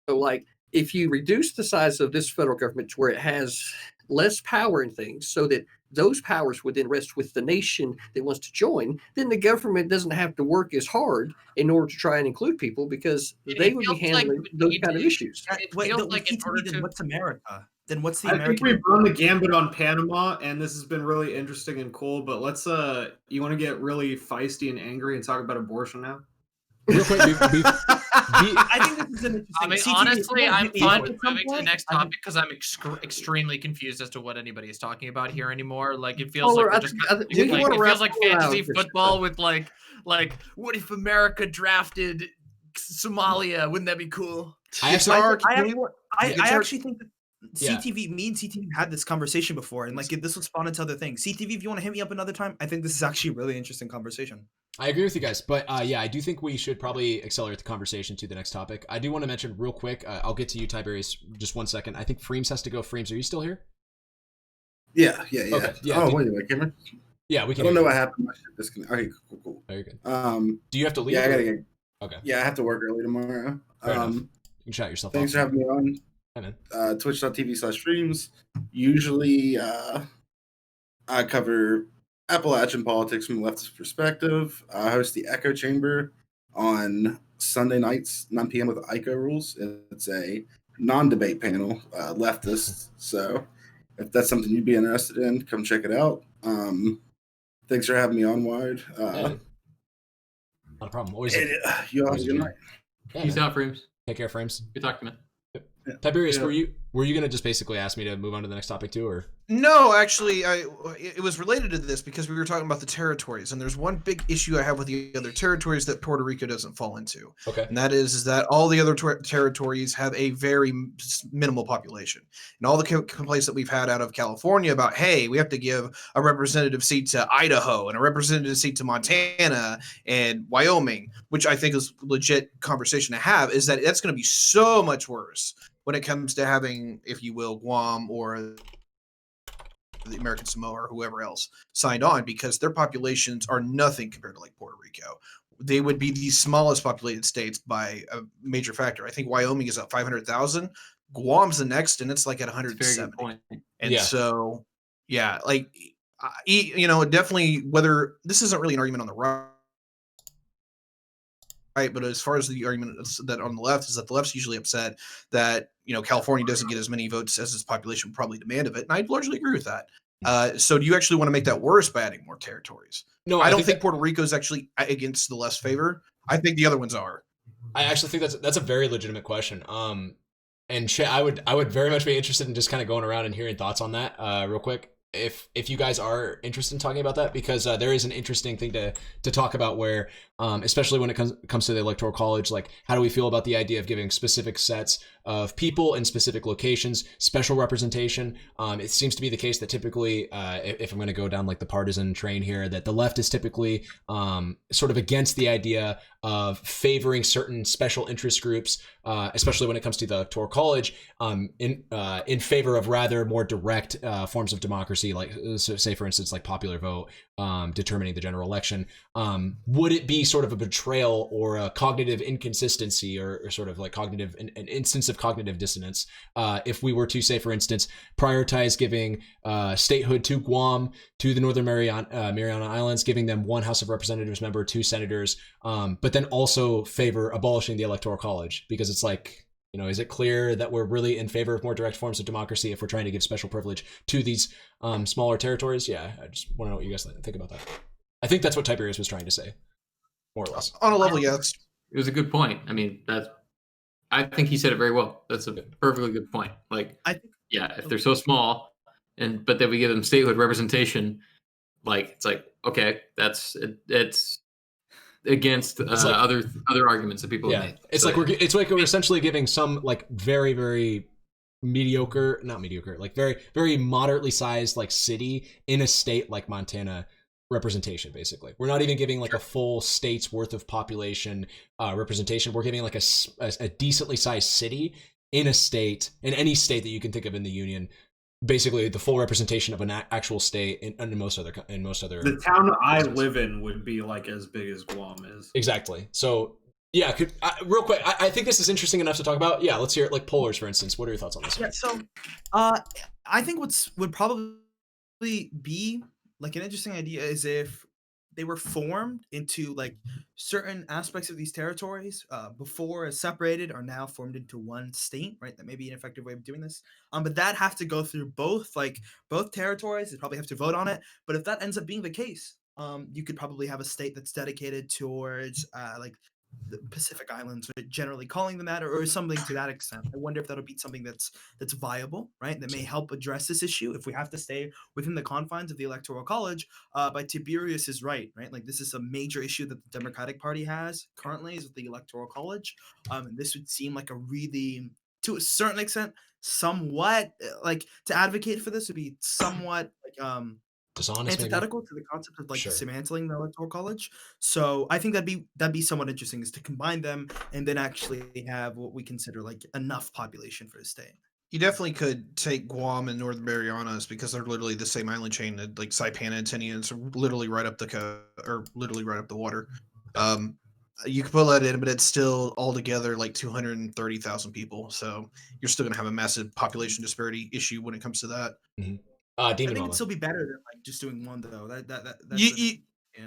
like, if you reduce the size of this federal government to where it has less power in things so that those powers would then rest with the nation that wants to join, then the government doesn't have to work as hard in order to try and include people because they would be handling those kind of issues. What's America? Then what's the American? American? I think we've run the gambit on Panama, and this has been really interesting and cool. But let's you want to get really feisty and angry and talk about abortion now? Real quick, I think this is an interesting. I mean, honestly, I'm fine with moving to the next topic because I'm extremely confused as to what anybody is talking about here anymore. Like, it feels like we're just it feels like fantasy football with like, what if America drafted Somalia? Wouldn't that be cool? I actually think that CTV, me and CTV had this conversation before, and like this would spawn into other things. CTV, if you want to hit me up another time, I think this is actually a really interesting conversation. I agree with you guys, but yeah, I do think we should probably accelerate the conversation to the next topic. I do want to mention real quick. I'll get to you, Tiberius, just 1 second. I think Freemz has to go. Freemz, are you still here? Yeah. Okay, yeah, Oh, wait a minute, Cameron. Yeah, we I can. don't know what happened. My shit disconnected. Okay, cool. Oh, you're good. Do you have to leave? Yeah, I gotta get. Okay. Yeah, I have to work early tomorrow. Fair enough. You can shout yourself Thanks off. for having me on. Hey, man. Twitch.tv/Freemz. Usually, I cover Appalachian politics from a leftist perspective. I host the Echo Chamber on Sunday nights, 9 p.m. with ICO Rules. It's a non-debate panel, leftist. So if that's something you'd be interested in, come check it out. Thanks for having me on, Wide. Not a problem. Always. You all have a good night. Peace out, Freemz. Take care, Freemz. Good talking, man. Yeah. Tiberius, were you gonna just basically ask me to move on to the next topic too, or? No, actually, it was related to this because we were talking about the territories, and there's one big issue I have with the other territories that Puerto Rico doesn't fall into. Okay. And that is that all the other territories have a very minimal population. And all the complaints that we've had out of California about, hey, we have to give a representative seat to Idaho and a representative seat to Montana and Wyoming, which I think is legit conversation to have, is that that's going to be so much worse when it comes to having, if you will, Guam or the American Samoa or whoever else signed on, because their populations are nothing compared to like Puerto Rico. They would be the smallest populated states by a major factor. I think Wyoming is at 500,000. Guam's the next, and it's like at 170. And so, yeah, like, definitely, whether this isn't really an argument on the right, but as far as the argument that on the left is that the left's usually upset that California doesn't get as many votes as its population probably demand of it, and I largely agree with that. So do you actually want to make that worse by adding more territories? No, I don't think Puerto Rico is actually against the less favor. I think the other ones are. I actually think that's a very legitimate question. And I would very much be interested in just kind of going around and hearing thoughts on that real quick. If you guys are interested in talking about that, because there is an interesting thing to talk about where, especially when it comes to the Electoral College, like how do we feel about the idea of giving specific sets of people in specific locations special representation? It seems to be the case that typically, if I'm going to go down like the partisan train here, that the left is typically sort of against the idea of favoring certain special interest groups, especially when it comes to the Electoral College, in favor of rather more direct forms of democracy, like say for instance like popular vote determining the general election. Would it be sort of a betrayal or a cognitive inconsistency or sort of like an instance of cognitive dissonance if we were to, say for instance, prioritize giving statehood to Guam, to the Northern Mariana Islands, giving them 1 House of Representatives member, 2 senators, but then also favor abolishing the Electoral College? Because it's like, is it clear that we're really in favor of more direct forms of democracy if we're trying to give special privilege to these smaller territories? Yeah, I just want to know what you guys think about that. I think that's what Tiberius was trying to say, more or less. On a level, yes. It was a good point. I mean, I think he said it very well. That's a perfectly good point. Like, if they're so small, but then we give them statehood representation, like it's like, okay, it's against other arguments that people have made. It's like we're essentially giving some like very, very not mediocre, like very, very moderately sized like city in a state like Montana representation. Basically, we're not even giving like a full state's worth of population representation. We're giving like a decently sized city in a state, in any state that you can think of in the union, basically the full representation of an actual state in most other. The town I live in would be like as big as Guam is. Exactly. So yeah, real quick, I think this is interesting enough to talk about. Yeah, let's hear it. Like Polars, for instance. What are your thoughts on this? Yeah. So, I think would probably be like an interesting idea is if they were formed into like certain aspects of these territories before separated are now formed into one state, right? That may be an effective way of doing this. But that have to go through both territories. They probably have to vote on it. But if that ends up being the case, you could probably have a state that's dedicated towards like the Pacific Islands, generally calling them that, or something to that extent. I wonder if that'll be something that's viable, right? That may help address this issue if we have to stay within the confines of the Electoral College. By Tiberius is right? Like this is a major issue that the Democratic Party has currently is with the Electoral College, and this would seem like a really, to a certain extent, somewhat like to advocate for this would be somewhat like Dishonest, maybe? antithetical to the concept of like Sure. dismantling the electoral college. So I think that'd be somewhat interesting, is to combine them and then actually have what we consider like enough population for the state. You definitely could take Guam and Northern Marianas because they're literally the same island chain. That like Saipan and Tinian, so literally right up literally right up the water. You could pull that in, but it's still altogether like 230,000 people. So you're still going to have a massive population disparity issue when it comes to that. Mm-hmm. I think DemonMama. it'd still be better than like just doing one though. That's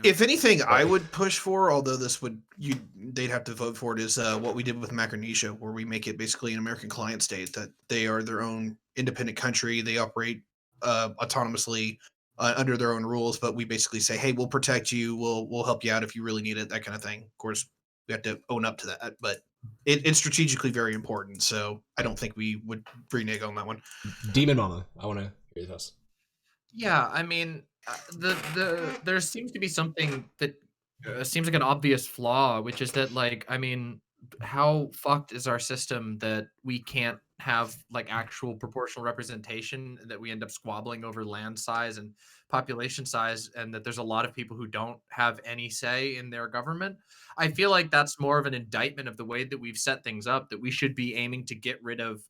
If anything, I would push for, although they'd have to vote for it, is what we did with Micronesia, where we make it basically an American client state, that they are their own independent country. They operate autonomously under their own rules, but we basically say, hey, we'll protect you. We'll help you out if you really need it, that kind of thing. Of course, we have to own up to that, but it's strategically very important. So I don't think we would renege on that one. DemonMama, I want to hear your thoughts. Yeah, I mean, there seems to be something that seems like an obvious flaw, which is that, like, I mean, how fucked is our system that we can't have like actual proportional representation, that we end up squabbling over land size and population size, and that there's a lot of people who don't have any say in their government? I feel like that's more of an indictment of the way that we've set things up, that we should be aiming to get rid of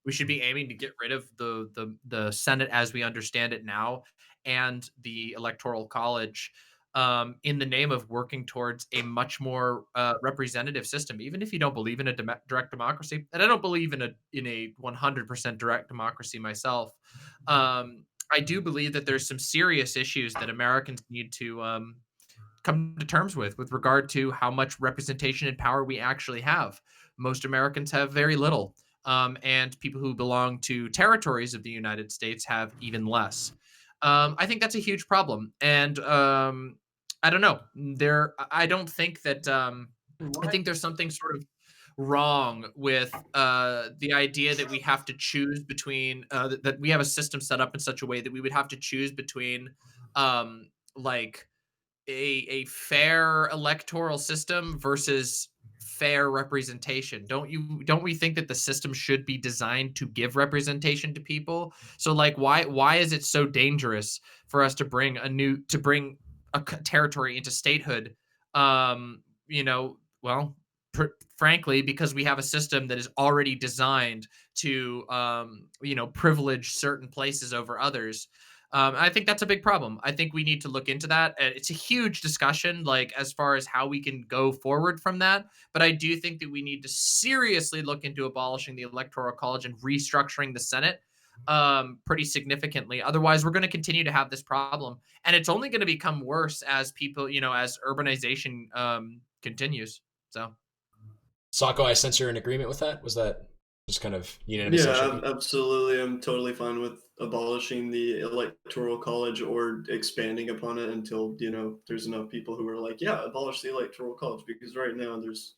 the Senate as we understand it now, and the Electoral College, in the name of working towards a much more representative system. Even if you don't believe in a direct democracy, and I don't believe in a 100% direct democracy myself, I do believe that there's some serious issues that Americans need to come to terms with regard to how much representation and power we actually have. Most Americans have very little. And people who belong to territories of the United States have even less. I think that's a huge problem, and I don't know. I don't think that. I think there's something sort of wrong with the idea that we have to choose between that we have a system set up in such a way that we would have to choose between like a fair electoral system versus fair representation. Don't we think that the system should be designed to give representation to people? So like why is it so dangerous for us to bring a territory into statehood? Frankly, because we have a system that is already designed to privilege certain places over others. I think that's a big problem. I think we need to look into that. It's a huge discussion, like as far as how we can go forward from that. But I do think that we need to seriously look into abolishing the Electoral College and restructuring the Senate pretty significantly. Otherwise, we're going to continue to have this problem, and it's only going to become worse as people, as urbanization continues. So, Socco, I sense you're in agreement with that. Was that just kind of unanimous? Yeah, absolutely. I'm totally fine with abolishing the Electoral College or expanding upon it until there's enough people who are like, yeah, abolish the Electoral College, because right now there's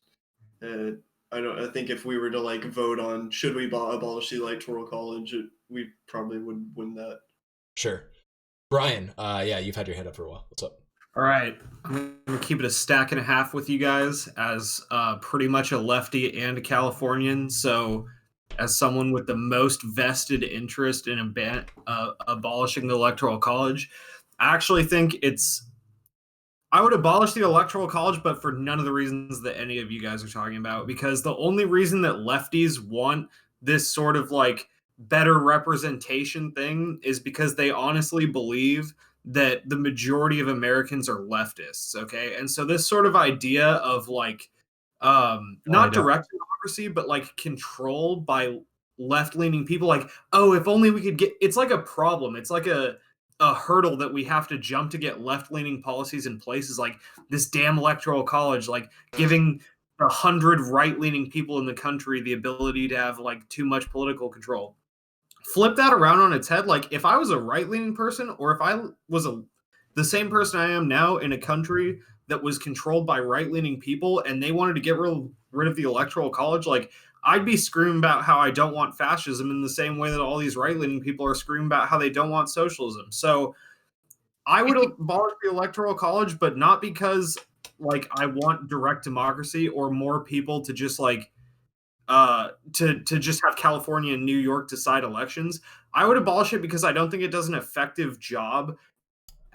I think if we were to like vote on should we abolish the Electoral College, we probably would win that. Sure. Brian, yeah, you've had your hand up for a while. What's up? All right, I'm gonna keep it a stack and a half with you guys, as pretty much a lefty and a Californian. So, as someone with the most vested interest in abolishing the Electoral College, I actually think I would abolish the Electoral College, but for none of the reasons that any of you guys are talking about, because the only reason that lefties want this sort of like better representation thing is because they honestly believe that the majority of Americans are leftists, okay? And so this sort of idea of like not direct democracy, but like control by left-leaning people, like, oh, if only we could get, it's like a problem. It's like a hurdle that we have to jump to get left-leaning policies in place, is like this damn Electoral College, like giving 100 right-leaning people in the country the ability to have like too much political control. Flip that around on its head. Like if I was a right-leaning person, or if I was the same person I am now in a country that was controlled by right-leaning people and they wanted to get rid of the Electoral College, like I'd be screaming about how I don't want fascism in the same way that all these right-leaning people are screaming about how they don't want socialism. So I would abolish the Electoral College, but not because like I want direct democracy or more people to just like to just have California and New York decide elections. I would abolish it because I don't think it does an effective job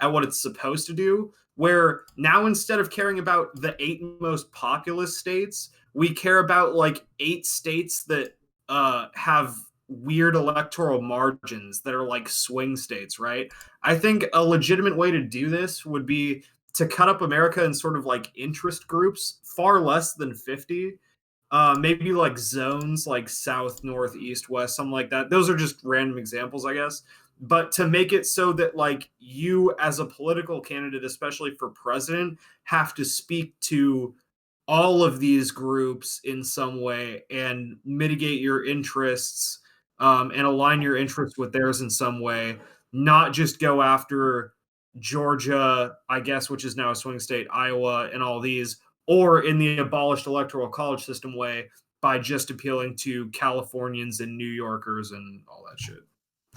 at what it's supposed to do, where now instead of caring about the 8 most populous states, we care about like 8 states that have weird electoral margins that are like swing states, right? I think a legitimate way to do this would be to cut up America in sort of like interest groups, far less than 50. Maybe like zones like south, north, east, west, something like that. Those are just random examples, I guess. But to make it so that like you as a political candidate, especially for president, have to speak to all of these groups in some way and mitigate your interests and align your interests with theirs in some way, not just go after Georgia, I guess, which is now a swing state, Iowa, and all these, or in the abolished electoral college system way by just appealing to Californians and New Yorkers and all that shit.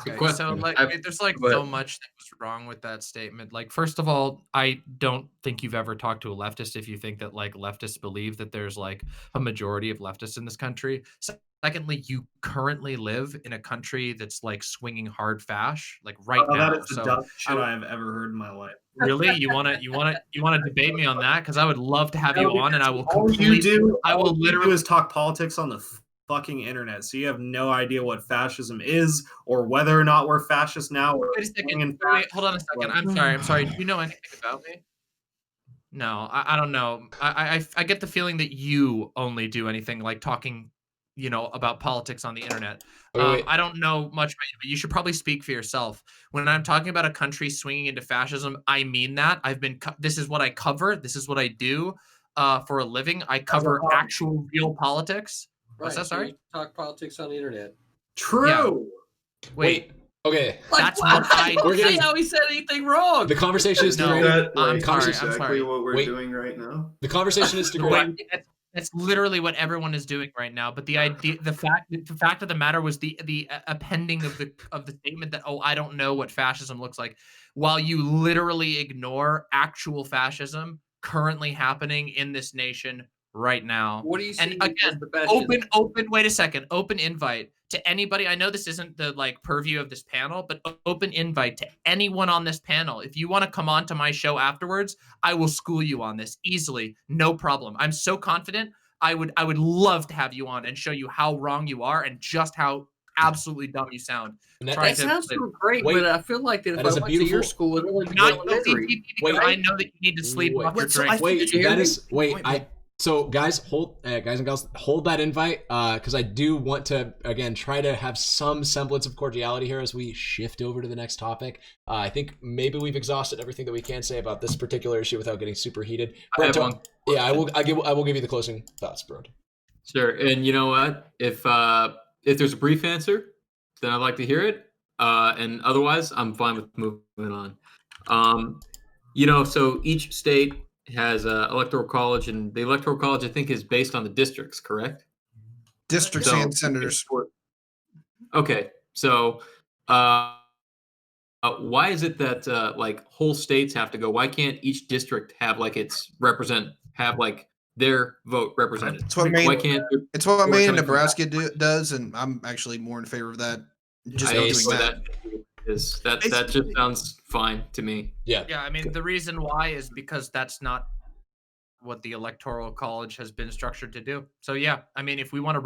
Okay, so like, there's like so much that was wrong with that statement. Like, first of all, I don't think you've ever talked to a leftist if you think that like leftists believe that there's like a majority of leftists in this country. Secondly, you currently live in a country that's like swinging hard fash, like right now. That is the dumbest shit I have ever heard in my life. Really? You wanna debate me on that? Because I would love to have you on, and I will. All you do is talk politics on the fucking internet, so you have no idea what fascism is or whether or not we're fascist now. Wait a second. Wait, hold on a second. I'm sorry. Do you know anything about me? No, I don't know. I get the feeling that you only do anything like talking, about politics on the internet. Wait. I don't know much about you, but you should probably speak for yourself. When I'm talking about a country swinging into fascism, I mean that. This is what I cover. This is what I do for a living. I cover actual real politics. What's that? Sorry? Talk politics on the internet. True. Yeah. Wait. Okay. That's what I don't see how he said anything wrong. The conversation is degrading. I'm sorry. Exactly what we're doing right now. The conversation is degrading. That's literally what everyone is doing right now. But the fact of the matter was the appending of the statement that, I don't know what fascism looks like, while you literally ignore actual fascism currently happening in this nation right now. What do you see? And again, wait a second, open invite to anybody. I know this isn't the like purview of this panel, but open invite to anyone on this panel. If you want to come on to my show afterwards, I will school you on this easily. No problem. I'm so confident. I would love to have you on and show you how wrong you are and just how absolutely dumb you sound. That sounds great, but I feel like that if I went to your school, it only be I know that you need to sleep off your drink. So guys and gals, hold that invite because I do want to again try to have some semblance of cordiality here as we shift over to the next topic. I think maybe we've exhausted everything that we can say about this particular issue without getting super heated. Brento, I will give you the closing thoughts, bro. Sure, and you know what? If there's a brief answer, then I'd like to hear it. And otherwise, I'm fine with moving on. So each state has electoral college, and the electoral college I think is based on the districts, correct? Districts and senators. Okay, so why is it that like whole states have to go? Why can't each district have like their vote represented? It's what Maine and Nebraska does, and I'm actually more in favor of that. Just doing that. That just sounds fine to me. Yeah. I mean, the reason why is because that's not what the electoral college has been structured to do. So yeah, I mean, if we want to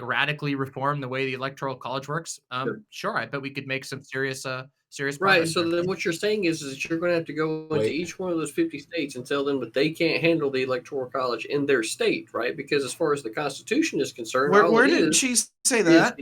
radically reform the way the electoral college works, sure, I bet we could make some serious progress. Right. So then what you're saying is that you're going to have to go into each one of those 50 states and tell them that they can't handle the electoral college in their state, right? Because as far as the Constitution is concerned, where did she say that?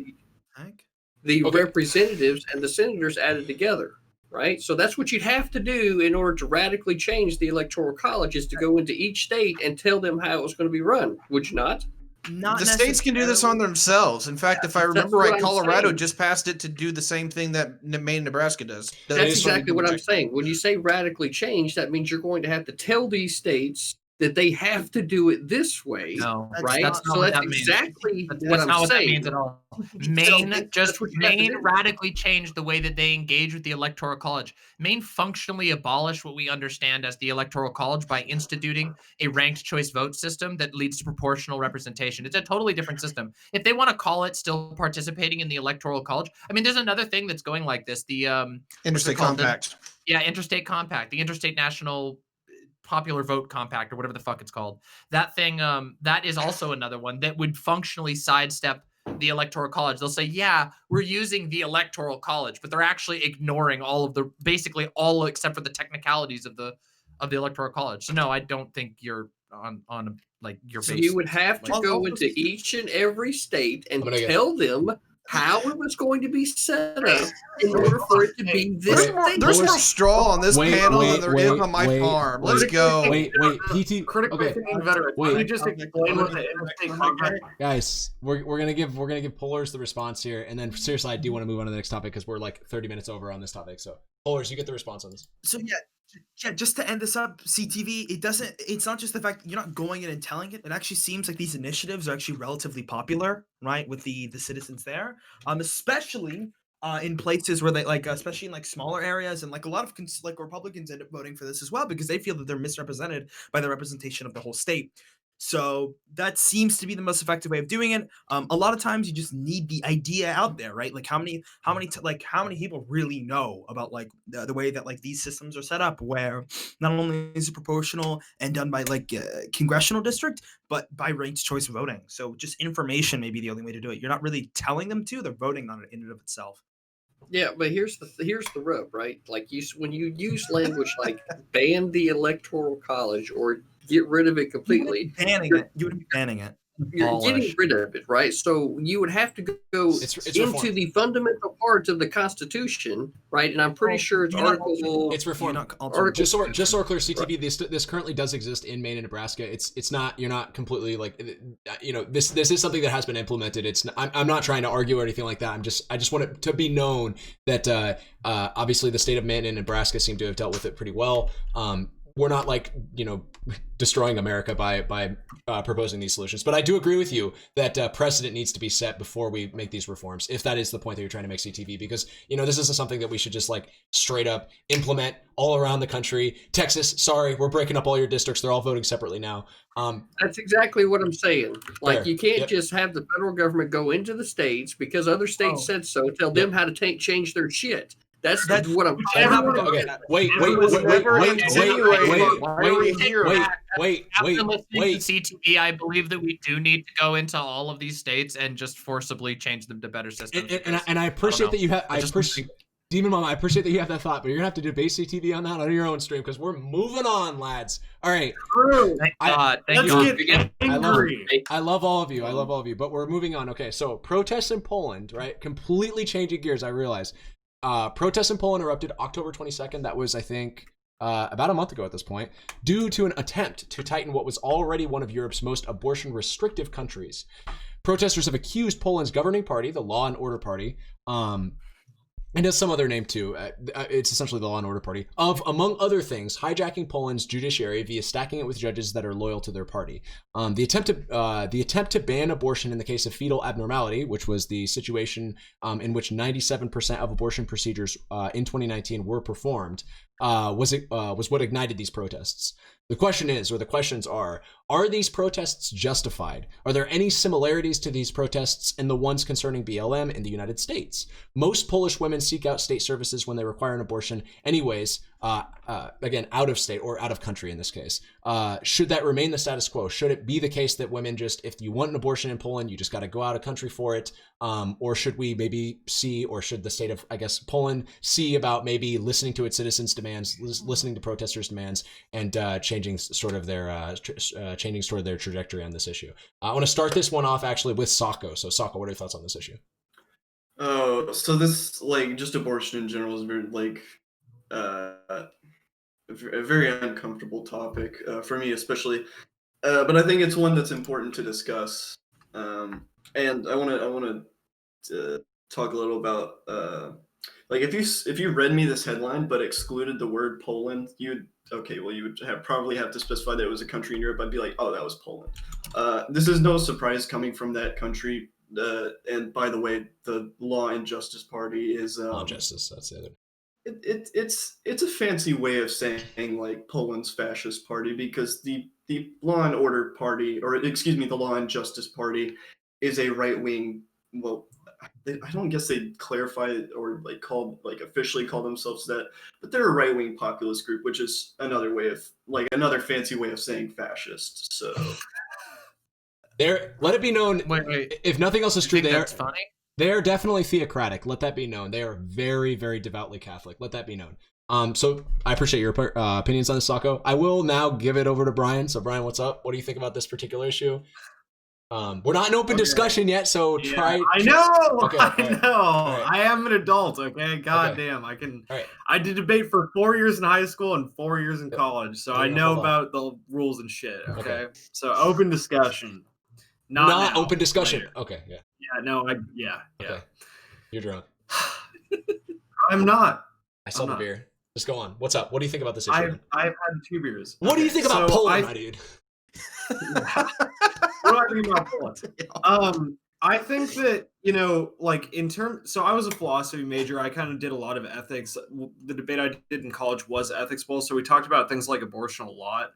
The representatives and the senators added together, right? So that's what you'd have to do in order to radically change the electoral college, is to go into each state and tell them how it was going to be run. Would you not? The states can do this on themselves. In fact, if I remember right, Colorado just passed it to do the same thing that Maine and Nebraska does. That's exactly what I'm saying. When you say radically change, that means you're going to have to tell these states that they have to do it this way, No, right? that's not So what that's that means. exactly That's what I'm not what that saying. means at all. So Maine that's what you have to Maine do. radically changed the way that they engage with the Electoral College. Maine functionally abolished what we understand as the Electoral College by instituting a ranked choice vote system that leads to proportional representation. It's a totally different system. If they want to call it still participating in the Electoral College, I mean, there's another thing that's going like this. The Interstate Compact. Interstate Compact, the Interstate National Popular Vote Compact, or whatever the fuck it's called. That thing, that is also another one that would functionally sidestep the Electoral College. They'll say, yeah, we're using the Electoral College, but they're actually ignoring basically all except for the technicalities of the Electoral College. So no, I don't think you're on like your So base. you would have to go into each and every state and tell them how it was going to be set up in order for it to be this thing. There's more straw on this panel than there is on my farm. Let's go. Wait, PT. Critically thinking veteran. Can you just explain what the interstate compact? Guys, we're gonna give Polars the response here, and then seriously, I do want to move on to the next topic because we're like 30 minutes over on this topic. So Polars, you get the response on this. So yeah, just to end this up, CTV, it's not just the fact you're not going in and telling it. It actually seems like these initiatives are actually relatively popular, right, with the citizens there, especially in places where they especially in like smaller areas, and like a lot of Republicans end up voting for this as well because they feel that they're misrepresented by the representation of the whole state. So that seems to be the most effective way of doing it. A lot of times you just need the idea out there, right? Like how many people really know about like the way that like these systems are set up, where not only is it proportional and done by like congressional district, but by ranked choice voting. So just information may be the only way to do it. You're not really telling them to; they're voting on it in and of itself. Yeah, but here's the rub, right? Like when you use language like ban the Electoral College or get rid of it completely, you would be banning it. You're getting rid of it, right? So you would have to go into the fundamental parts of the Constitution, right? And I'm pretty sure it's article. It's reformed. Just so we're clear, CTV. This currently does exist in Maine and Nebraska. It's not. You're not completely like. This is something that has been implemented. It's. I'm not trying to argue or anything like that. I just want it to be known that obviously the state of Maine and Nebraska seem to have dealt with it pretty well. We're not like, destroying America by proposing these solutions. But I do agree with you that precedent needs to be set before we make these reforms, if that is the point that you're trying to make, CTV, because, this isn't something that we should just like straight up implement all around the country. Texas, sorry, we're breaking up all your districts. They're all voting separately now. That's exactly what I'm saying. Like, you can't just have the federal government go into the states because other states said so, tell them how to change their shit. That's what I'm saying. Okay. Wait. CTV, I believe that we do need to go into all of these states and just forcibly change them to better systems. And I appreciate that you have. DemonMama, I appreciate that you have that thought, but you're gonna have to debate CTV on that on your own stream because we're moving on, lads. All right. Thank God. Thank you. I love all of you. But we're moving on. Okay, so protests in Poland, right? Completely changing gears. I realize. Protests in Poland erupted October 22nd. That was, I think, about a month ago at this point, due to an attempt to tighten what was already one of Europe's most abortion restrictive countries. Protesters have accused Poland's governing party, the Law and Order Party, and has some other name too. It's essentially the Law and Order Party, of, among other things, hijacking Poland's judiciary via stacking it with judges that are loyal to their party. The attempt to ban abortion in the case of fetal abnormality, which was the situation in which 97% of abortion procedures in 2019 were performed, was what ignited these protests. The questions are these protests justified? Are there any similarities to these protests and the ones concerning BLM in the United States? Most Polish women seek out state services when they require an abortion anyways, again, out of state or out of country in this case. Should that remain the status quo? Should it be the case that women just, if you want an abortion in Poland, you just got to go out of country for it? Or should we maybe see, or should the state of, I guess, Poland see about maybe listening to its citizens' demands, listening to protesters' demands, and changing sort of their trajectory on this issue? I want to start this one off actually with Socco. So Socco, what are your thoughts on this issue? Oh, so this, like, just abortion in general is very, like, a very uncomfortable topic for me, especially. But I think it's one that's important to discuss. And I want to talk a little about like if you read me this headline but excluded the word Poland, you would probably have to specify that it was a country in Europe. I'd be like, oh, that was Poland. This is no surprise coming from that country. And by the way, the Law and Justice Party is Law and Justice. That's the other. It's a fancy way of saying like Poland's fascist party, because the Law and Order Party, or excuse me, the Law and Justice Party is a right wing. Well, I don't guess they clarify or officially call themselves that, but they're a right wing populist group, which is another fancy way of saying fascist. So let it be known. Wait. If nothing else is true, that's funny. They're definitely theocratic. Let that be known. They are very, very devoutly Catholic. Let that be known. So I appreciate your opinions on this, Socco. I will now give it over to Brian. So Brian, what's up? What do you think about this particular issue? We're not in open discussion yet, so try. I know. Okay, I know. Right. I am an adult. Okay. God damn. I can. Right. I did debate for 4 years in high school and 4 years in college, so I know about the rules and shit. Okay. So open discussion. Not now, open discussion. Later. Okay. Yeah. Yeah. No. Yeah. Okay. You're drunk. I'm not. I saw the beer. Just go on. What's up? What do you think about this issue? I've had 2 beers. What do you think about Poland, my dude? What do I think about Poland? I think that, so I was a philosophy major. I kind of did a lot of ethics. The debate I did in college was ethics bowl, so we talked about things like abortion a lot.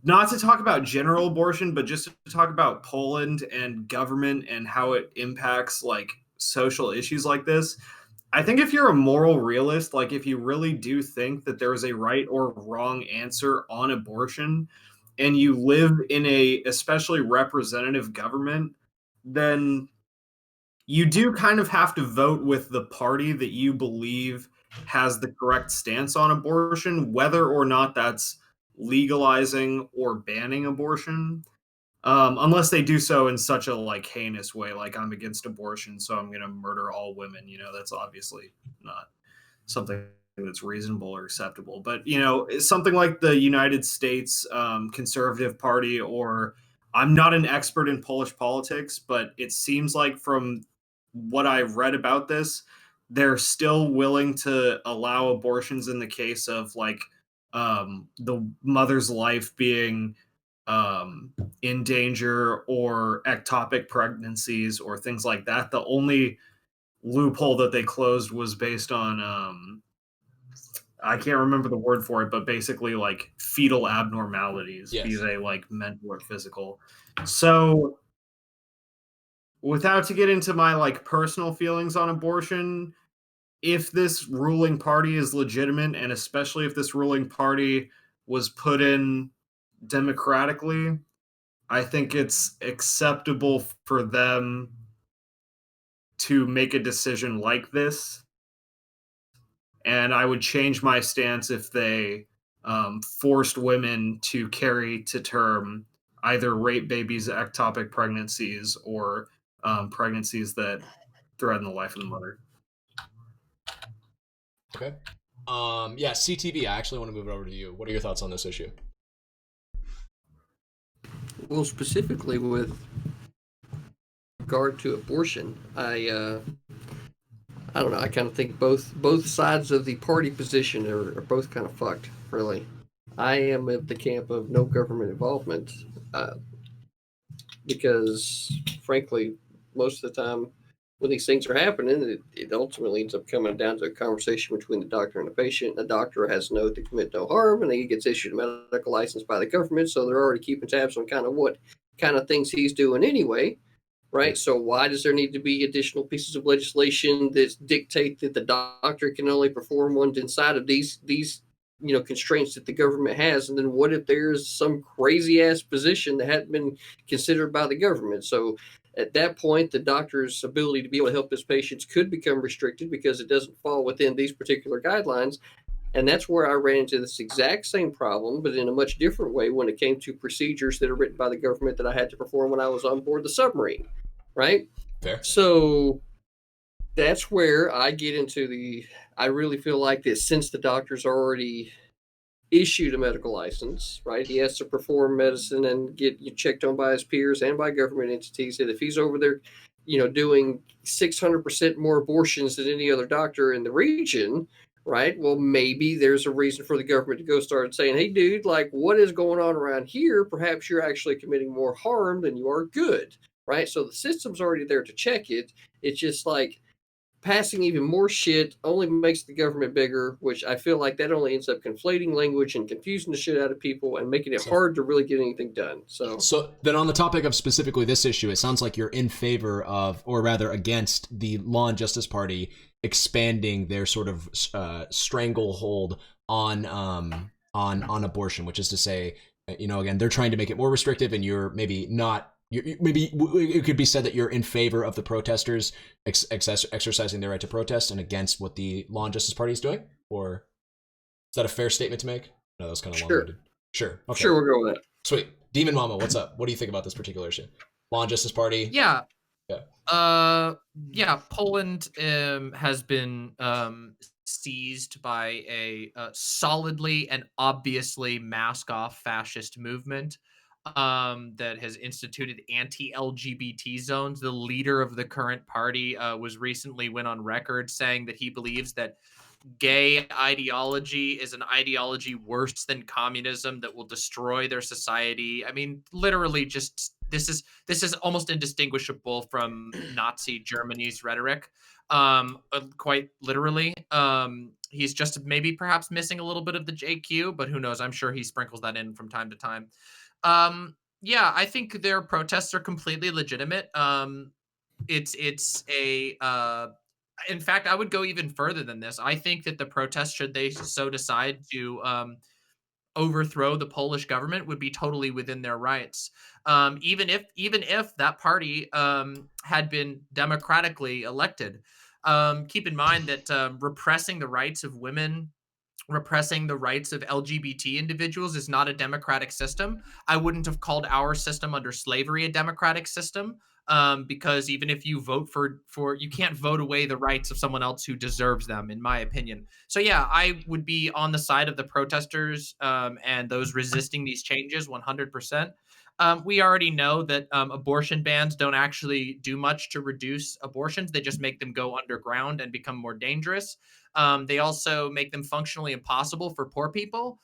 Not to talk about general abortion, but just to talk about Poland and government and how it impacts like social issues like this. I think if you're a moral realist, like if you really do think that there is a right or wrong answer on abortion, and you live in a especially representative government, then you do kind of have to vote with the party that you believe has the correct stance on abortion, whether or not that's legalizing or banning abortion, unless they do so in such a heinous way, like I'm against abortion, so I'm going to murder all women. That's obviously not something that's reasonable or acceptable. But something like the United States Conservative Party, or I'm not an expert in Polish politics, but it seems like from what I've read about this, they're still willing to allow abortions in the case of the mother's life being in danger, or ectopic pregnancies or things like that. The only loophole that they closed was based on I can't remember the word for it, but basically fetal abnormalities, be they mental or physical. So without to get into my personal feelings on abortion, if this ruling party is legitimate, and especially if this ruling party was put in democratically, I think it's acceptable for them to make a decision like this. And I would change my stance if they forced women to carry to term either rape babies, ectopic pregnancies, or pregnancies that threaten the life of the mother. Okay. CTV, I actually want to move it over to you. What are your thoughts on this issue? Well, specifically with regard to abortion, I don't know. I kind of think both sides of the party position are both kind of fucked, really. I am at the camp of no government involvement because, frankly, most of the time when these things are happening, it ultimately ends up coming down to a conversation between the doctor and the patient. The doctor has an oath to commit no harm, and he gets issued a medical license by the government, so they're already keeping tabs on kind of what kind of things he's doing anyway. Right. So why does there need to be additional pieces of legislation that dictate that the doctor can only perform ones inside of these constraints that the government has? And then what if there's some crazy ass position that hadn't been considered by the government? So at that point, the doctor's ability to be able to help his patients could become restricted because it doesn't fall within these particular guidelines. And that's where I ran into this exact same problem, but in a much different way when it came to procedures that are written by the government that I had to perform when I was on board the submarine, right? Fair. So that's where I get into I really feel like that since the doctor's already issued a medical license, right? He has to perform medicine and get checked on by his peers and by government entities. And if he's over there doing 600% more abortions than any other doctor in the region, right? Well, maybe there's a reason for the government to go start saying, hey, dude, like, what is going on around here? Perhaps you're actually committing more harm than you are good, right? So the system's already there to check it. It's just like passing even more shit only makes the government bigger, which I feel like that only ends up conflating language and confusing the shit out of people and making it hard to really get anything done. So then on the topic of specifically this issue, it sounds like you're in favor of, or rather against, the Law and Justice Party expanding their sort of stranglehold on abortion, which is to say, again, they're trying to make it more restrictive, and you're maybe not. Maybe it could be said that you're in favor of the protesters exercising their right to protest and against what the Law and Justice Party is doing? Or is that a fair statement to make? No, that's kind of long-winded. Sure. Okay. Sure, we'll go with that. Sweet. DemonMama, what's up? What do you think about this particular issue? Law and Justice Party? Yeah. Yeah. Poland has been seized by a solidly and obviously mask-off fascist movement that has instituted anti-LGBT zones. The leader of the current party was recently went on record saying that he believes that gay ideology is an ideology worse than communism that will destroy their society. I mean, literally, just this is almost indistinguishable from Nazi Germany's rhetoric. Quite literally. He's just maybe perhaps missing a little bit of the JQ, but who knows? I'm sure he sprinkles that in from time to time. Yeah, I think their protests are completely legitimate. It's a in fact, I would go even further than this. I think that the protests, should they so decide to overthrow the Polish government, would be totally within their rights. Even if that party had been democratically elected. Keep in mind that repressing the rights of women, repressing the rights of LGBT individuals is not a democratic system. I wouldn't have called our system under slavery a democratic system, because even if you vote for you can't vote away the rights of someone else who deserves them, in my opinion. So yeah, I would be on the side of the protesters and those resisting these changes 100%. We already know that abortion bans don't actually do much to reduce abortions. They just make them go underground and become more dangerous. They also make them functionally impossible for poor people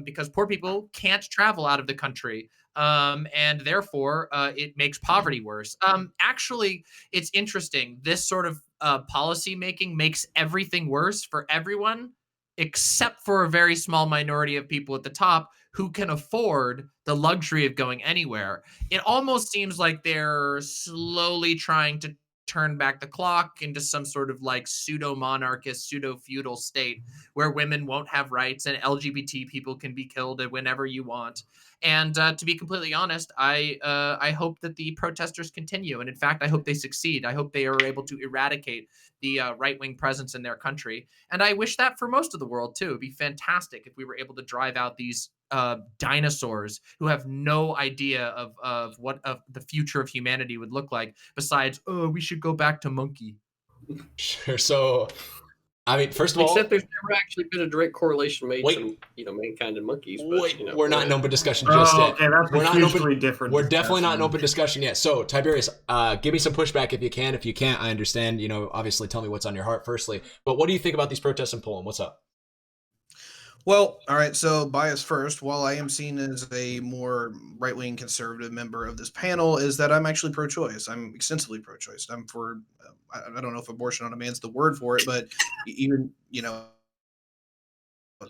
because poor people can't travel out of the country. And therefore, it makes poverty worse. Actually, it's interesting. This sort of policy making makes everything worse for everyone, except for a very small minority of people at the top who can afford the luxury of going anywhere. It almost seems like they're slowly trying to turn back the clock into some sort of like pseudo-monarchist, pseudo-feudal state where women won't have rights and LGBT people can be killed whenever you want. And to be completely honest, I hope that the protesters continue. And in fact, I hope they succeed. I hope they are able to eradicate the right-wing presence in their country. And I wish that for most of the world, too. It'd be fantastic if we were able to drive out these dinosaurs who have no idea of what the future of humanity would look like besides, oh, we should go back to monkey. Sure. So, I mean, first of all, except there's never actually been a direct correlation made to mankind and monkeys. But, we're not in open discussion just yet. Okay, that's we're not hugely different. We're definitely not in open discussion yet. So, Tiberius, give me some pushback if you can. If you can't, I understand. Obviously, tell me what's on your heart firstly. But what do you think about these protests in Poland? What's up? Well, all right, so bias first. While I am seen as a more right-wing conservative member of this panel, is that I'm actually pro-choice. I'm extensively pro-choice. I'm for, I don't know if abortion on demand's the word for it, but even,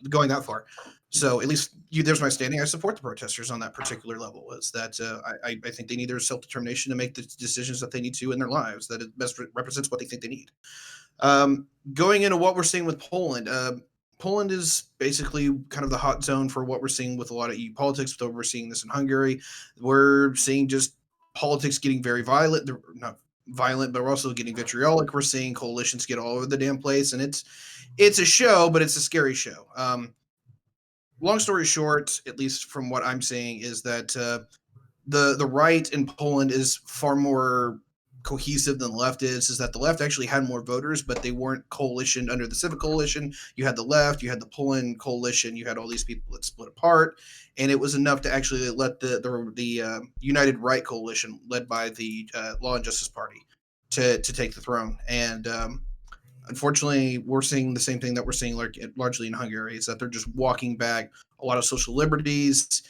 going that far. So at least there's my standing. I support the protesters on that particular level. Is that I think they need their self-determination to make the decisions that they need to in their lives, that it best represents what they think they need. Going into what we're seeing with Poland, Poland is basically kind of the hot zone for what we're seeing with a lot of EU politics. Though we're seeing this in Hungary, we're seeing just politics getting very violent. They're not violent, but we're also getting vitriolic. We're seeing coalitions get all over the damn place, and it's a show, but it's a scary show. Long story short, at least from what I'm saying, is that the right in Poland is far more cohesive than the left is that the left actually had more voters, but they weren't coalitioned under the Civic Coalition. You had the left, you had the Poland Coalition, you had all these people that split apart, and it was enough to actually let the United Right Coalition, led by the Law and Justice Party, to take the throne. And unfortunately, we're seeing the same thing that we're seeing largely in Hungary, is that they're just walking back a lot of social liberties.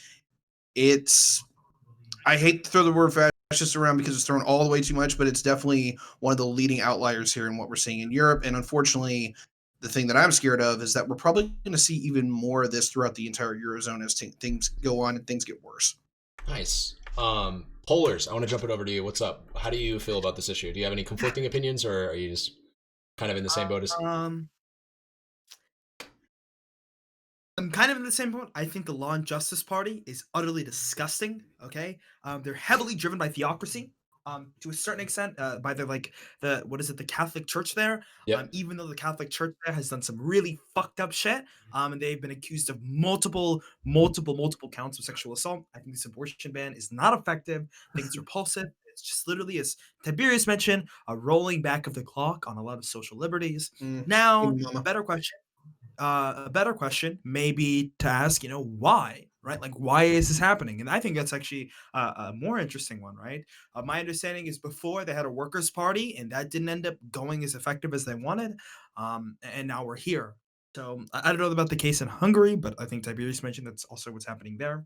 I hate to throw the word fascist around because it's thrown all the way too much, but it's definitely one of the leading outliers here in what we're seeing in Europe. And unfortunately, the thing that I'm scared of is that we're probably going to see even more of this throughout the entire Eurozone as things go on and things get worse. Nice. Polars, I want to jump it over to you. What's up? How do you feel about this issue? Do you have any conflicting opinions, or are you just kind of in the same boat as? I'm kind of in the same boat. I think the Law and Justice Party is utterly disgusting. Okay, they're heavily driven by theocracy, to a certain extent, by the Catholic Church there. Yep. Even though the Catholic Church there has done some really fucked up shit, and they've been accused of multiple counts of sexual assault. I think this abortion ban is not effective. I think it's repulsive. It's just literally, as Tiberius mentioned, a rolling back of the clock on a lot of social liberties. Now, a better question may be to ask, why, right? Like, why is this happening? And I think that's actually a more interesting one, right? My understanding is before they had a workers' party, and that didn't end up going as effective as they wanted. And now we're here. So I don't know about the case in Hungary, but I think Tiberius mentioned that's also what's happening there.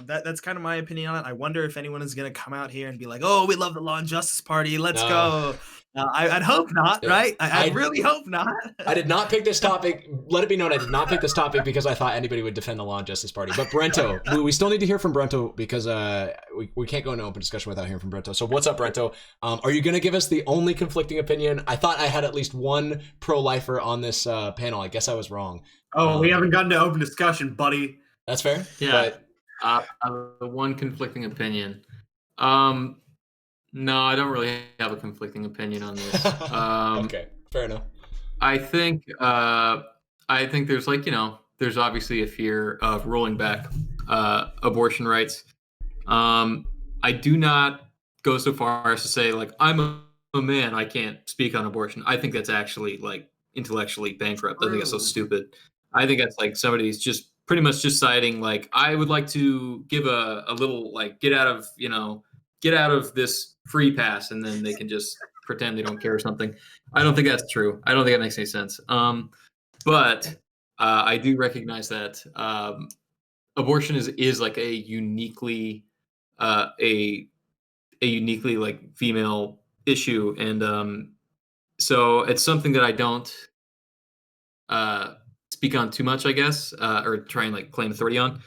That's kind of my opinion on it. I wonder if anyone is going to come out here and be like, "Oh, we love the Law and Justice Party. Let's go." I'd hope not, right? I really hope not. I did not pick this topic. Let it be known, I did not pick this topic because I thought anybody would defend the Law and Justice Party. But Brento, we still need to hear from Brento because we can't go into open discussion without hearing from Brento. So what's up, Brento? Are you going to give us the only conflicting opinion? I thought I had at least one pro-lifer on this panel. I guess I was wrong. Oh, we haven't gotten to open discussion, buddy. That's fair. Yeah. The one conflicting opinion. No, I don't really have a conflicting opinion on this. Okay, fair enough. I think there's there's obviously a fear of rolling back abortion rights. I do not go so far as to say I'm a man, I can't speak on abortion. I think that's actually intellectually bankrupt. I think that's so stupid. I think that's somebody who's just pretty much just citing I would like to give a little get out of this free pass, and then they can just pretend they don't care or something. I don't think that's true. I don't think that makes any sense. But I do recognize that abortion is a uniquely female issue, and so it's something that I don't speak on too much, I guess, or try and claim authority on.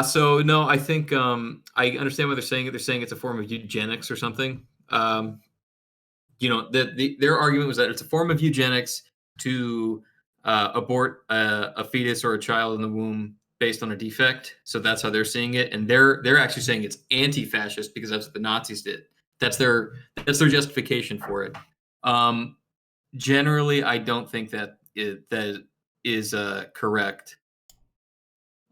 So no, I think I understand what they're saying. They're saying it's a form of eugenics or something. Their argument was that it's a form of eugenics to abort a fetus or a child in the womb based on a defect. So that's how they're seeing it, and they're actually saying it's anti-fascist because that's what the Nazis did. That's their justification for it. Generally, I don't think that is correct.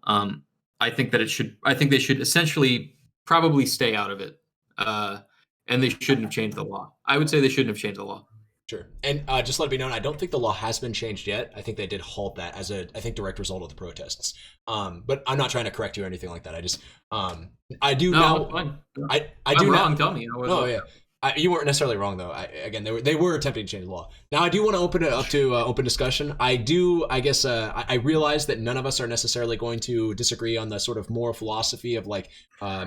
I think they should essentially probably stay out of it, and they shouldn't have changed the law. I would say they shouldn't have changed the law. Sure. And just let it be known, I don't think the law has been changed yet. I think they did halt that as direct result of the protests. But I'm not trying to correct you or anything like that. I just, I do now. Fine. I do I'm now. wrong. Tell me. Oh yeah. You weren't necessarily wrong though. Again, they were attempting to change the law. Now I do want to open it up to open discussion. I realize that none of us are necessarily going to disagree on the sort of moral philosophy of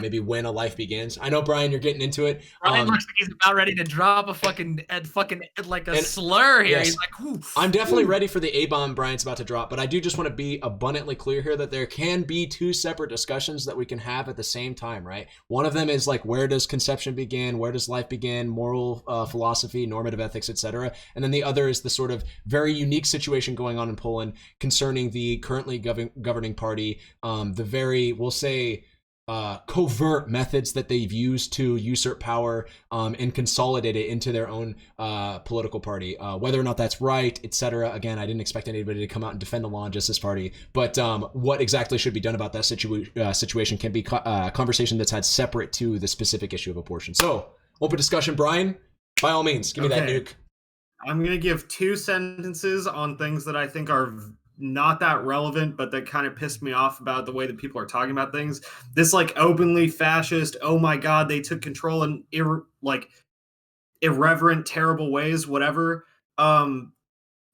maybe when a life begins. I know, Brian, you're getting into it. Brian looks like he's about ready to drop a slur here. Yes, he's like, ooh. I'm definitely ready for the A-bomb Brian's about to drop, but I do just want to be abundantly clear here that there can be two separate discussions that we can have at the same time, right? One of them is where does conception begin? Where does life begin? Moral philosophy, normative ethics, etc. And then the other is the sort of very unique situation going on in Poland concerning the currently governing party, the very, we'll say, covert methods that they've used to usurp power and consolidate it into their own political party. Whether or not that's right, etc. Again, I didn't expect anybody to come out and defend the Law and Justice Party, but what exactly should be done about that situation can be a conversation that's had separate to the specific issue of abortion. So, open discussion, Brian. By all means, give me that nuke. I'm going to give 2 sentences on things that I think are not that relevant, but that kind of pissed me off about the way that people are talking about things. This like openly fascist, oh my God, they took control in irreverent, terrible ways, whatever.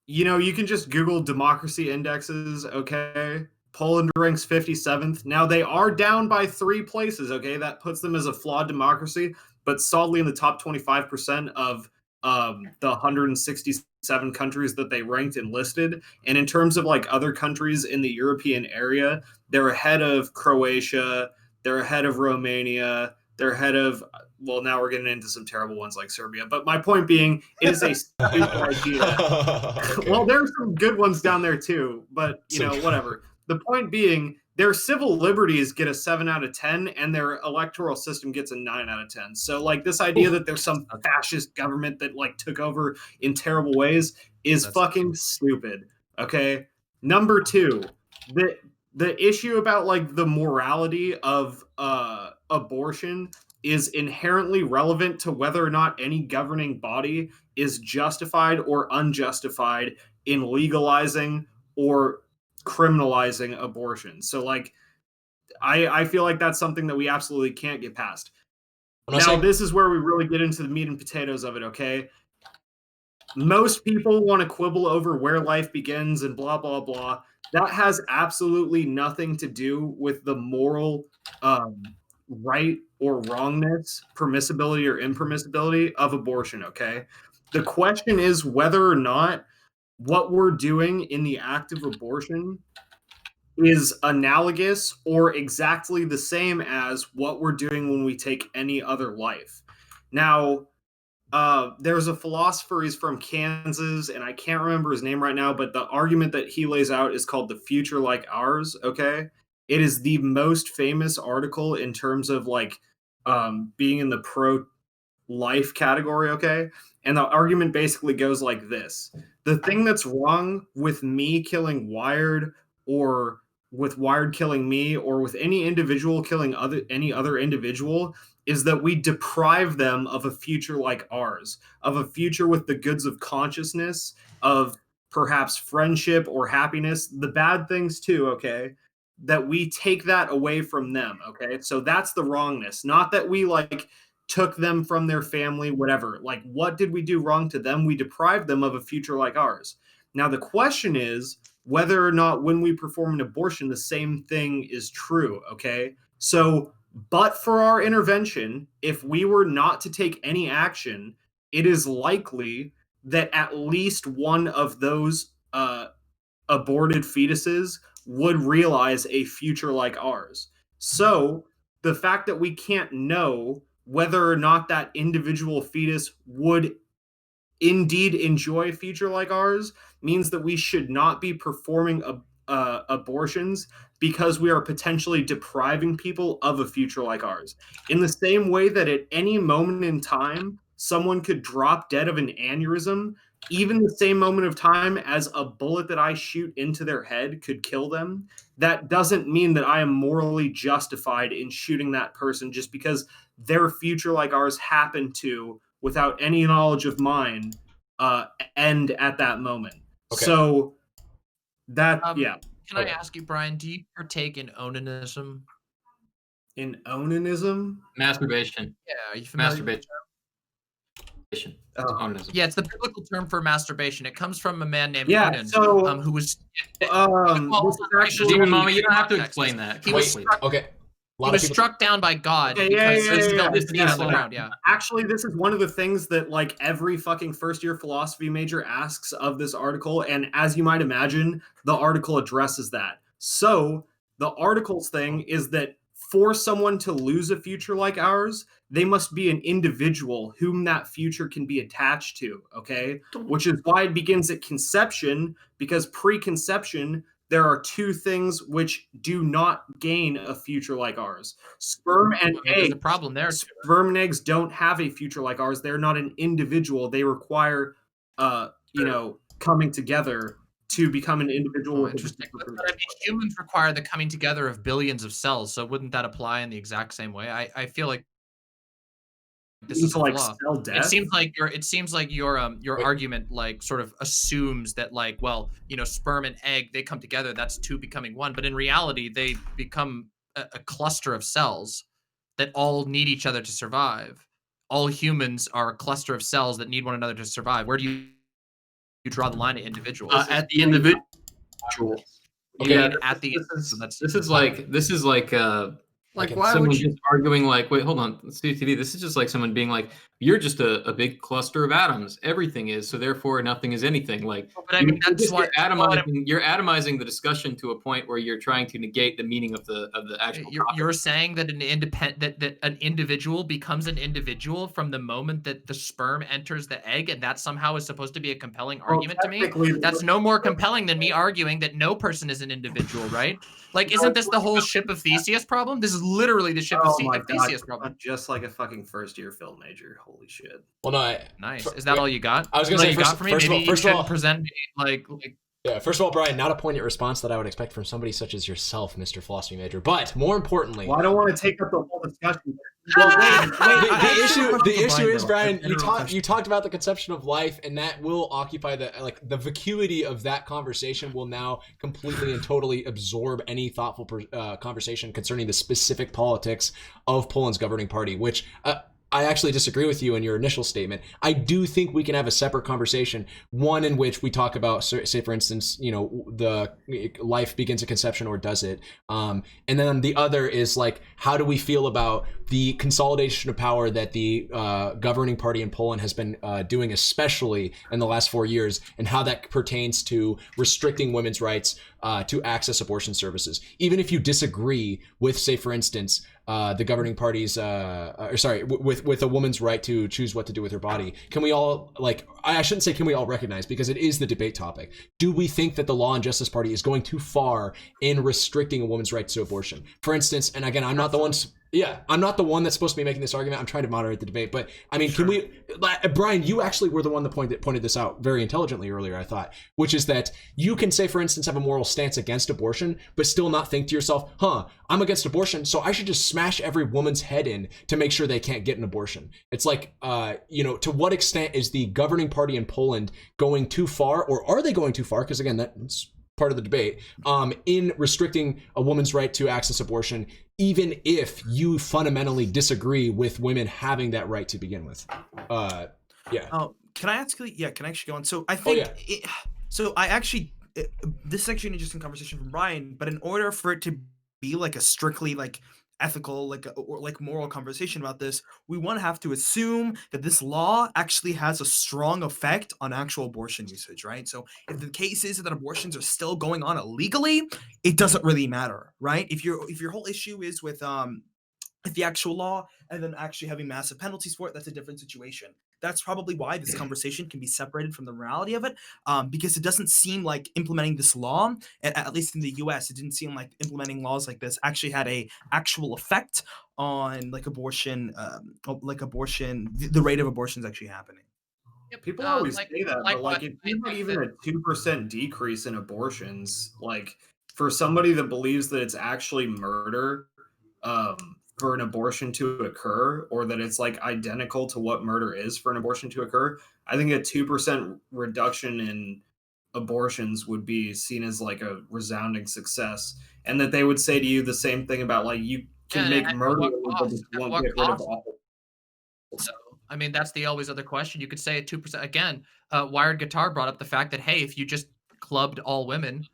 You can just Google democracy indexes, okay? Poland ranks 57th. Now they are down by 3 places, okay? That puts them as a flawed democracy, but solidly in the top 25% of the 167 countries that they ranked and listed. And in terms of like other countries in the European area, they're ahead of Croatia, they're ahead of Romania, they're ahead of, well, now we're getting into some terrible ones like Serbia. But my point being, it is a stupid idea. Okay. Well, there's some good ones down there too, but whatever. The point being, their civil liberties get a 7 out of 10, and their electoral system gets a 9 out of 10. So, like, this idea that there's some fascist government that like took over in terrible ways is fucking stupid. Okay. Number 2, the issue about like the morality of abortion is inherently relevant to whether or not any governing body is justified or unjustified in legalizing or criminalizing abortion. So like I feel like that's something that we absolutely can't get past. Now this is where we really get into the meat and potatoes of it, okay? Most people want to quibble over where life begins and blah blah blah. That has absolutely nothing to do with the moral right or wrongness, permissibility or impermissibility of abortion, okay? The question is whether or not what we're doing in the act of abortion is analogous or exactly the same as what we're doing when we take any other life. Now, there's a philosopher, he's from Kansas, and I can't remember his name right now, but the argument that he lays out is called The Future Like Ours, okay? It is the most famous article in terms of like being in the pro-life category, okay? And the argument basically goes like this. The thing that's wrong with me killing Wired, or with Wired killing me, or with any individual killing any other individual, is that we deprive them of a future like ours, of a future with the goods of consciousness, of perhaps friendship or happiness, the bad things too, okay? That we take that away from them, okay? So that's the wrongness. Not that we like took them from their family, whatever. Like, what did we do wrong to them? We deprived them of a future like ours. Now, the question is whether or not when we perform an abortion, the same thing is true, okay? So, but for our intervention, if we were not to take any action, it is likely that at least one of those aborted fetuses would realize a future like ours. So, the fact that we can't know whether or not that individual fetus would indeed enjoy a future like ours means that we should not be performing abortions because we are potentially depriving people of a future like ours. In the same way that at any moment in time, someone could drop dead of an aneurysm, even the same moment of time as a bullet that I shoot into their head could kill them, that doesn't mean that I am morally justified in shooting that person just because their future like ours happened to, without any knowledge of mine, end at that moment. Okay. So that, yeah. Can I ask you, Brian, do you partake in onanism? In onanism? Masturbation. Yeah, are you familiar? Masturbation. Yeah, it's the biblical term for masturbation. It comes from a man named Onan, who was DemonMama, you don't have to explain that. He was struck down by God. Actually, this is one of the things that like every fucking first-year philosophy major asks of this article, and as you might imagine, the article addresses that. So the article's thing is that for someone to lose a future like ours, they must be an individual whom that future can be attached to, okay? Which is why it begins at conception, because pre-conception, there are 2 things which do not gain a future like ours. Sperm and eggs. There's a problem there. Sperm and eggs don't have a future like ours. They're not an individual. They require, coming together to become an individual. Interesting. But, I mean, humans require the coming together of billions of cells, so wouldn't that apply in the exact same way? I feel like this is a like flaw. sell death? It seems like your argument like sort of assumes that like, well, sperm and egg, they come together, that's two becoming one, but in reality they become a cluster of cells that all need each other to survive. All humans are a cluster of cells that need one another to survive. Where do you draw the line at individuals? At the individual. Okay. At the This is like Like, Okay, why someone would you? just arguing like, wait, hold on, Steve TV. This is just like someone being like, you're just a big cluster of atoms. Everything is, so therefore nothing is anything. Like, but I mean, that's why you're atomizing the discussion to a point where you're trying to negate the meaning of the actual topic. you're saying that that an individual becomes an individual from the moment that the sperm enters the egg, and that somehow is supposed to be a compelling argument to me. That's no more compelling than me arguing that no person is an individual, right? Like, isn't this the whole ship of Theseus problem? This is literally the ship of Theseus problem. Just like a fucking first-year film major. Holy shit. Well, no, Nice. Is that all you got? I was gonna say, you got for me. Maybe you should present me like. Yeah, first of all, Brian, not a poignant response that I would expect from somebody such as yourself, Mr. Philosophy Major. But more importantly, well, I don't want to take up the whole discussion. Well, the issue is, Brian, you talked about the conception of life, and that will occupy the vacuity of that conversation will now completely and totally absorb any thoughtful conversation concerning the specific politics of Poland's governing party, which I actually disagree with you in your initial statement. I do think we can have a separate conversation, one in which we talk about, say, for instance, the life begins at conception or does it? And then the other is like, how do we feel about the consolidation of power that the governing party in Poland has been doing, especially in the last 4 years, and how that pertains to restricting women's rights to access abortion services. Even if you disagree with, say, for instance, the governing party's, with a woman's right to choose what to do with her body. Can we all, I shouldn't say can we all recognize, because it is the debate topic. Do we think that the Law and Justice Party is going too far in restricting a woman's right to abortion? For instance, and again, I'm not the one that's supposed to be making this argument. I'm trying to moderate the debate, but I mean, Can we, Brian, you actually were the one that pointed this out very intelligently earlier, I thought, which is that you can say, for instance, have a moral stance against abortion, but still not think to yourself, I'm against abortion, so I should just smash every woman's head in to make sure they can't get an abortion. It's like, to what extent is the governing party in Poland going too far, or are they going too far? Because again, that's part of the debate, in restricting a woman's right to access abortion, even if you fundamentally disagree with women having that right to begin with. Can I actually go on? So I think, this is actually an interesting conversation from Brian, but in order for it to be like a strictly ethical, or moral conversation about this, we want to have to assume that this law actually has a strong effect on actual abortion usage, right? So if the case is that abortions are still going on illegally, it doesn't really matter, right? If your whole issue is with the actual law and then actually having massive penalties for it, that's a different situation. That's probably why this conversation can be separated from the reality of it, because it doesn't seem like implementing this law, at least in the US, it didn't seem like implementing laws like this actually had a actual effect on abortion, the rate of abortions actually happening. Yeah, people always say that, but if you have even a 2% decrease in abortions, for somebody that believes that it's actually murder, for an abortion to occur, or that it's identical to what murder is for an abortion to occur, I think a 2% reduction in abortions would be seen as a resounding success, and that they would say to you the same thing about you can make murder illegal, but you won't get rid of all. So, I mean, that's the always other question. You could say 2%. Again, Wired Guitar brought up the fact that, hey, if you just clubbed all women,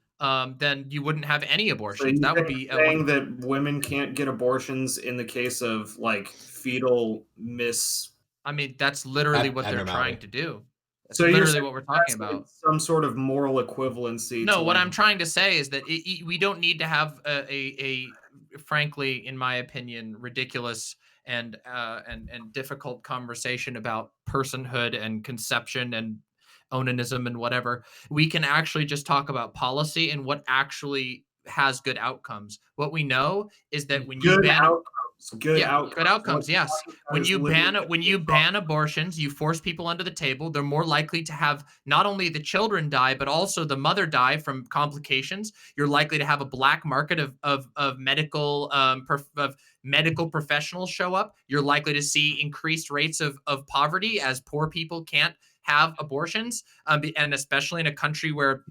then you wouldn't have any abortions. So that would be saying that women can't get abortions in the case of fetal I mean, that's literally what they're trying to do. That's so literally what we're talking about. Some sort of moral equivalency. No, what I'm trying to say is that we don't need to have a frankly, in my opinion, ridiculous and difficult conversation about personhood and conception and onanism and whatever. We can actually just talk about policy and what actually has good outcomes. What we know is that when you ban good outcomes. Good outcomes. What Yes. we're talking When about you is literally ban when you ban abortions, you force people under the table. They're more likely to have not only the children die, but also the mother die from complications. You're likely to have a black market of medical medical professionals show up. You're likely to see increased rates of poverty as poor people can't have abortions, and especially in a country where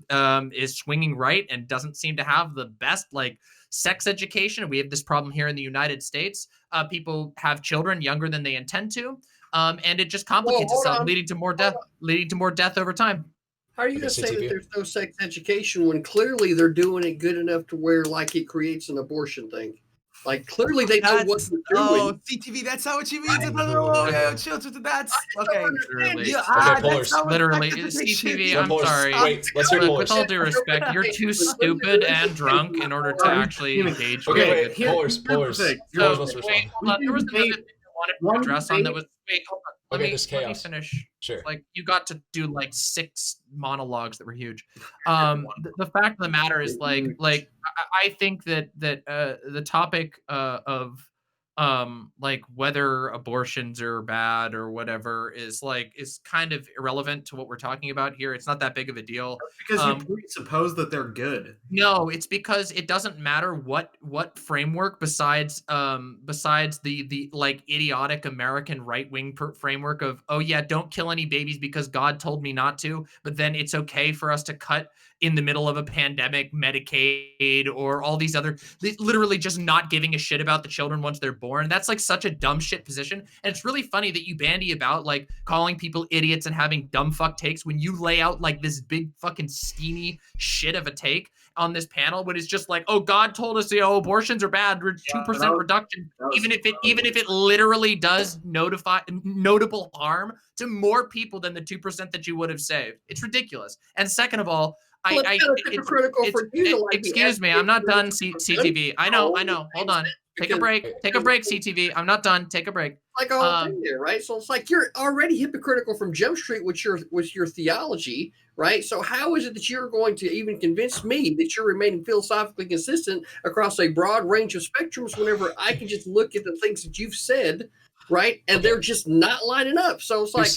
is swinging right and doesn't seem to have the best like sex education. We have this problem here in the United States. People have children younger than they intend to, and it just complicates itself, leading to more death over time. How are you going to say that there's no sex education when clearly they're doing it good enough to where like it creates an abortion thing? Like clearly they know what they're doing. Oh, CTV, that's not what you mean. Chill. That's okay. Literally. Yeah, Okay, Polars. Literally, CTV. I'm Polars. sorry. Wait, let's hear With all Polars. due respect, you're too stupid and drunk in order to actually engage. Okay, with wait, it. Polars. So, wait, hold on. There was another thing I wanted to address on that was. Wait, hold on. Let me finish. Sure. Like you got to do like 6 monologues that were huge. The fact of the matter is like I think that the topic of like whether abortions are bad or whatever is kind of irrelevant to what we're talking about here. It's not that big of a deal. Because you presuppose that they're good. No, it's because it doesn't matter what framework besides the like idiotic American right-wing framework of, oh yeah, don't kill any babies because God told me not to, but then it's okay for us to cut in the middle of a pandemic Medicaid or all these other, literally just not giving a shit about the children once they're born. That's like such a dumb shit position. And it's really funny that you bandy about like calling people idiots and having dumb fuck takes when you lay out like this big fucking steamy shit of a take on this panel when it's just like, oh, God told us, abortions are bad. 2% reduction, even if it literally does notable harm to more people than the 2% that you would have saved. It's ridiculous. And second of all, excuse me, I'm not done, CTV. I know. Hold on. Take a break, CTV. I'm not done. Take a break. Like a whole thing there, right? So it's like you're already hypocritical from Jump Street with your theology, right? So how is it that you're going to even convince me that you're remaining philosophically consistent across a broad range of spectrums whenever I can just look at the things that you've said, right? And they're just not lining up. So it's like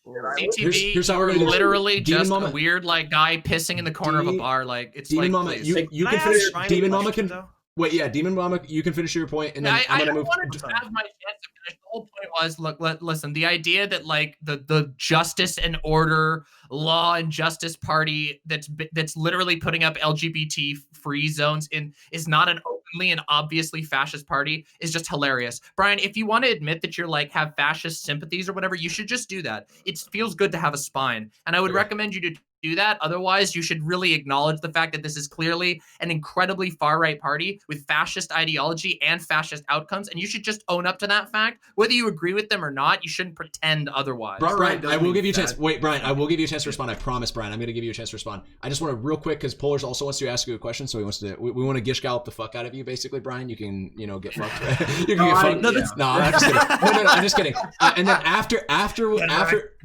CTV, here's how we're gonna literally just a weird like guy pissing in the corner of a bar. Like it's DemonMama, you can finish. DemonMama can wait. Yeah, DemonMama, you can finish your point, and then I'm gonna move. I wanted to have my chance to finish. The whole point was, look, listen. The idea that like the justice and order, law and justice party that's literally putting up LGBT free zones is not an openly and obviously fascist party is just hilarious. Brian, if you want to admit that you're like have fascist sympathies or whatever, you should just do that. It feels good to have a spine, and I would recommend you to do that. Otherwise, you should really acknowledge the fact that this is clearly an incredibly far-right party with fascist ideology and fascist outcomes, and you should just own up to that fact. Whether you agree with them or not, you shouldn't pretend otherwise. Brian, I will give you a chance. Wait, Brian, I will give you a chance to respond. I promise, Brian. I'm going to give you a chance to respond. I just want to real quick, because Polars also wants to ask you a question, so we want to gish gallop the fuck out of you, basically, Brian. You can, get fucked. You can get fucked. No, I'm just kidding. No, I'm just kidding. And then after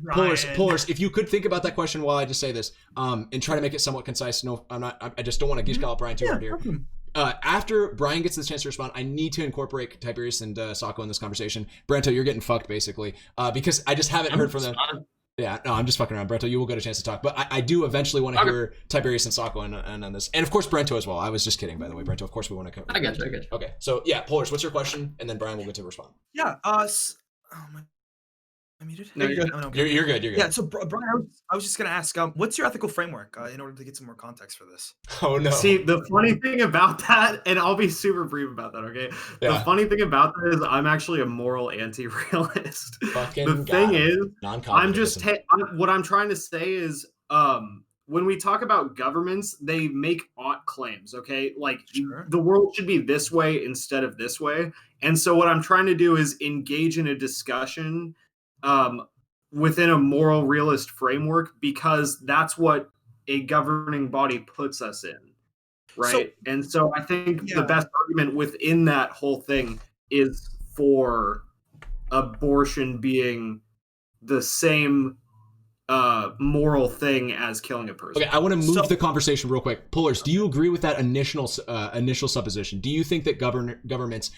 Polars, if you could think about that question while I just say this, and try to make it somewhat concise. No, I'm not. I just don't want to gish gallop Brian too hard here. After Brian gets the chance to respond, I need to incorporate Tyberius and Socco in this conversation. Brento, you're getting fucked basically, because I just haven't heard from them. Yeah, no, I'm just fucking around. Brento, you will get a chance to talk, but I do eventually want to hear Tyberius and Socco and on this, and of course Brento as well. I was just kidding, by the way, Brento. Of course we want to cover. I got you. Okay, so yeah, Polars, what's your question, and then Brian will get to respond. Yeah. Oh my. I'm muted. No, you're good. You're good. Yeah. So Brian, I was just gonna ask, what's your ethical framework in order to get some more context for this? Oh no. See, the funny thing about that, and I'll be super brief about that. Okay. Yeah. The funny thing about that is I'm actually a moral anti-realist. The thing is, I'm just what I'm trying to say is, when we talk about governments, they make ought claims. Okay, like the world should be this way instead of this way, and so what I'm trying to do is engage in a discussion within a moral realist framework, because that's what a governing body puts us in, right? And so I think the best argument within that whole thing is for abortion being the same moral thing as killing a person. Okay, I want to move the conversation real quick. Polars, do you agree with that initial supposition? Do you think that governments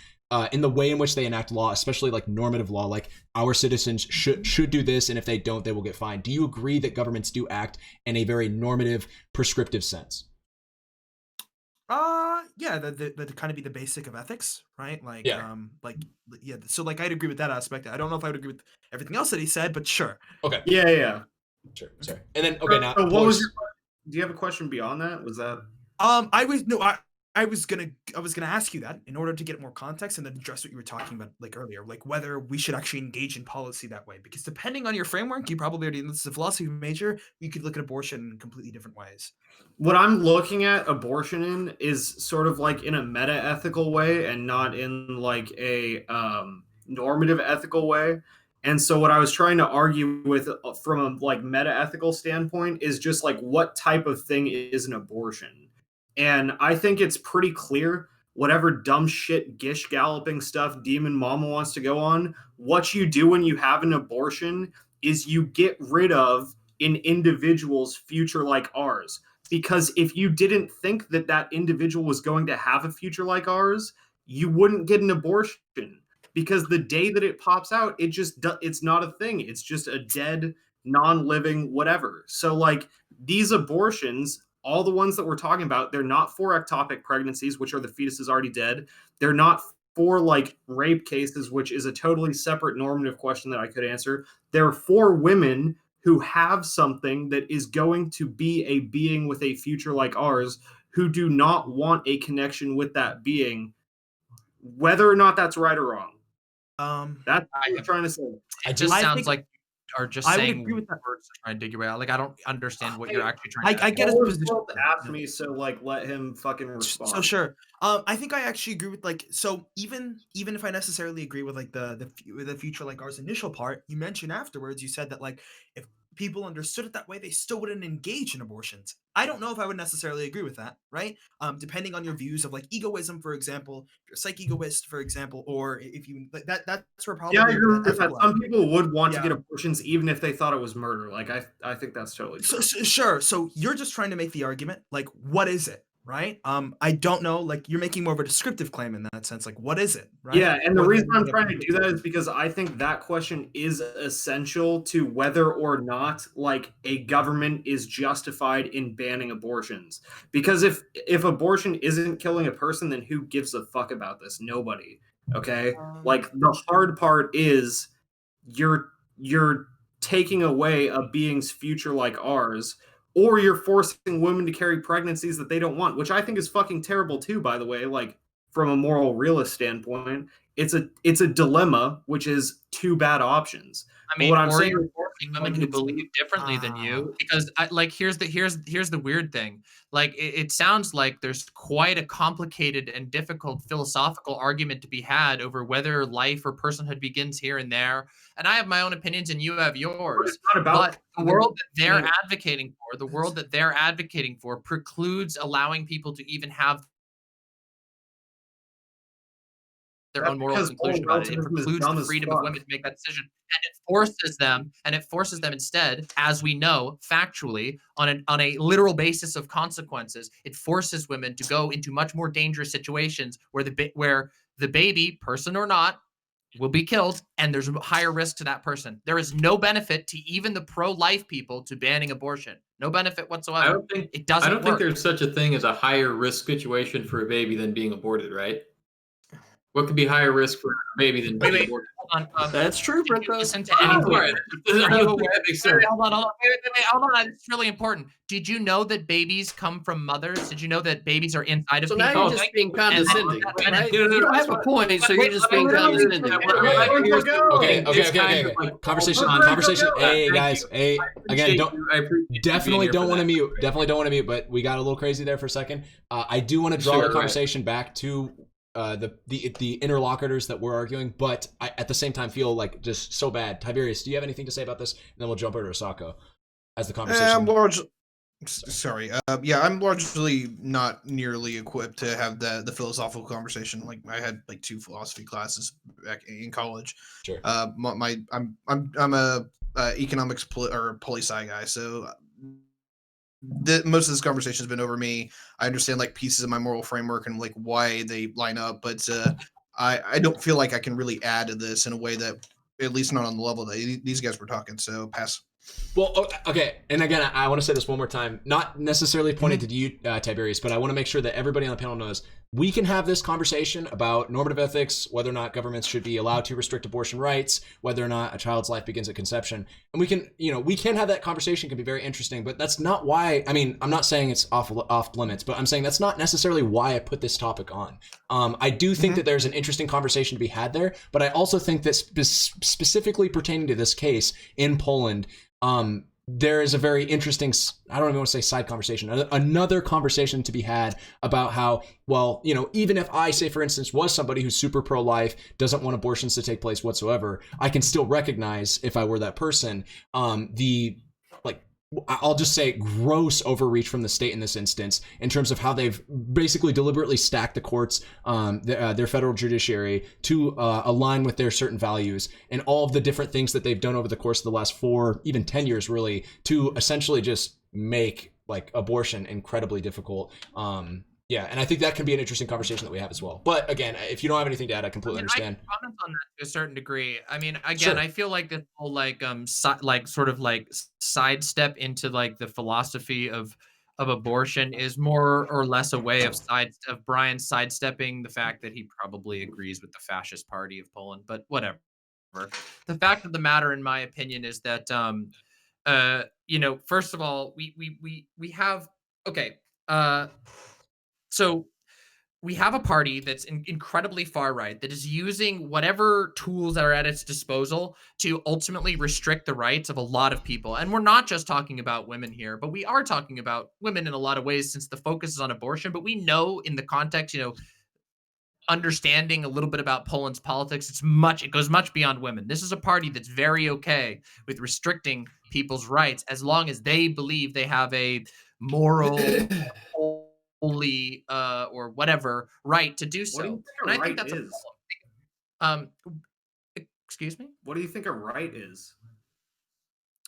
in the way in which they enact law, especially like normative law, like our citizens should do this, and if they don't, they will get fined. Do you agree that governments do act in a very normative, prescriptive sense? Yeah, that kind of be the basic of ethics, right? Like, Yeah. yeah. So like, I'd agree with that aspect. I don't know if I would agree with everything else that he said, but sure. Okay. Yeah. Sure. Sorry. And then okay, now So what was your? Do you have a question beyond that? Was that? I was gonna ask you that in order to get more context and then address what you were talking about like earlier, like whether we should actually engage in policy that way. Because depending on your framework, you probably already, this is a philosophy major, you could look at abortion in completely different ways. What I'm looking at abortion in is sort of like in a meta-ethical way and not in like a normative ethical way. And so what I was trying to argue with from a like meta-ethical standpoint is just like what type of thing is an abortion. And I think it's pretty clear whatever dumb shit gish galloping stuff DemonMama wants to go on, what you do when you have an abortion is you get rid of an individual's future like ours. Because if you didn't think that that individual was going to have a future like ours, you wouldn't get an abortion. Because the day that it pops out, it's not a thing. It's just a dead, non-living whatever. So like these abortions, all the ones that we're talking about, they're not for ectopic pregnancies, which are the fetuses already dead. They're not for like rape cases, which is a totally separate normative question that I could answer. They're for women who have something that is going to be a being with a future like ours, who do not want a connection with that being, whether or not that's right or wrong. That's what I'm trying to say. It just sounds like are just I saying would agree with that. words to try and dig your way out. Like, I don't understand what you're actually trying to I get his position. Ask me, so like let him fucking respond. So sure. I think I actually agree with like, so even if I necessarily agree with like the future like ours initial part, you mentioned afterwards, you said that like if people understood it that way, they still wouldn't engage in abortions. I don't know if I would necessarily agree with that, right? Depending on your views of like egoism, for example, if you're a psych egoist, for example, or if you like that's where probably I agree with that. Some people would want to get abortions even if they thought it was murder. Like I think that's totally true. So sure. So you're just trying to make the argument, like, what is it? Right. I don't know. Like you're making more of a descriptive claim in that sense. Like, what is it? Right. Yeah. And the reason I'm trying to do that is because I think that question is essential to whether or not like a government is justified in banning abortions. Because if abortion isn't killing a person, then who gives a fuck about this? Nobody. Okay. Like the hard part is you're taking away a being's future like ours, or you're forcing women to carry pregnancies that they don't want, which I think is fucking terrible too, by the way. Like from a moral realist standpoint, it's a dilemma, which is two bad options. I mean, what I'm saying is forcing women who believe differently than you, because here's the weird thing. Like it sounds like there's quite a complicated and difficult philosophical argument to be had over whether life or personhood begins here and there. And I have my own opinions, and you have yours. But the world that they're advocating for, precludes allowing people to even have their own moral conclusion about it. It precludes the freedom of women to make that decision, and it forces them instead, as we know factually, on a literal basis of consequences. It forces women to go into much more dangerous situations where the baby, person or not, will be killed, and there's a higher risk to that person. There is no benefit to even the pro-life people to banning abortion. No benefit whatsoever. I don't think there's such a thing as a higher risk situation for a baby than being aborted, right? What could be higher risk for a baby than being aborted? Hold on. That's true, Brento. Listen to any word. Hold on. It's really important. Did you know that babies come from mothers? Did you know that babies are inside of people? So now you're just being condescending. You don't have a point, so you're just being condescending. Okay. Conversation. Hey guys. Hey, again, definitely don't want to mute. But we got a little crazy there for a second. I do want to draw the conversation back to the interlocutors that we're arguing, but I at the same time feel like just so bad. Tiberius, do you have anything to say about this? And then we'll jump over to Socco as the conversation. I'm largely not nearly equipped to have the philosophical conversation. Like I had like 2 philosophy classes back in college. Sure. I'm a economics poli-sci guy, so most of this conversation has been over me. I understand like pieces of my moral framework and like why they line up, but I don't feel like I can really add to this in a way that, at least not on the level that these guys were talking. So pass. Well, okay, and again, I want to say this one more time, not necessarily pointed to you, Tiberius, but I want to make sure that everybody on the panel knows we can have this conversation about normative ethics, whether or not governments should be allowed to restrict abortion rights, whether or not a child's life begins at conception, and we can have that conversation. Can be very interesting, but that's not why. I mean, I'm not saying it's off limits, but I'm saying that's not necessarily why I put this topic on. I do think that there's an interesting conversation to be had there, but I also think that specifically pertaining to this case in Poland, there is a very interesting, I don't even want to say side conversation, another conversation to be had about how, well, even if I, say, for instance, was somebody who's super pro-life, doesn't want abortions to take place whatsoever, I can still recognize, if I were that person, I'll just say gross overreach from the state in this instance in terms of how they've basically deliberately stacked the courts, their federal judiciary to align with their certain values, and all of the different things that they've done over the course of the last 4, even 10 years really, to essentially just make like abortion incredibly difficult. Yeah, and I think that can be an interesting conversation that we have as well. But again, if you don't have anything to add, I completely understand. I comment on that to a certain degree. I mean, again, Sure. I feel like this whole sidestep into like the philosophy of abortion is more or less a way of Brian sidestepping the fact that he probably agrees with the fascist party of Poland. But whatever. The fact of the matter, in my opinion, is that first of all, we have so we have a party that's incredibly far right that is using whatever tools that are at its disposal to ultimately restrict the rights of a lot of people. And we're not just talking about women here, but we are talking about women in a lot of ways since the focus is on abortion. But we know in the context, understanding a little bit about Poland's politics, it goes much beyond women. This is a party that's very okay with restricting people's rights as long as they believe they have a moral or whatever right to do so. What do you think and I right think that's is? a problem. Excuse me? What do you think a right is?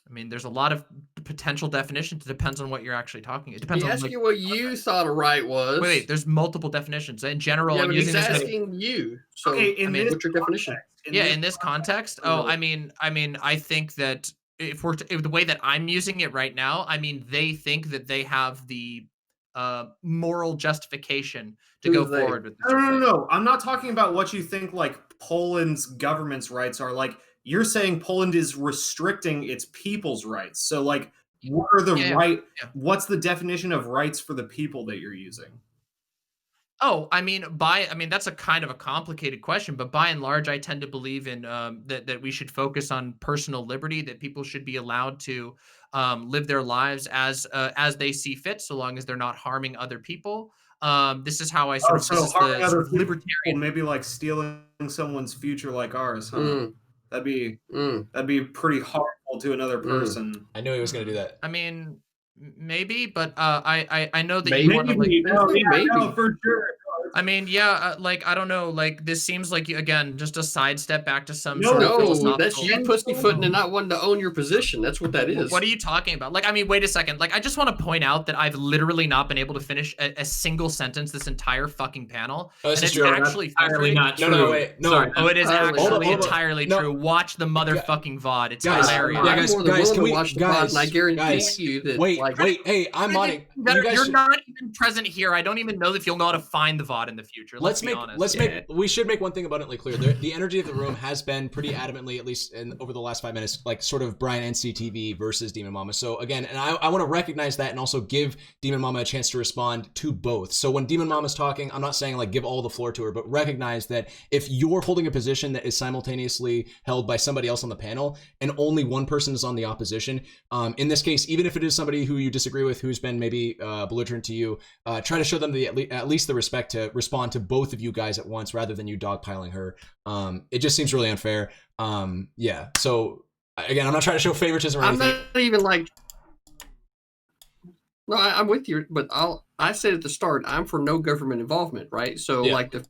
I mean, there's a lot of potential definitions. It depends on what you're actually talking. It depends He on asked you what you thought a right was. Wait, there's multiple definitions. In general, Yeah, I'm but using he's this asking you. So, Okay, what's your definition? in this context. I think that if the way that I'm using it right now, I mean, they think that they have the moral justification to go forward with this. No. I'm not talking about what you think like Poland's government's rights are. Like, you're saying Poland is restricting its people's rights. So like, what are what's the definition of rights for the people that you're using? Oh, I mean, that's a kind of a complicated question, but by and large, I tend to believe in that we should focus on personal liberty, that people should be allowed to live their lives as they see fit, so long as they're not harming other people. This is how I sort of harming other people, libertarian, maybe like stealing someone's future like ours, huh? That'd be pretty harmful to another person. I knew he was going to do that. I mean, maybe, but I know that maybe, you want to like no, for sure. I mean, yeah, I don't know, like this seems like again just a sidestep back to some that's you pussyfooting and not wanting to own your position. That's what that is. What are you talking about? Like, I mean, wait a second. Like, I just want to point out that I've literally not been able to finish a single sentence this entire fucking panel. Oh, this and is it's true. actually Entirely not true. No, wait. No. Sorry. Oh, it is actually hold on. entirely true. Watch the motherfucking VOD. It's hilarious. Yeah, guys, can we watch the VOD, and I guarantee you that. Wait, hey, I'm modding. You're not even present here. I don't even know if you'll know how to find the VOD in the future. Let's be honest. We should make one thing abundantly clear. The energy of the room has been pretty adamantly, at least over the last 5 minutes, like sort of Brian NCTV versus DemonMama. So again, and I want to recognize that and also give DemonMama a chance to respond to both. So when DemonMama's talking, I'm not saying like give all the floor to her, but recognize that if you're holding a position that is simultaneously held by somebody else on the panel and only one person is on the opposition, in this case, even if it is somebody who you disagree with, who's been maybe belligerent to you, try to show them at least the respect to respond to both of you guys at once rather than you dogpiling her. It just seems really unfair. Yeah. So again, I'm not trying to show favoritism or anything. I'm not even like. No, I'm with you, but I said at the start, I'm for no government involvement, right? So like the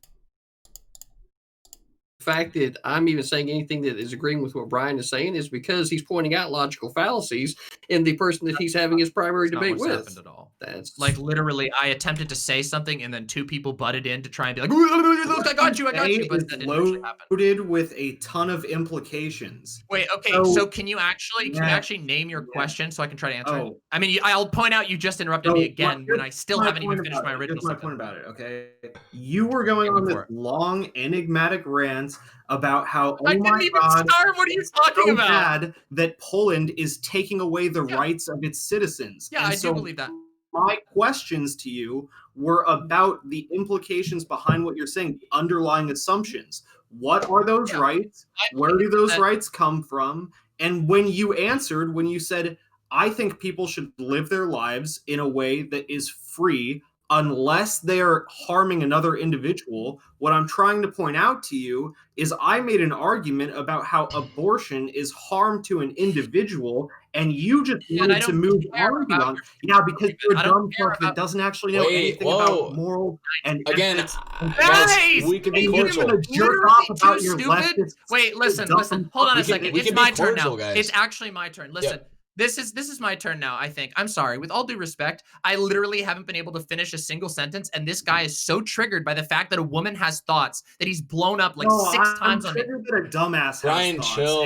fact that I'm even saying anything that is agreeing with what Brian is saying is because he's pointing out logical fallacies in the person that he's having his primary That's not debate what's with. happened at all. That's Like literally, I attempted to say something, and then two people butted in to try and be like, "Look, I got you, but that didn't actually happen." Loaded with a ton of implications. Wait, okay, So- so can you actually name your question so I can try to answer it? Oh. I mean, I'll point out you just interrupted me again when I still haven't even finished my original Here's my sentence. point about it, okay? You were going on this long, enigmatic rant about how, I didn't even start. What are you talking so about? bad that Poland is taking away the rights of its citizens. Yeah, And I so do believe that. my questions to you were about the implications behind what you're saying, the underlying assumptions. What are those rights? Where do those rights come from? And when you answered, when you said, I think people should live their lives in a way that is free unless they're harming another individual, what I'm trying to point out to you is I made an argument about how abortion is harm to an individual, and you just wanted to move on beyond. Yeah, because you're a dumb fuck that doesn't actually know anything about moral and again. Guys, we can be cordial. Wait, listen. Hold on a second. It's my turn now. Guys. It's actually my turn. Listen. This is my turn now, I think. I'm sorry. With all due respect, I literally haven't been able to finish a single sentence, and this guy is so triggered by the fact that a woman has thoughts that he's blown up like six times on it. I'm triggered that a dumbass Brian, has chill.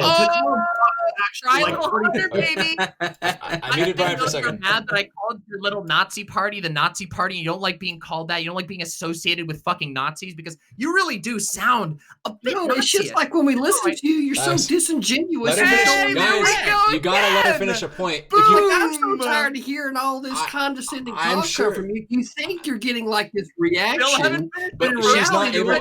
Try a little harder, baby. I muted Brian for a second. You're mad that I called your little Nazi party the Nazi party. You don't like being called that. You don't like being associated with fucking Nazis because you really do sound a bit No, Nazi-ish. it's just like when we listen to you, you're so disingenuous. You gotta let her finish a point. I'm so tired of hearing all this condescending talk from you. You think you're getting like this reaction, but in she's not reality, able.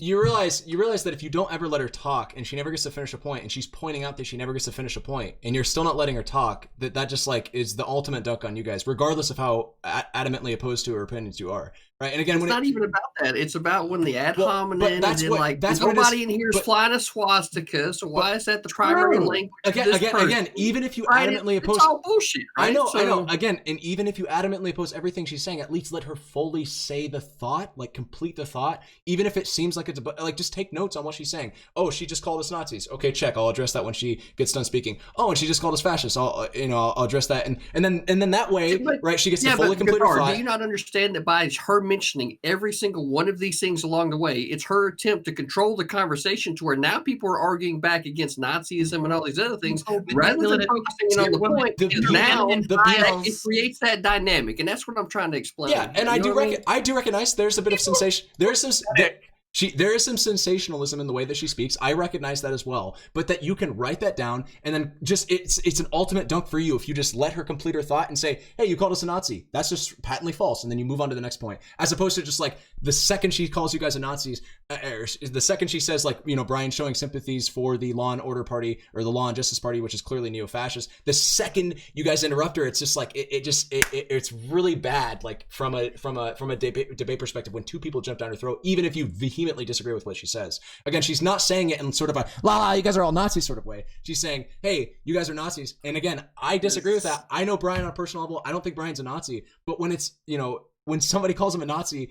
You realize that if you don't ever let her talk and she never gets to finish a point, and she's pointing out that she never gets to finish a point, and you're still not letting her talk, that just like is the ultimate duck on you guys, regardless of how adamantly opposed to her opinions you are. Right, and again, it's not even about that. It's about when the ad hominem that's and what, like that's nobody in here is flying a swastika. So why is that the primary language? Again, even if you adamantly oppose, it's all bullshit. Right? I know. Again, and even if you adamantly oppose everything she's saying, at least let her fully say the thought, like complete the thought. Even if it seems like it's like just take notes on what she's saying. Oh, she just called us Nazis. Okay, check. I'll address that when she gets done speaking. Oh, and she just called us fascists. I'll address that. And then that way, right? She gets to fully complete her thought. Do you not understand that by her mentioning every single one of these things along the way, it's her attempt to control the conversation to where now people are arguing back against Nazism and all these other things rather than focusing on the point. It creates that dynamic, and that's what I'm trying to explain. Yeah, and I do recognize there's a bit of sensation. There is some sensationalism in the way that she speaks. I recognize that as well. But that you can write that down and then just it's an ultimate dunk for you if you just let her complete her thought and say, hey, you called us a Nazi. That's just patently false. And then you move on to the next point. As opposed to just like the second she calls you guys a Nazis, the second she says like, Brian showing sympathies for the Law and Order Party or the Law and Justice Party, which is clearly neo-fascist. The second you guys interrupt her, it's just like it's really bad. Like from a debate perspective, when two people jump down her throat, even if you vehemently disagree with what she says. Again, she's not saying it in sort of a la you guys are all Nazis sort of way. She's saying, hey, you guys are Nazis. And again, I disagree with that. I know Brian on a personal level. I don't think Brian's a Nazi. But when it's, when somebody calls him a Nazi,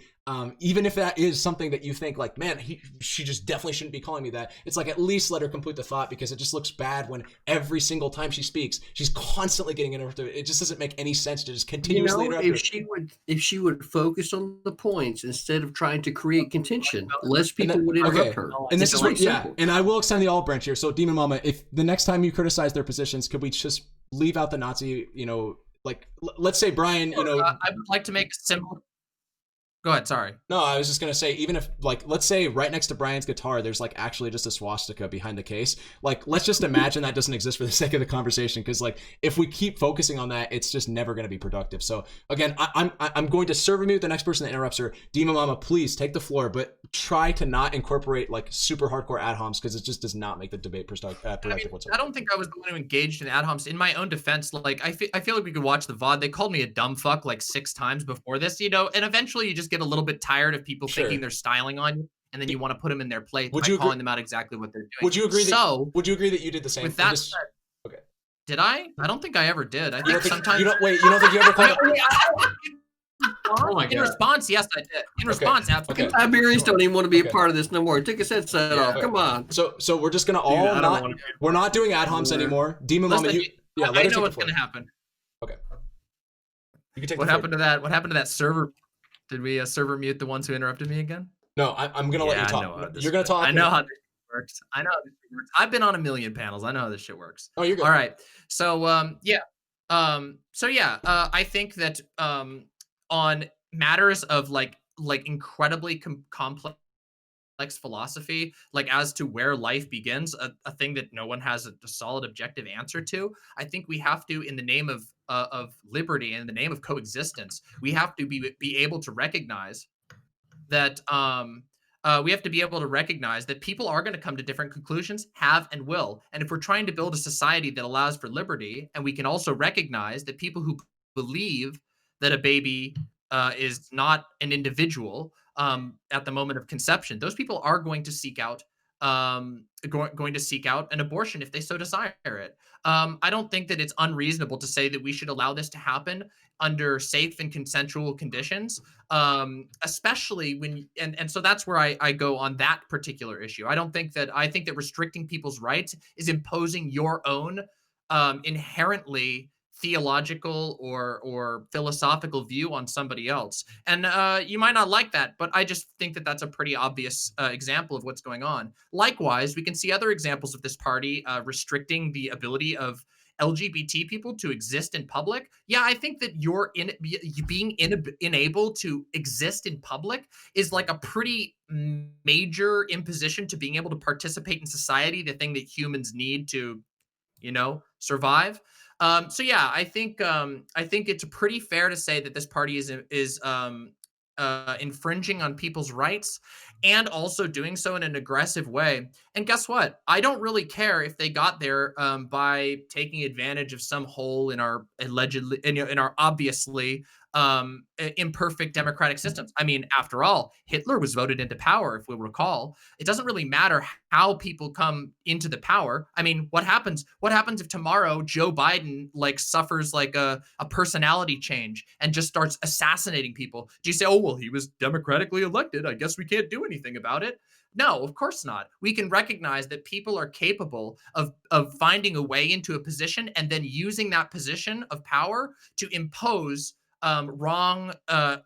even if that is something that you think like, man, she just definitely shouldn't be calling me that. It's like, at least let her complete the thought, because it just looks bad when every single time she speaks, she's constantly getting interrupted. It just doesn't make any sense to just continuously interrupt her. If she would focus on the points instead of trying to create contention, less people would interrupt her. And this is what, and I will extend the olive branch here. So DemonMama, if the next time you criticize their positions, could we just leave out the Nazi, like, let's say Brian, I would like to make a simple. Go ahead, sorry. No, I was just going to say, even if, like, let's say right next to Brian's guitar, there's, like, actually just a swastika behind the case. Like, let's just imagine that doesn't exist for the sake of the conversation, because, like, if we keep focusing on that, it's just never going to be productive. So, again, I'm going to serve mute the next person that interrupts her. DemonMama, please take the floor, but try to not incorporate, like, super hardcore ad homs, because it just does not make the debate productive whatsoever. I don't think I was the one who engaged in ad homs. In my own defense, like, I feel like we could watch the VOD. They called me a dumb fuck, like, 6 times before this, and eventually you just get a little bit tired of people thinking they're styling on you, and then you want to put them in their place by calling them out exactly what they're doing. Would you agree that you did the same? With that said, okay. Did I? I don't think I ever did. I think sometimes you don't think you ever called Oh my In God. response, yes, I did. In response, absolutely. Okay. Tiberius don't even want to be Okay. a part of this no more. He took his headset Yeah. off. Come on. So we're just gonna Dude, all I don't not. wanna be We're not doing ad homs anymore. DemonMama, Listen, yeah, I let her know take what's the floor. going to happen. Okay. You can take What the floor. happened to that? What happened to that server? Did we server mute the ones who interrupted me again? No, I'm gonna let you I talk. know how this You're gonna works. talk. I know how this works. I know how this shit works. I've been on a million panels. I know how this shit works. Oh, you're good. All right. So I think that on matters of like incredibly complex philosophy, like as to where life begins, a thing that no one has a solid objective answer to. I think we have to, in the name of liberty and in the name of coexistence, we have to be able to recognize that people are going to come to different conclusions, have and will. And if we're trying to build a society that allows for liberty, and we can also recognize that people who believe that a baby is not an individual at the moment of conception, those people are going to seek out going to seek out an abortion if they so desire it. I don't think that it's unreasonable to say that we should allow this to happen under safe and consensual conditions, especially when and so that's where I go on that particular issue. I think that restricting people's rights is imposing your own inherently theological or philosophical view on somebody else. And you might not like that, but I just think that that's a pretty obvious example of what's going on. Likewise, we can see other examples of this party restricting the ability of LGBT people to exist in public. Yeah, I think that being unable to exist in public is like a pretty major imposition to being able to participate in society, the thing that humans need to, survive. So yeah, I think it's pretty fair to say that this party is infringing on people's rights and also doing so in an aggressive way. And guess what? I don't really care if they got there by taking advantage of some hole in our allegedly, in our obviously imperfect democratic systems. I mean, after all, Hitler was voted into power, if we recall. It doesn't really matter how people come into the power. I mean, what happens if tomorrow Joe Biden suffers a personality change and just starts assassinating people? Do you say, oh, well, he was democratically elected, I guess we can't do anything about it? No, of course not. We can recognize that people are capable of finding a way into a position and then using that position of power to impose wrong,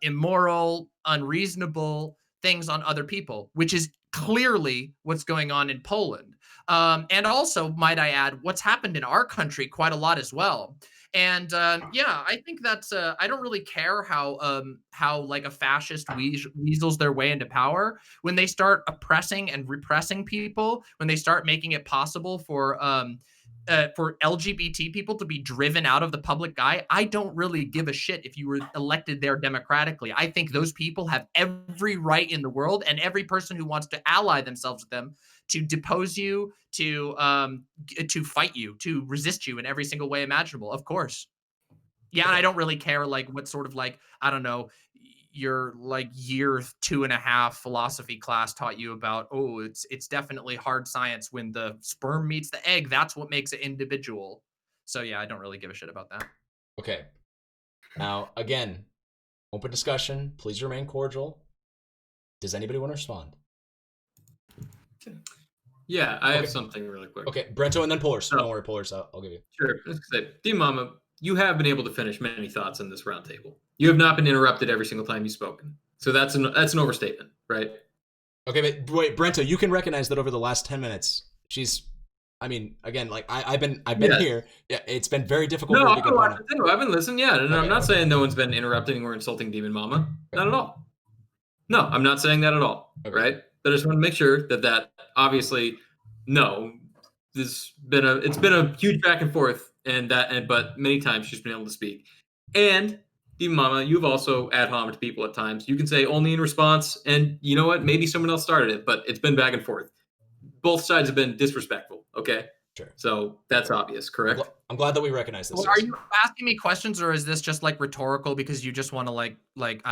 immoral, unreasonable things on other people, which is clearly what's going on in Poland. And also, might I add, what's happened in our country quite a lot as well. And I think that's I don't really care how a fascist weasels their way into power. When they start oppressing and repressing people, when they start making it possible for LGBT people to be driven out of the public eye, I don't really give a shit if you were elected there democratically. I think those people have every right in the world, and every person who wants to ally themselves with them to depose you, to fight you, to resist you in every single way imaginable. Of course. Yeah, and I don't really care what sort of I don't know, your year 2.5 philosophy class taught you about, oh, it's definitely hard science when the sperm meets the egg. That's what makes it individual. So yeah, I don't really give a shit about that. Okay. Now, again, open discussion. Please remain cordial. Does anybody want to respond? Yeah, I have something really quick. Okay, Brento and then Polars. Don't worry, Polars. I'll give you. Sure. Let's say, DemonMama, you have been able to finish many thoughts in this roundtable. You have not been interrupted every single time you've spoken. So that's an overstatement, right? Okay, but wait, Brento, you can recognize that over the last 10 minutes, I've been here. Yeah, it's been very difficult for you to get on. I've been listening, yeah. And I'm not saying no one's been interrupting or insulting DemonMama. Not at all. No, I'm not saying that at all, right? But I just want to make sure that obviously, no, it's been a huge back and forth, but many times she's been able to speak. And DemonMama, you've also ad homed people at times. You can say only in response, and you know what? Maybe someone else started it, but it's been back and forth. Both sides have been disrespectful. Okay. Sure. So that's obvious, correct? I'm glad that we recognize this. Well, are you asking me questions, or is this just rhetorical because you just want to I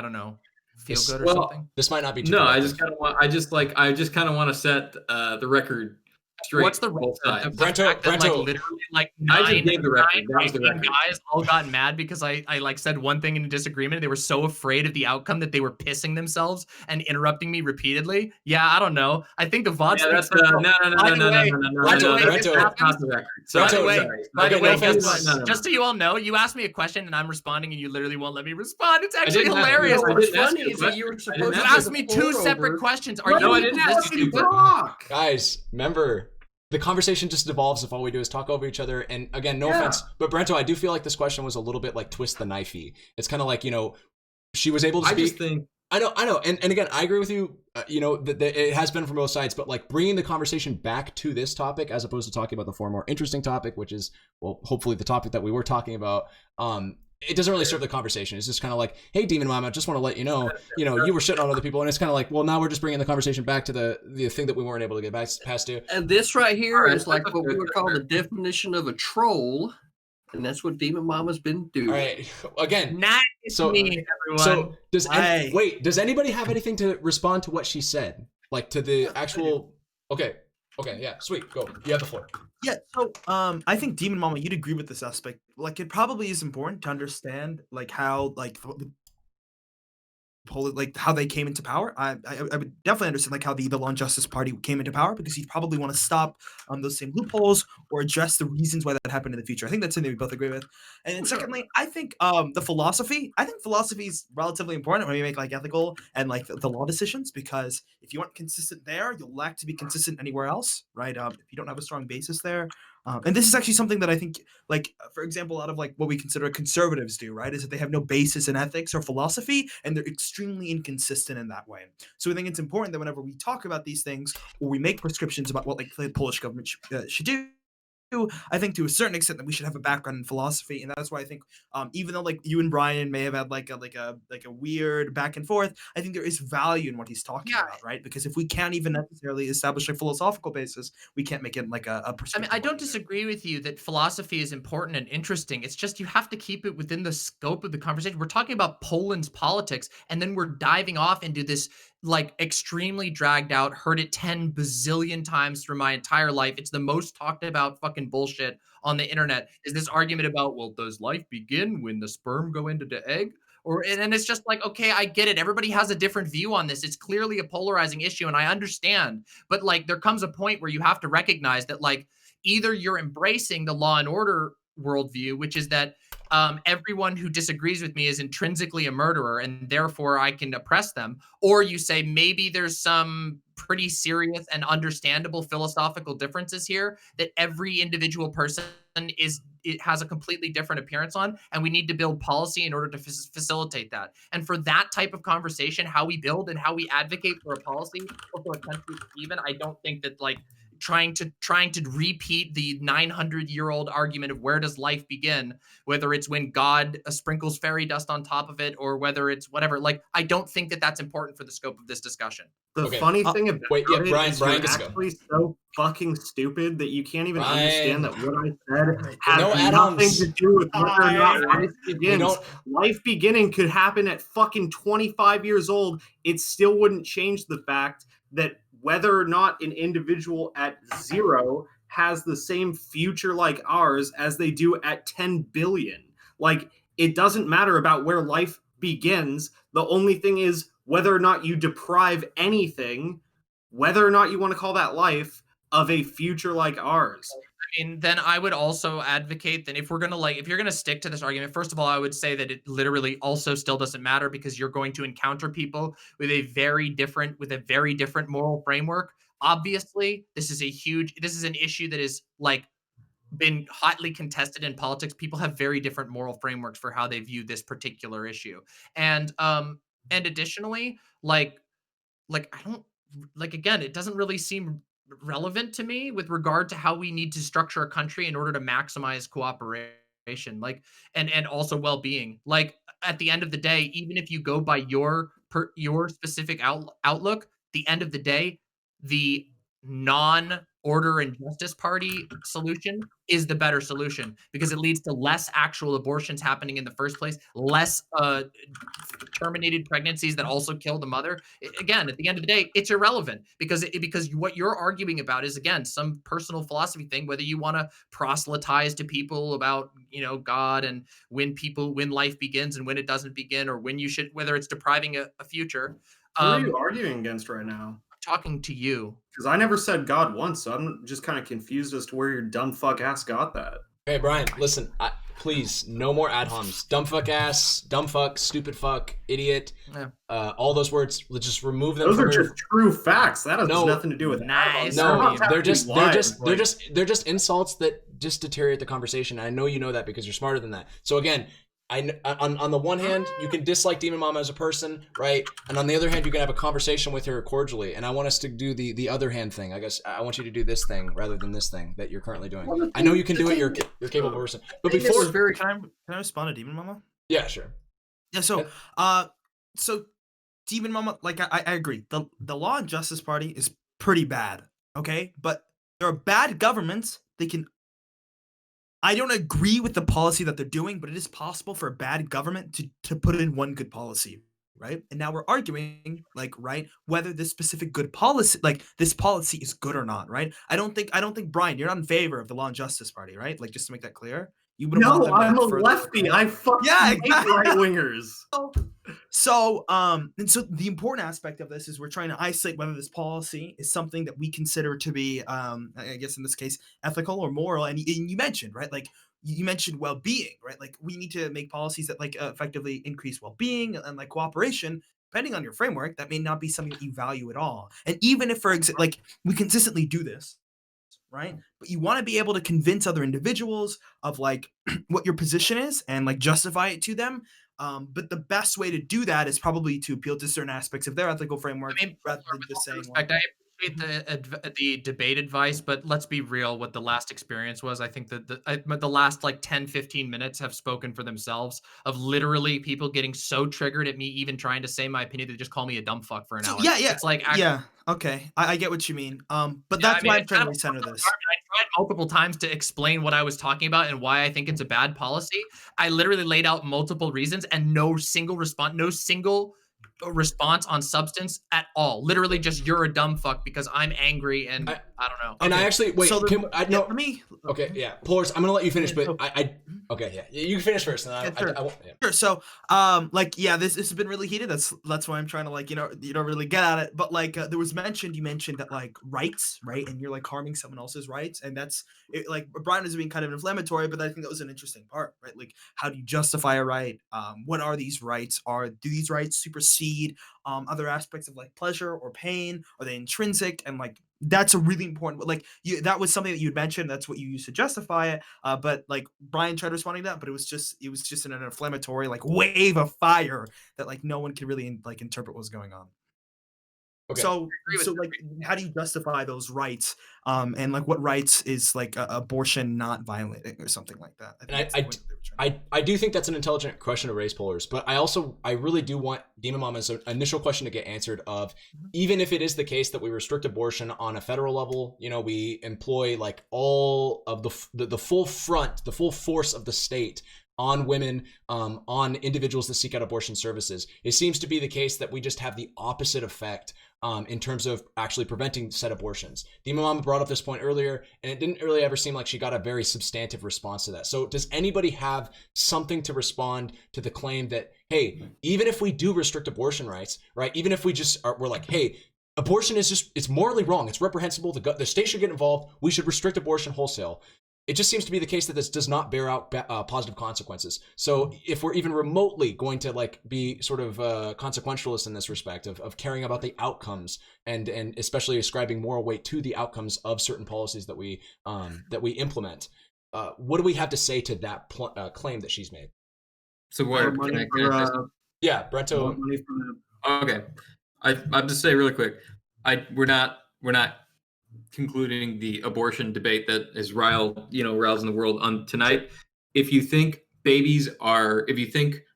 don't know, feel good or something? This might not be too I just kind of want to set the record straight. What's the both sides. fact that like literally like I just nine gave the record. That was the record. guys all got mad because I like said one thing in a disagreement. They were so afraid of the outcome that they were pissing themselves and interrupting me repeatedly. Yeah, I don't know. I think the VOD. Yeah, that's no. That's not the record. By the way, just so you all know, you asked me a question and I'm responding, and you literally won't let me respond. It's actually hilarious. What's funny is that you were supposed You to asked me two separate questions. Are you? I didn't ask you. Guys, remember, the conversation just devolves if all we do is talk over each other. And again, no offense, but Brento, I do feel like this question was a little bit like twist the knifey. It's kind of like, she was able to speak. I just think. I know. And again, I agree with you, that it has been from both sides, but like bringing the conversation back to this topic as opposed to talking about the far more interesting topic, which is, well, hopefully the topic that we were talking about, it doesn't really serve the conversation. It's just kind of like, hey, DemonMama, just want to let you know, you were shitting on other people. And it's kind of like, well, now we're just bringing the conversation back to the thing that we weren't able to get past to. And this right here is like what we would call the definition of a troll. And that's what DemonMama's been doing. All right. Again. Nice me, everyone. So does anybody have anything to respond to what she said? Like to the actual, Okay, yeah, sweet, go. You have the floor. Yeah, so I think DemonMama, you'd agree with this aspect. Like, it probably is important to understand like how how they came into power. I would definitely understand like how the Law and Justice Party came into power, because you probably want to stop those same loopholes or address the reasons why that happened in the future. I think that's something we both agree with. And then secondly, I think the philosophy. I think philosophy is relatively important when you make like ethical and like the law decisions, because if you aren't consistent there, you'll lack to be consistent anywhere else, right? If you don't have a strong basis there. And this is actually something that I think, like, for example, a lot of like what we consider conservatives do, right? Is that they have no basis in ethics or philosophy, and they're extremely inconsistent in that way. So I think it's important that whenever we talk about these things, or we make prescriptions about what like the Polish government should do, I think to a certain extent that we should have a background in philosophy, and that's why I think even though like you and Brian may have had like a weird back and forth, I think there is value in what he's talking about, right? Because if we can't even necessarily establish a philosophical basis, we can't make it like a perspective. I don't disagree with you that philosophy is important and interesting. It's just you have to keep it within the scope of the conversation. We're talking about Poland's politics, and then we're diving off into this like extremely dragged out, heard it 10 bazillion times through my entire life. It's the most talked about fucking bullshit on the internet, is this argument about, well, does life begin when the sperm go into the egg? And it's just like, okay, I get it. Everybody has a different view on this. It's clearly a polarizing issue, and I understand. But like, there comes a point where you have to recognize that like, either you're embracing the law and order worldview, which is that everyone who disagrees with me is intrinsically a murderer and therefore I can oppress them, or you say maybe there's some pretty serious and understandable philosophical differences here that every individual person has a completely different appearance on, and we need to build policy in order to facilitate that. And for that type of conversation, how we build and how we advocate for a policy or for a country, even, I don't think that like trying to repeat the 900-year-old argument of where does life begin, whether it's when God sprinkles fairy dust on top of it or whether it's whatever. Like, I don't think that that's important for the scope of this discussion. The funny thing about Brian, you're actually so fucking stupid that you can't even understand that what I said has nothing to do with whether or not life begins. Life beginning could happen at fucking 25 years old. It still wouldn't change the fact that whether or not an individual at 0 has the same future like ours as they do at 10 billion. Like, it doesn't matter about where life begins. The only thing is whether or not you deprive anything, whether or not you want to call that life, of a future like ours. I mean, then I would also advocate that if you're going to stick to this argument, first of all, I would say that it literally also still doesn't matter, because you're going to encounter people with a very different moral framework. Obviously, this is an issue that is like been hotly contested in politics. People have very different moral frameworks for how they view this particular issue. And additionally, like I don't like, again, it doesn't really seem relevant to me with regard to how we need to structure a country in order to maximize cooperation, like, and also well-being. Like, at the end of the day, even if you go by your specific outlook, the end of the day, the order and justice party solution is the better solution, because it leads to less actual abortions happening in the first place, less terminated pregnancies that also kill the mother. Again, at the end of the day, it's irrelevant, because what you're arguing about is, again, some personal philosophy thing, whether you want to proselytize to people about, God, and when life begins and when it doesn't begin, or whether it's depriving a future. Who are you arguing against right now? Talking to you. Because I never said God once, so I'm just kind of confused as to where your dumb fuck ass got that. Hey, Brian, listen, please, no more ad homs. Dumb fuck ass, dumb fuck, stupid fuck, idiot. Yeah. All those words, let's just remove them. Those are just true facts. That has nothing to do with nice. No, they're just insults that just deteriorate the conversation. I know you know that because you're smarter than that. So again, on the one hand, you can dislike DemonMama as a person, right? And on the other hand, you can have a conversation with her cordially. And I want us to do the other hand thing. I guess I want you to do this thing rather than this thing that you're currently doing. I know you can do it. You're a capable person. But before, can I respond to DemonMama? Yeah, sure. Yeah. So DemonMama, like I agree. The Law and Justice Party is pretty bad. Okay, but there are bad governments. I don't agree with the policy that they're doing, but it is possible for a bad government to put in one good policy, right? And now we're arguing, whether this specific good policy, this policy is good or not, right? I don't think Brian, you're not in favor of the Law and Justice Party, right? Like, just to make that clear. No, I'm a lefty. I fucking hate right wingers. So the important aspect of this is we're trying to isolate whether this policy is something that we consider to be, I guess in this case, ethical or moral. And you mentioned, right? Like you mentioned well-being, right? Like we need to make policies that effectively increase well-being and cooperation. Depending on your framework, that may not be something that you value at all. And even if, for example, we consistently do this, right? But you want to be able to convince other individuals of what your position is and justify it to them. But the best way to do that is probably to appeal to certain aspects of their ethical framework rather than just saying. I appreciate the debate advice, but let's be real. What the last experience was, I think that the last 10-15 minutes have spoken for themselves. Of literally people getting so triggered at me even trying to say my opinion, they just call me a dumb fuck for an hour. Yeah. It's Okay, I get what you mean. But that's why I'm trying to recenter this. I tried multiple times to explain what I was talking about and why I think it's a bad policy. I literally laid out multiple reasons and no single response on substance at all. Literally just, you're a dumb fuck because I'm angry and I don't know. And I actually wait. So for me. Okay, yeah, Polars. I'm gonna let you finish, but okay, yeah, you can finish first. And sure. I won't. Yeah. Sure. So, this has been really heated. That's why I'm trying to you don't really get at it. But there was you mentioned that rights, right? And you're harming someone else's rights, and that's it, Brian is being kind of inflammatory, but I think that was an interesting part, right? How do you justify a right? What are these rights? Do these rights supersede other aspects of pleasure or pain? Are they intrinsic? And that's a really important. That was something that you had mentioned. That's what you used to justify it. But Brian tried responding to that, but it was just in an inflammatory wave of fire that no one could really interpret what was going on. Okay. So how do you justify those rights? And what rights is abortion not violating or something like that? I do think that's an intelligent question to raise, Polars, but I really do want DemonMama's initial question to get answered of, even if it is the case that we restrict abortion on a federal level, we employ all of the full front, the full force of the state on women, on individuals that seek out abortion services. It seems to be the case that we just have the opposite effect in terms of actually preventing said abortions. DemonMama brought up this point earlier, and it didn't really ever seem like she got a very substantive response to that. So does anybody have something to respond to the claim that, hey, even if we do restrict abortion rights, right? Even if we're hey, abortion is it's morally wrong. It's reprehensible. The state should get involved. We should restrict abortion wholesale. It just seems to be the case that this does not bear out positive consequences. So if we're even remotely going to be sort of consequentialist in this respect of caring about the outcomes and especially ascribing moral weight to the outcomes of certain policies that we implement, what do we have to say to that claim that she's made? So what? Yeah, Brento. Okay, I'll just say really quick. We're not concluding the abortion debate that is riles in the world on tonight. If you think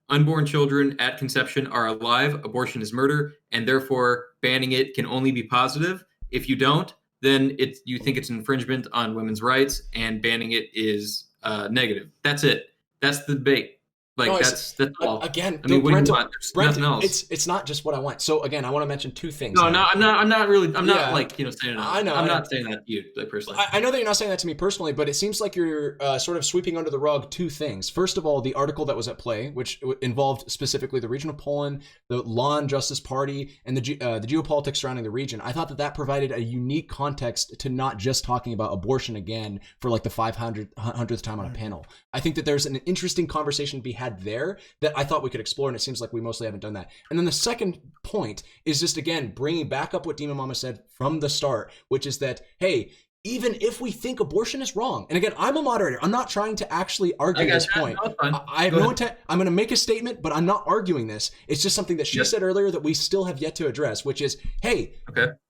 unborn children at conception are alive, abortion is murder, and therefore banning it can only be positive. If you don't, then you think it's infringement on women's rights, and banning it is negative. That's it. That's the debate. Like No, that's all. Again, I mean, what do Brent, you want? There's Brent, nothing else. It's not just what I want. So again, I want to mention two things. No, now. I'm not really. I'm not Yeah. like saying that. I know. I'm not saying that to you, like, personally. I know that you're not saying that to me personally, but it seems like you're sort of sweeping under the rug two things. First of all, the article that was at play, which involved specifically the region of Poland, the Law and Justice Party, and the geopolitics surrounding the region. I thought that provided a unique context to not just talking about abortion again for like the 500th time on a panel. I think that there's an interesting conversation to be had there that I thought we could explore, and it seems like we mostly haven't done that. And then the second point is just, again, bringing back up what DemonMama said from the start, which is that, hey, even if we think abortion is wrong, and again, I'm a moderator. I'm not trying to actually argue this point. I have no intent. I'm going to make a statement, but I'm not arguing this. It's just something that she said earlier that we still have yet to address, which is, hey,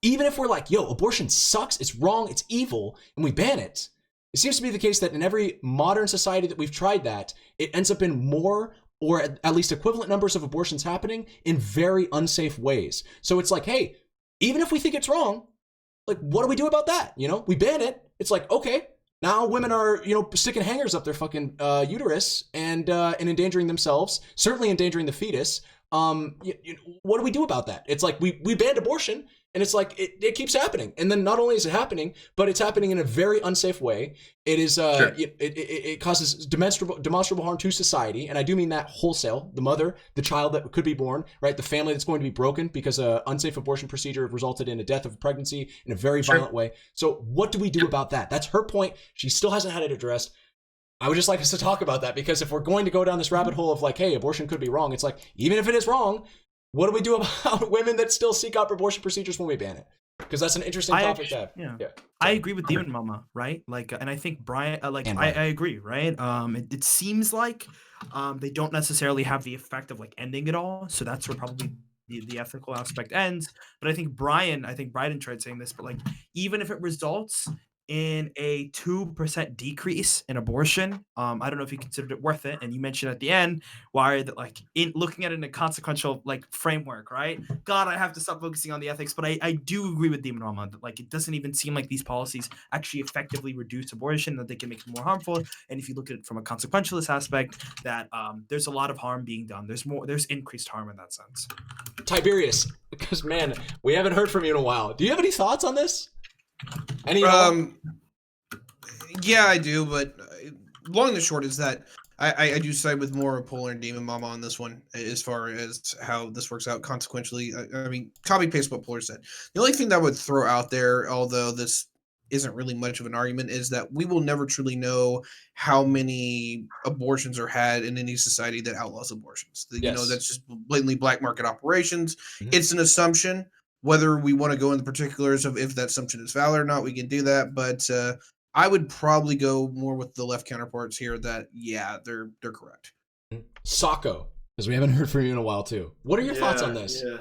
even if we're like, yo, abortion sucks, it's wrong, it's evil, and we ban it, it seems to be the case that in every modern society that we've tried that, it ends up in more or at least equivalent numbers of abortions happening in very unsafe ways. So it's like, hey, even if we think it's wrong, like, what do we do about that? You know, we ban it. It's like, okay, now women are, sticking hangers up their fucking uterus and endangering themselves, certainly endangering the fetus. What do we do about that? It's like we banned abortion, and it's like it keeps happening. And then not only is it happening, but it's happening in a very unsafe way. It is it causes demonstrable harm to society, and I do mean that wholesale. The mother, the child that could be born, right? The family that's going to be broken because an unsafe abortion procedure resulted in a death of a pregnancy in a very violent way. So what do we do about that? That's her point. She still hasn't had it addressed. I would just like us to talk about that, because if we're going to go down this rabbit hole of like, hey, abortion could be wrong, it's like, even if it is wrong, what do we do about women that still seek out abortion procedures when we ban it? Because that's an interesting topic to have. Yeah. I agree with DemonMama, right? Like, and I think Brian, I agree, right? It seems like they don't necessarily have the effect of like ending it all. So that's where probably the ethical aspect ends. But I think Brian tried saying this, but like, even if it results in a 2% decrease in abortion, I don't know if you considered it worth it. And you mentioned at the end why that, like, in looking at it in a consequential like framework, right? God, I have to stop focusing on the ethics, but I do agree with DemonMama that like it doesn't even seem like these policies actually effectively reduce abortion, that they can make it more harmful. And if you look at it from a consequentialist aspect, that there's a lot of harm being done. There's increased harm in that sense. Tiberius, because man, we haven't heard from you in a while. Do you have any thoughts on this? Yeah, I do, but long and the short is that I do side with more of Polar and DemonMama on this one as far as how this works out consequentially. I mean, copy paste what Polar said. The only thing that I would throw out there, although this isn't really much of an argument, is that we will never truly know how many abortions are had in any society that outlaws abortions. You know, that's just blatantly black market operations. Mm-hmm. It's an assumption. Whether we want to go into the particulars of if that assumption is valid or not, we can do that. But I would probably go more with the left counterparts here that, yeah, they're correct. Socco, because we haven't heard from you in a while, too. What are your thoughts on this? Yeah.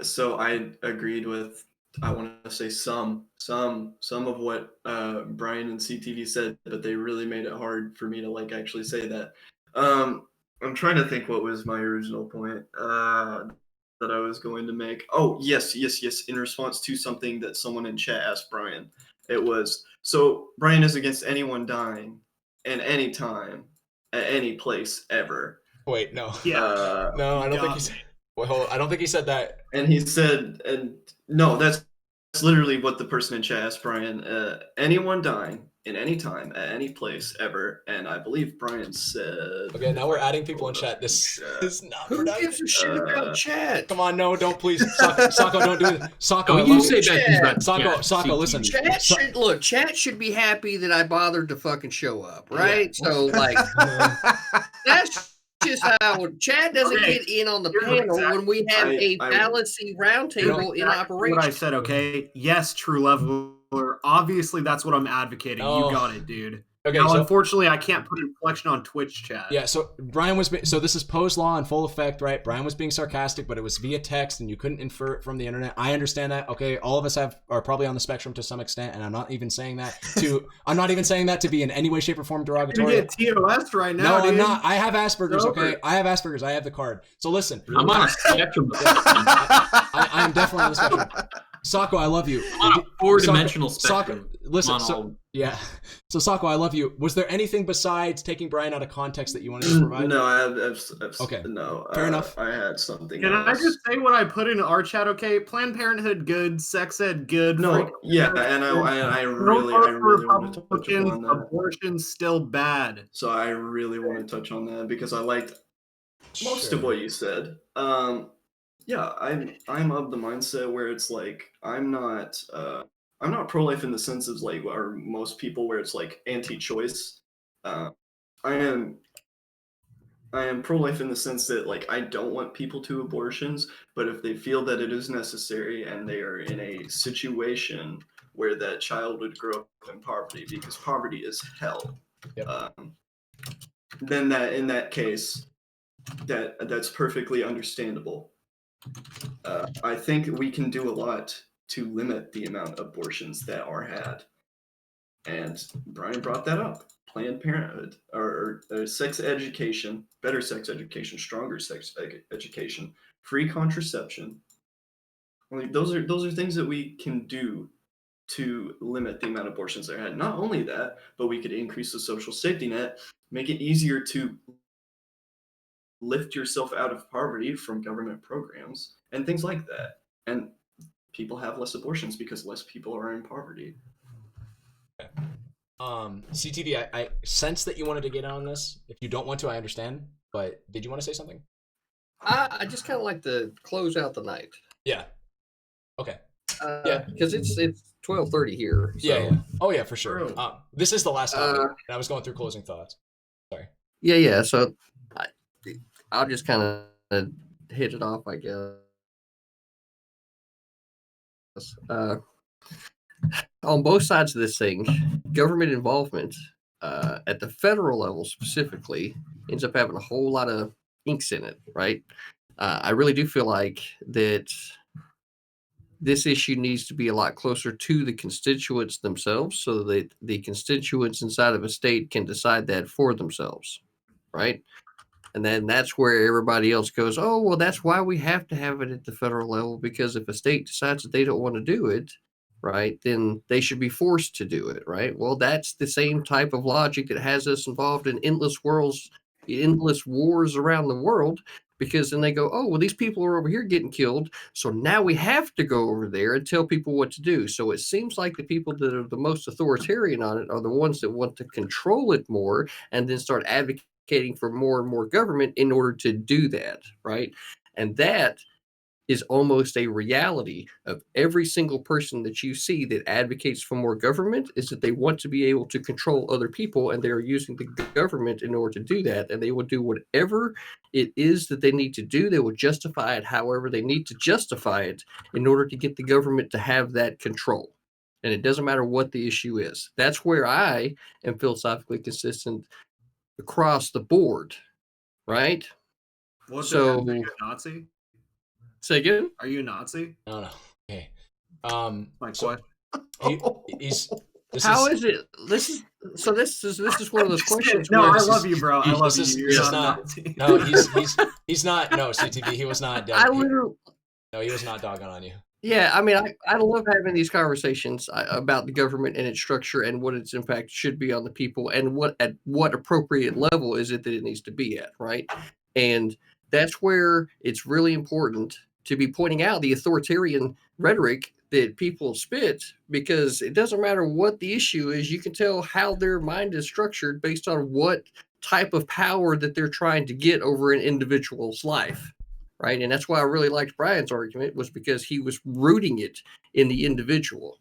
So I agreed with, I want to say some of what Brian and CTV said, but they really made it hard for me to like actually say that. I'm trying to think what was my original point that I was going to make. Oh, yes. In response to something that someone in chat asked Brian, it was, so Brian is against anyone dying at any time, at any place, ever. Wait, no. Yeah. No, I don't think he said. Well, hold on. I don't think he said that. And he said, and no, that's literally what the person in chat asked Brian. Anyone dying in any time, at any place, ever. And I believe Brian said... Okay, now we're adding people in chat. This is not productive. Who gives a shit about chat? Come on, no, don't please. Socco, don't do this. Socco, you say that. Socco, listen. Chat should be happy that I bothered to fucking show up, right? Yeah. So, like, that's just how Chad doesn't get in on the panel when we have a Fallacy Roundtable in operation. What I said, okay? Yes, true leveler. Obviously, that's what I'm advocating. You got it, dude. Okay, No, so unfortunately, I can't put inflection on Twitch chat. yeah, so Brian was so this is Poe's law in full effect, right? Brian was being sarcastic, but it was via text, and you couldn't infer it from the internet. I understand that. Okay, all of us are probably on the spectrum to some extent, and I'm not even saying that to be in any way, shape, or form You're derogatory. gonna get TOS right now. No, I'm dude. not. I have Asperger's. It's over. Okay, I have Asperger's. I have the card. So listen, I'm on a spectrum. I am definitely on the spectrum. Socco, I love you. I'm on a four-dimensional Socco, spectrum. listen, I'm on so, all- yeah. So Socco, I love you. Was there anything besides taking Brian out of context that you wanted to provide? No, I've Okay. No, Fair enough. I had something. Can else. I just say what I put in our chat? Okay, Planned Parenthood good, sex ed good. No, yeah, and I really want to touch Republicans, upon that. abortion still bad. So I really want to touch on that because I liked most Sure. of what you said. Yeah, I'm of the mindset where it's like I'm not pro-life in the sense of like are most people where it's like anti-choice. I am pro-life in the sense that like I don't want people to abortions, but if they feel that it is necessary and they are in a situation where that child would grow up in poverty because poverty is hell, Yep. then that in that case, that's perfectly understandable. I think we can do a lot to limit the amount of abortions that are had. And Brian brought that up. Planned Parenthood or sex education, better sex education, stronger sex education, free contraception. Like those are things that we can do to limit the amount of abortions that are had. Not only that, but we could increase the social safety net, make it easier to lift yourself out of poverty from government programs and things like that. And people have less abortions because less people are in poverty. CTV, I sense that you wanted to get on this. If you don't want to, I understand. But did you want to say something? I just kind of like to close out the night. Yeah. Okay. Yeah, because it's 12:30 here. So. Yeah. Oh yeah, for sure. True. This is the last topic. And I was going through closing thoughts. Sorry. Yeah. So I'll just kind of hit it off, I guess. On both sides of this thing, government involvement at the federal level specifically ends up having a whole lot of inks in it, right? I really do feel like that this issue needs to be a lot closer to the constituents themselves so that the constituents inside of a state can decide that for themselves, right? And then that's where everybody else goes, oh, well, that's why we have to have it at the federal level, because if a state decides that they don't want to do it, right, then they should be forced to do it, right? Well, that's the same type of logic that has us involved in endless wars around the world, because then they go, oh, well, these people are over here getting killed, so now we have to go over there and tell people what to do. So it seems like the people that are the most authoritarian on it are the ones that want to control it more and then start advocating for more and more government in order to do that, right? And that is almost a reality of every single person that you see that advocates for more government, is that they want to be able to control other people, and they are using the government in order to do that. And they will do whatever it is that they need to do. They will justify it however they need to justify it in order to get the government to have that control. And it doesn't matter what the issue is. That's where I am philosophically consistent across the board, right? What's So- are you a Nazi? Say again? Are you a Nazi? No. Okay. My So question. How is it? This is one of those questions. No, where I it's love just- you, bro. I love this you. is You're not- not a Nazi. No, he's not. No, CTV, he was not. I literally. No, he was not dogging on you. Yeah, I mean, I love having these conversations about the government and its structure and what its impact should be on the people, and at what appropriate level is it that it needs to be at, right? And that's where it's really important to be pointing out the authoritarian rhetoric that people spit, because it doesn't matter what the issue is, you can tell how their mind is structured based on what type of power that they're trying to get over an individual's life. Right. And that's why I really liked Brian's argument, was because he was rooting it in the individual.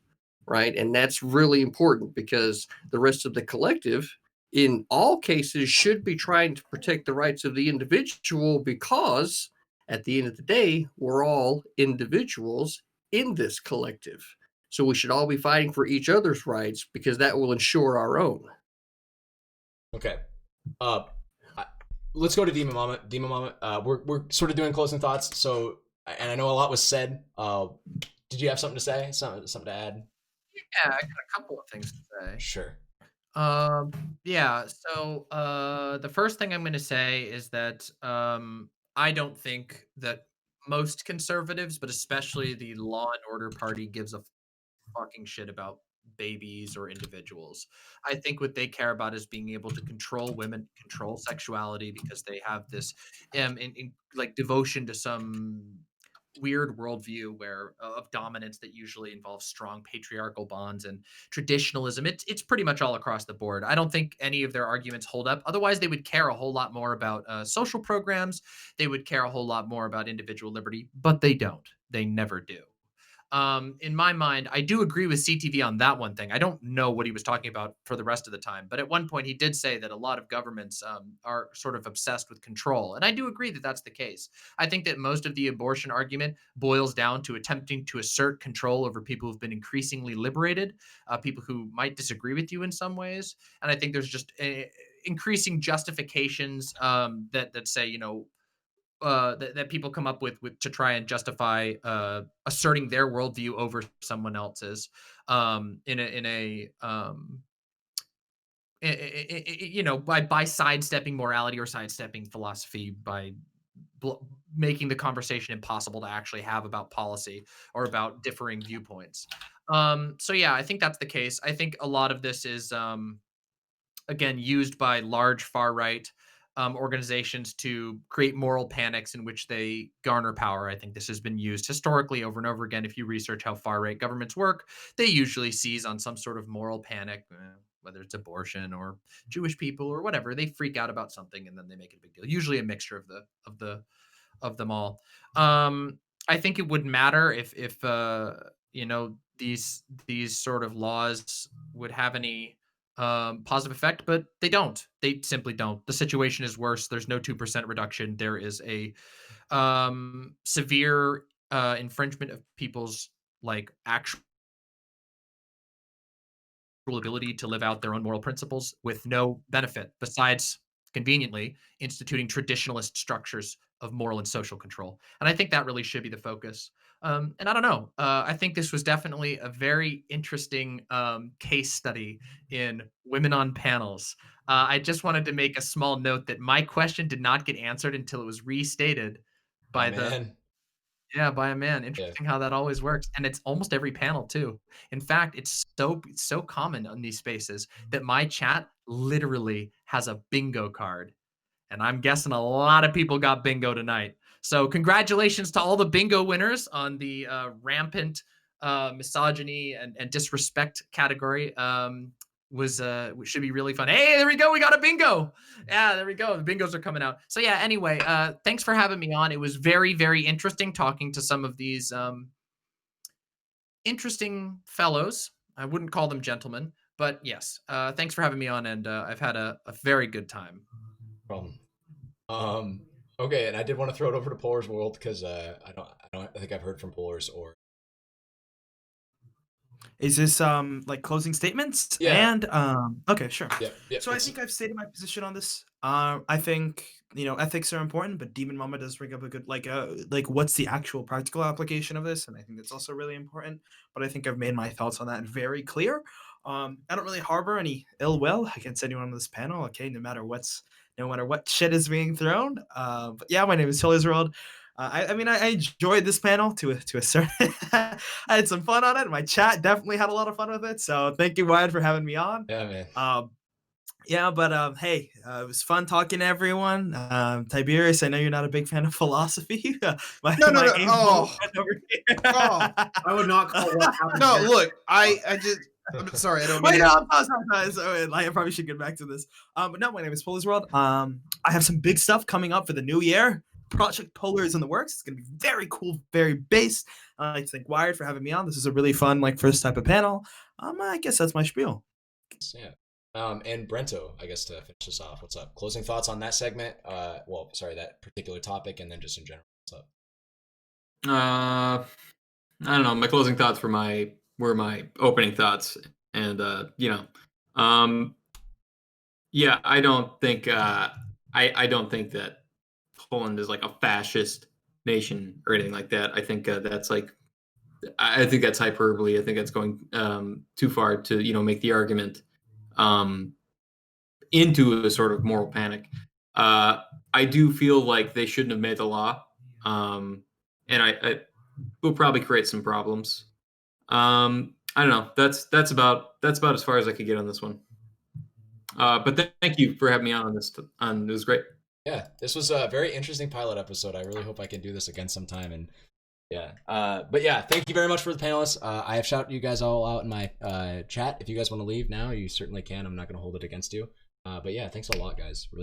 Right. And that's really important, because the rest of the collective in all cases should be trying to protect the rights of the individual, because at the end of the day, we're all individuals in this collective. So we should all be fighting for each other's rights, because that will ensure our own. Okay. Let's go to DemonMama. DemonMama, we're sort of doing closing thoughts. So, and I know a lot was said. Did you have something to say? Something to add? Yeah, I got a couple of things to say. Sure. Yeah. So, the first thing I'm going to say is that I don't think that most conservatives, but especially the Law and Order Party, gives a fucking shit about babies or individuals. I think what they care about is being able to control women, control sexuality, because they have this like devotion to some weird worldview where of dominance that usually involves strong patriarchal bonds and traditionalism. It's pretty much all across the board. I don't think any of their arguments hold up. Otherwise, they would care a whole lot more about social programs. They would care a whole lot more about individual liberty, but they don't. They never do. In my mind, I do agree with CTV on that one thing. I don't know what he was talking about for the rest of the time, but at one point he did say that a lot of governments are sort of obsessed with control. And I do agree that that's the case. I think that most of the abortion argument boils down to attempting to assert control over people who've been increasingly liberated, people who might disagree with you in some ways. And I think there's just increasing justifications that say, that people come up with to try and justify asserting their worldview over someone else's, by sidestepping morality or sidestepping philosophy, by making the conversation impossible to actually have about policy or about differing viewpoints. So yeah, I think that's the case. I think a lot of this is again used by large far right organizations to create moral panics in which they garner power. I think this has been used historically over and over again. If you research how far right governments work, they usually seize on some sort of moral panic, whether it's abortion or Jewish people or whatever. They freak out about something and then they make it a big deal. Usually a mixture of them all. I think it wouldn't matter if these sort of laws would have any positive effect, but they don't. They simply don't. The situation is worse. There's no 2% reduction. There is a severe infringement of people's like actual ability to live out their own moral principles with no benefit besides conveniently instituting traditionalist structures of moral and social control. And I think that really should be the focus. And I don't know. I think this was definitely a very interesting case study in women on panels. I just wanted to make a small note that my question did not get answered until it was restated by by a man. Interesting how that always works. And it's almost every panel too. In fact, it's so common on these spaces that my chat literally has a bingo card. And I'm guessing a lot of people got bingo tonight. So congratulations to all the bingo winners on the rampant misogyny and disrespect category. Should be really fun. Hey, there we go. We got a bingo. Yeah, there we go. The bingos are coming out. So yeah, anyway, thanks for having me on. It was very, very interesting talking to some of these interesting fellows. I wouldn't call them gentlemen, but yes, thanks for having me on, and I've had a very good time. Problem. Okay, and I did want to throw it over to PolarsWorld because I think I've heard from Polars or. Is this like closing statements? Yeah. And okay, sure. Yeah. So I think I've stated my position on this. I think ethics are important, but DemonMama does bring up a good like what's the actual practical application of this, and I think that's also really important. But I think I've made my thoughts on that very clear. I don't really harbor any ill will against anyone on this panel. Okay, no matter what shit is being thrown. But yeah, my name is PolarsWorld. I enjoyed this panel to a certain. I had some fun on it. My chat definitely had a lot of fun with it. So thank you, Wyatt, for having me on. Yeah, man. Hey, it was fun talking to everyone. Tiberius, I know you're not a big fan of philosophy. No. Oh, I would not call what happened. No, here. look, I'm sorry, I don't. Wait, no, I probably should get back to this. But no, my name is PolarsWorld. I have some big stuff coming up for the new year. Project Polar is in the works. It's gonna be very cool, very based. I'd like to thank Wired for having me on. This is a really fun, first type of panel. I guess that's my spiel. Yeah. And Brento, I guess to finish this off, what's up? Closing thoughts on that segment? That particular topic, and then just in general, what's up? I don't know. My closing thoughts were my opening thoughts, and Yeah, I don't think I don't think that Poland is like a fascist nation or anything like that. I think that's like I think that's hyperbole. I think that's going too far to make the argument into a sort of moral panic. I do feel like they shouldn't have made the law, and I will probably create some problems. I don't know. That's about as far as I could get on this one. But thank you for having me on this. It was great. Yeah, this was a very interesting pilot episode. I really hope I can do this again sometime. And yeah, but yeah, thank you very much for the panelists. I have shouted you guys all out in my chat. If you guys want to leave now, you certainly can. I'm not going to hold it against you. But yeah, thanks a lot, guys. Really